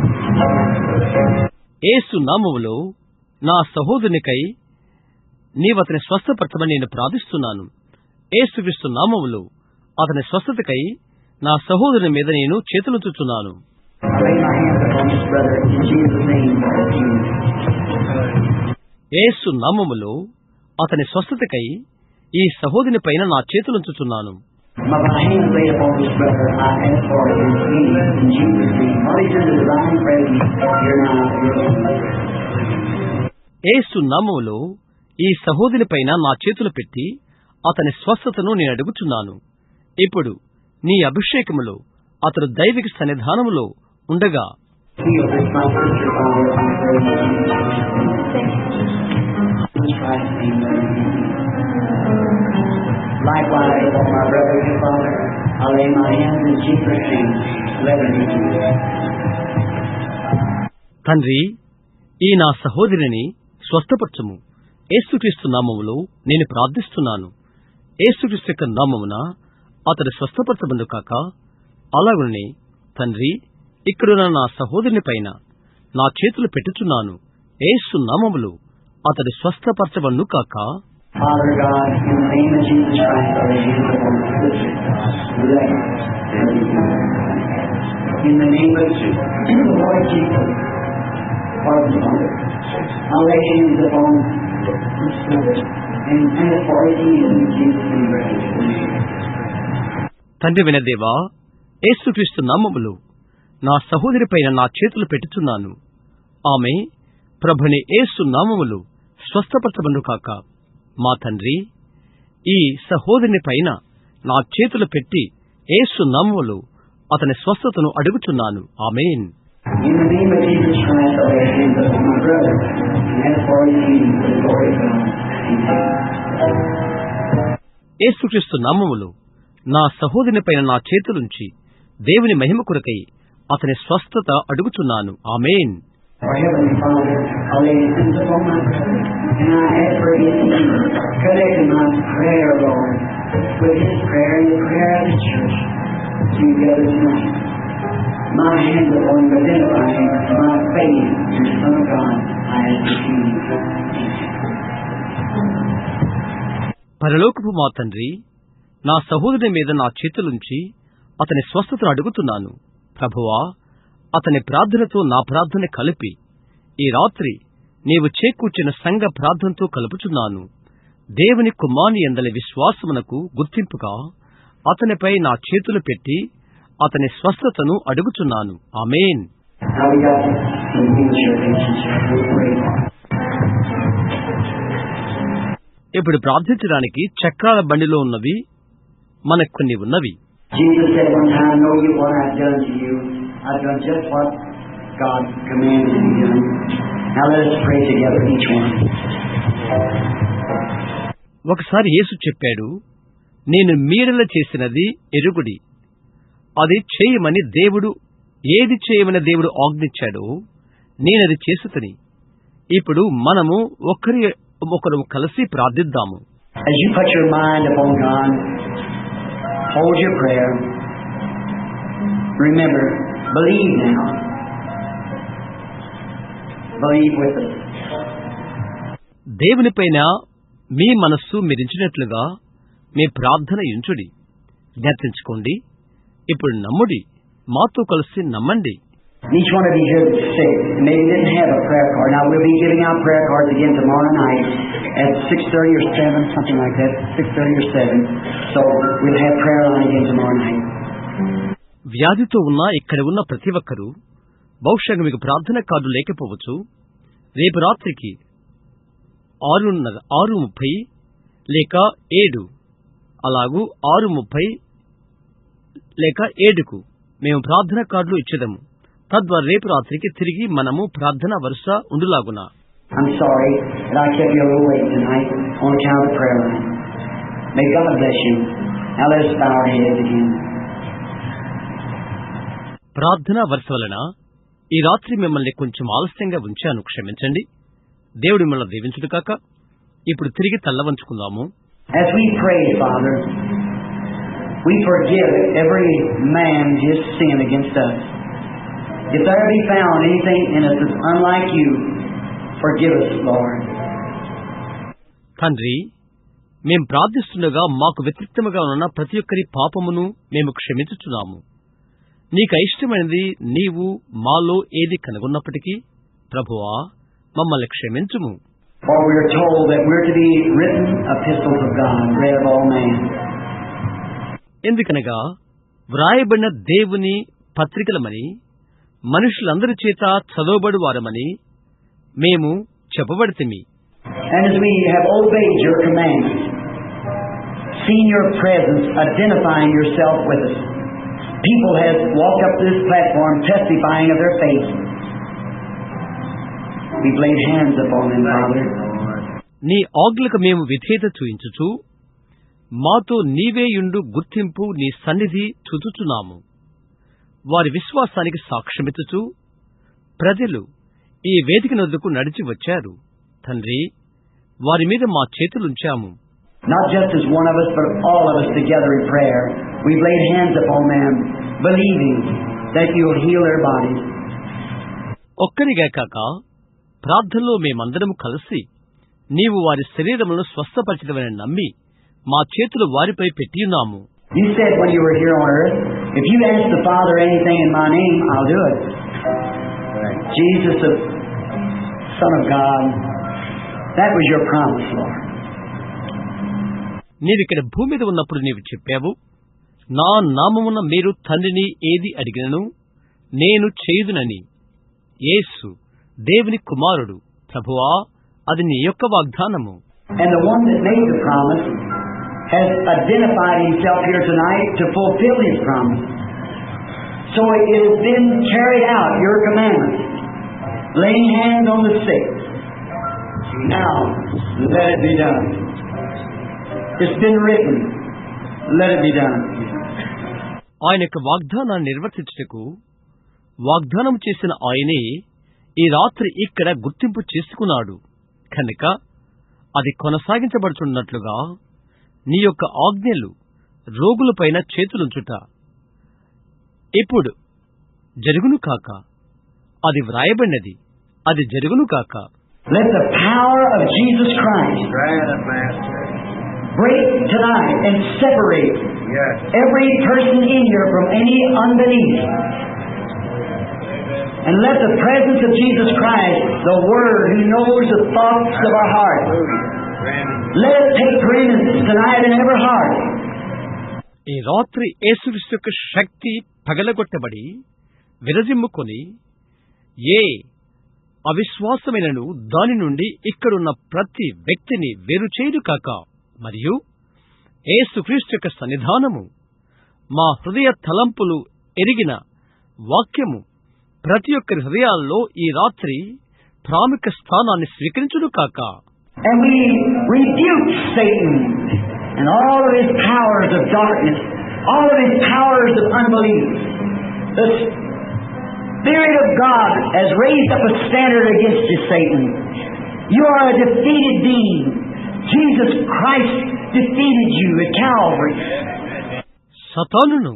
యేసు నామములో నా సహోదరునికై నీవతని స్వస్థపరచమని నేను ప్రార్థిస్తున్నాను. యేసుక్రీస్తు నామములో అతని స్వస్థతకై నా సహోదరుని మీద నేను చేతులుంచుచున్నాను. యేసు నామములో అతని స్వస్థతకై ఈ సహోదరుని పైన నా చేతులుంచుచున్నాను. యేసు నామములో ఈ సహోదరుని పైన నా చేతులు పెట్టి అతని స్వస్థతను నేను అడుగుచున్నాను. ఇప్పుడు నీ అభిషేకములో అతడు దైవిక సన్నిధానములో ఉండగా తండ్రి, ఈ నా సహోదరిని స్వస్థపరచుము. యేసుక్రీస్తు నామములో నేను ప్రార్థిస్తున్నాను. యేసుక్రీస్తు యొక్క నామమున అతడు స్వస్థపరచబందు కాక. అలాగునే తండ్రి, ఇక్కడున్న నా సహోదరుని పైన నా చేతులు పెట్టుచున్నాను. యేసు నామములో అతడు స్వస్థపరచబందు కాక. తండ్రి వినదేవా, యేసుక్రీస్తు నామములో నా సహోదరి పైన నా చేతులు పెట్టుచున్నాను. ఆమె ప్రభుని యేసు నామములో స్వస్థపరచబడును కాక. మా తండ్రి, ఈ సహోదరుని పైన నా చేతులు పెట్టి యేసు నామములో అతని స్వస్థతను అడుగుచున్నాను. ఆమేన్. యేసుక్రీస్తు నామములో నా సహోదరుని పైన నా చేతులుంచి దేవుని మహిమ కొరకై అతని స్వస్థత అడుగుచున్నాను. ఆమేన్. పరలోకపు మా తండ్రి, నా సహోదరుని మీద నా చేతులుంచి అతని స్వస్థతను అడుగుతున్నాను. ప్రభువా, అతని ప్రార్థనతో నా ప్రార్థన కలిపి ఈ రాత్రి నీవు చేకూర్చిన సంఘ ప్రార్థనతో కలుపుచున్నాను. దేవుని కుమారుని యందలి విశ్వాసమునకు గుర్తింపుగా అతనిపై నా చేతులు పెట్టి అతని స్వస్థతను అడుగుచున్నాను. ఆమేన్. ఇప్పుడు ప్రార్థించడానికి చక్రాల బండిలో ఉన్నవి మనకు కొన్ని ఉన్నవి. Jesus said one time, know you what I've done to you. I've done just what God commanded me to do. Now let us pray together, each one. ఒకసారి యేసు చెప్పాడు, నేను మీడల చేసినది ఎరుగుడి. అది చేయమని దేవుడు, ఏది చేయమని దేవుడు ఆజ్ఞించాడో నేనది చేసుతని. ఇప్పుడు మనము ఒకరు కలిసి ప్రార్థిద్దాము. As you put your mind upon God, hold your prayer. Remember, believe now. Believe with us. దేవునిపైన మీ మనస్సు మీరించినట్లుగా మీ ప్రార్థన ఉంచుడి. జ్ఞాపించుకోండి. ఇప్పుడు నమ్ముడి. మాతో కలిసి నమ్మండి. Each one of you here that's sick, maybe didn't have a prayer card. Now we'll be giving out prayer cards again tomorrow night at 6:30 or 7, something like that, 6:30 or 7. So we'll have prayer line again tomorrow night. వ్యాధితో ఉన్న ఇక్కడ ఉన్న ప్రతి ఒక్కరూ బహుశా మీకు ప్రార్థన card లేకపోవచ్చు. రేపు రాత్రికి 6:30 లేక 7, అలాగూ 6:30 లేక 7కు మేము ప్రార్థన కార్డులు ఇచ్చేదము. తద్వారా రేపు రాత్రికి తిరిగి మనము ప్రార్థన వరుస ఉండులాగున. I'm sorry that I kept you a little late tonight on account of the prayer line. May God bless you. Now let us bow our heads again. ప్రార్థన వరుస వలన ఈ రాత్రి మిమ్మల్ని కొంచెం ఆలస్యంగా ఉంచాను, క్షమించండి. దేవుడు మిమ్మల్ని దీవించుడు కాక. ఇప్పుడు తిరిగి తల్ల వంచుకుందాము. As we pray, Father, we forgive every man his sin against us. If there be found anything in us that's unlike you, forgive us, Lord. తండ్రి, మేం ప్రార్థిస్తుండగా మాకు వ్యతిరేక్తముగా ఉన్న ప్రతి ఒక్కరి పాపమును మేము క్షమించుచున్నాము. నీకు ఇష్టమైనది నీవు మాలో ఏది కనుగొన్నప్పటికీ ప్రభువా మమ్మల్ని క్షమించుము. For we are told that we're to be written epistles of God, read of all men. ఎందుకనగా వ్రాయబడిన దేవుని పత్రికలమని మనుషులందరి చేత చదవబడు వారమని మేము చెప్పబడితిమి. And as we have obeyed your commandments, seen your presence, identifying yourself with us, people have walked up this platform testifying of their faith. We've laid hands upon them, Father. నీ ఆజ్ఞలకు మేము విధేయత చూయించుచు మాతో నీవేయుండు గుర్తింపు నీ సన్నిధి చూచుచున్నాము. వారి విశ్వాసానికి సాక్ష్యమిచ్చుచు ప్రజలు ఈ వేదిక నొద్దకు నడిచి వచ్చారు. తండ్రి, వారి మీద మా చేతులుంచాము. Not just as one of us, but all of us together in prayer. We've laid hands upon them, believing that you'll heal their bodies. ఒక్కరిగా కాక ప్రార్థనలో మేమందరం కలిసి నీవు వారి శరీరములను స్వస్థపరచదవని నమ్మి మా చేతులు వారిపై పెట్టియున్నాము. You said when you were here on earth, if you ask the Father anything in my name, I'll do it. Jesus, the Son of God, that was your promise, Lord. నీవిక్కడ భూమి మీద ఉన్నప్పుడు నీవు చెప్పావు, నా నామమున మీరు తండ్రిని ఏది అడిగినను నేను చేయుదునని. యేసు దేవుని కుమారుడు. ప్రభువా, అది నీ యొక్క వాగ్దానము. And the one that made the promise has identified himself here tonight to fulfill his promise. So it has been carried out, your commandments, laying hands on the sick. Now, let it be done. It's been written. Let it be done. ఆయన యొక్క వాగ్దానాన్ని నిర్వర్తించుటకు వాగ్దానం చేసిన ఆయనే ఈ రాత్రి ఇక్కడ గుర్తింపు చేసుకున్నాడు కనుక అది కొనసాగించబడుతున్నట్లుగా నీ యొక్క ఆజ్ఞలు రోగులపైన చేతులుంచుట ఇప్పుడు జరుగును కాక. అది వ్రాయబడినది, అది జరుగును కాక. Let the power of Jesus Christ break tonight and separate every person in here from any unbelief. And let the presence of Jesus Christ, the Word who knows the thoughts of our heart, let it take preeminence tonight in every heart. ఈ రాత్రి యేసుక్రీస్తు యొక్క శక్తి పగలగొట్టబడి విరజిమ్ముకొని ఏ అవిశ్వాసమైనను దాని నుండి ఇక్కడున్న ప్రతి వ్యక్తిని వేరుచేయును కాక. మరియు యేసుక్రీస్తు యొక్క సన్నిధానము మా హృదయ తలంపులు ఎరిగిన వాక్యము ప్రతి ఒక్కరి హృదయాల్లో ఈ రాత్రి ప్రాముఖ్య స్థానాన్ని స్వీకరించును కాక. And we rebuke Satan and all of his powers of darkness, all of his powers of unbelief. The Spirit of God has raised up a standard against you, Satan. You are a defeated being. Jesus Christ defeated you at Calvary. సతానును,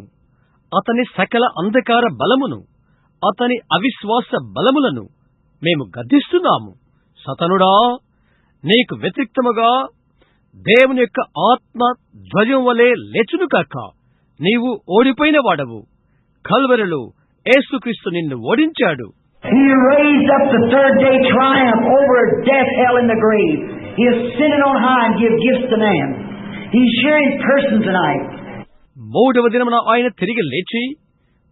అతని సకల అంధకార బలమును, అతని అవిశ్వాస బలములను మేము గద్దిస్తున్నాము. సతనుడా, నీకు వ్యతిరేక్తముగా దేవుని యొక్క ఆత్మ ధ్వజం వలె లేచును కాక. నీవు ఓడిపోయిన వాడవు. కల్వరిలో యేసుక్రీస్తు నిన్ను ఓడించాడు. He raised up the third day triumph over death, hell, and the grave. He ascended on high and gave gifts to man. He's here in person tonight. మూడవ దినమున ఆయన తిరిగి లేచి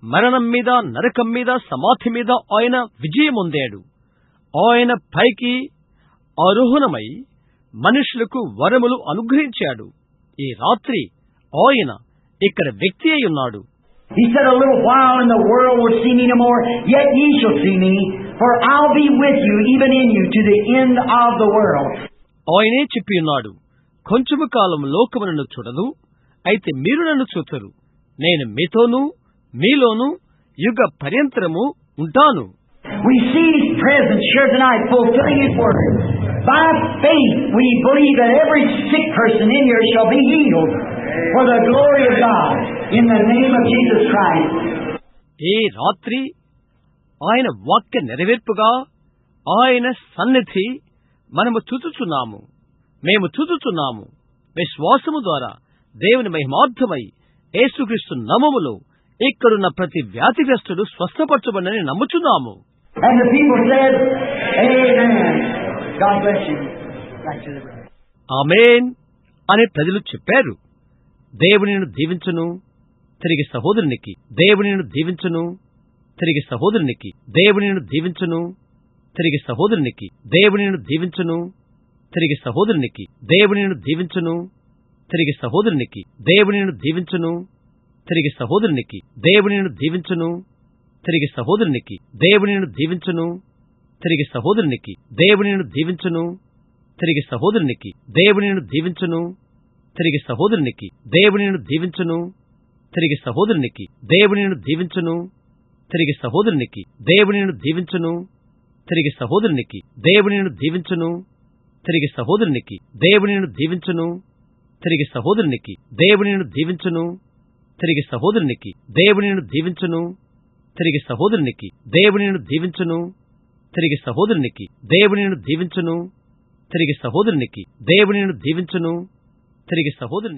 మరణం మీద, నరకం మీద, సమాధి మీద ఆయన విజయమొందాడు. ఆయన పైకి ఆరోహణమై మనుషులకు వరములు అనుగ్రహించాడు. ఈ రాత్రి ఆయన ఇక్కడ వ్యక్తి అయి ఉన్నాడు. He said, a little while and the world will see me no more, yet ye shall see me, for I'll be with you, even in you, to the end of the world. ఆయనే చెప్పి ఉన్నాడు, కొంచెము కాలం లోకము నన్ను చూడదు, అయితే మీరు నన్ను చూతురు. నేను మీతోనూ మీలోనూ యుగ పర్యంతరము ఉంటాను. We see His presence here tonight, fulfilling His word. By faith, we believe that every sick person in here shall be healed. for the glory of God, in the name of Jesus Christ. ఈ రాత్రి ఆయన వాక్య నెరవేర్పుగా ఆయన సన్నిధి మనము చూచుచున్నాము. మేము చూచుచున్నాము. విశ్వాసము ద్వారా దేవుని మహిమార్థమై యేసుక్రీస్తు నామములో ఇక్కడున్న ప్రతి వ్యాధిగ్రస్తుడు స్వస్థపరచబడని నమ్ముచున్నాము. And the people said, Amen. God bless you. Right to the brother. ఆమేన్ అని ప్రజలు చెప్పారు. దేవుని నిన్ను దీవించును. తిరిగి సహోదరునికి దేవుని నిన్ను దీవించును. తిరిగి సహోదరునికి దేవుని నిన్ను దీవించును. తిరిగి సహోదరునికి దేవుని నిన్ను దీవించును. తిరిగి సహోదరునికి దేవుని నిన్ను దీవించును. తిరిగి సహోదరునికి దేవుని నిన్ను దీవించును. తిరిగి సహోదరునికి దేవుని నిన్ను దీవించును. తిరిగి సహోదరునికి దేవుని నిన్ను దీవించును. తిరిగి సహోదరునికి దేవుని నిన్ను దీవించును. తిరిగి సహోదరునికి దేవుని నిన్ను దీవించును. తిరిగి సహోదరునికి దేవుని నిన్ను దీవించును. తిరిగి సహోదరునికి దేవుని నిన్ను దీవించును. తిరిగి సహోదరునికి దేవుని నిన్ను దీవించును. తిరిగి సహోదరునికి దేవుని నిన్ను దీవించును. తిరిగి సహోదరునికి దేవుని నిన్ను దీవించును. తిరిగి సహోదరునికి దేవుని నిన్ను దీవించును. తిరిగి సహోదరునికి దేవుని నిన్ను దీవించును. తిరిగి సహోదరునికి దేవుని నిన్ను దీవించును. తిరిగి సహోదరునికి దేవుని నిన్ను దీవించును. తిరిగి సహోదరునికి దేవుని నిన్ను దీవించును. తిరిగి సహోదరునికి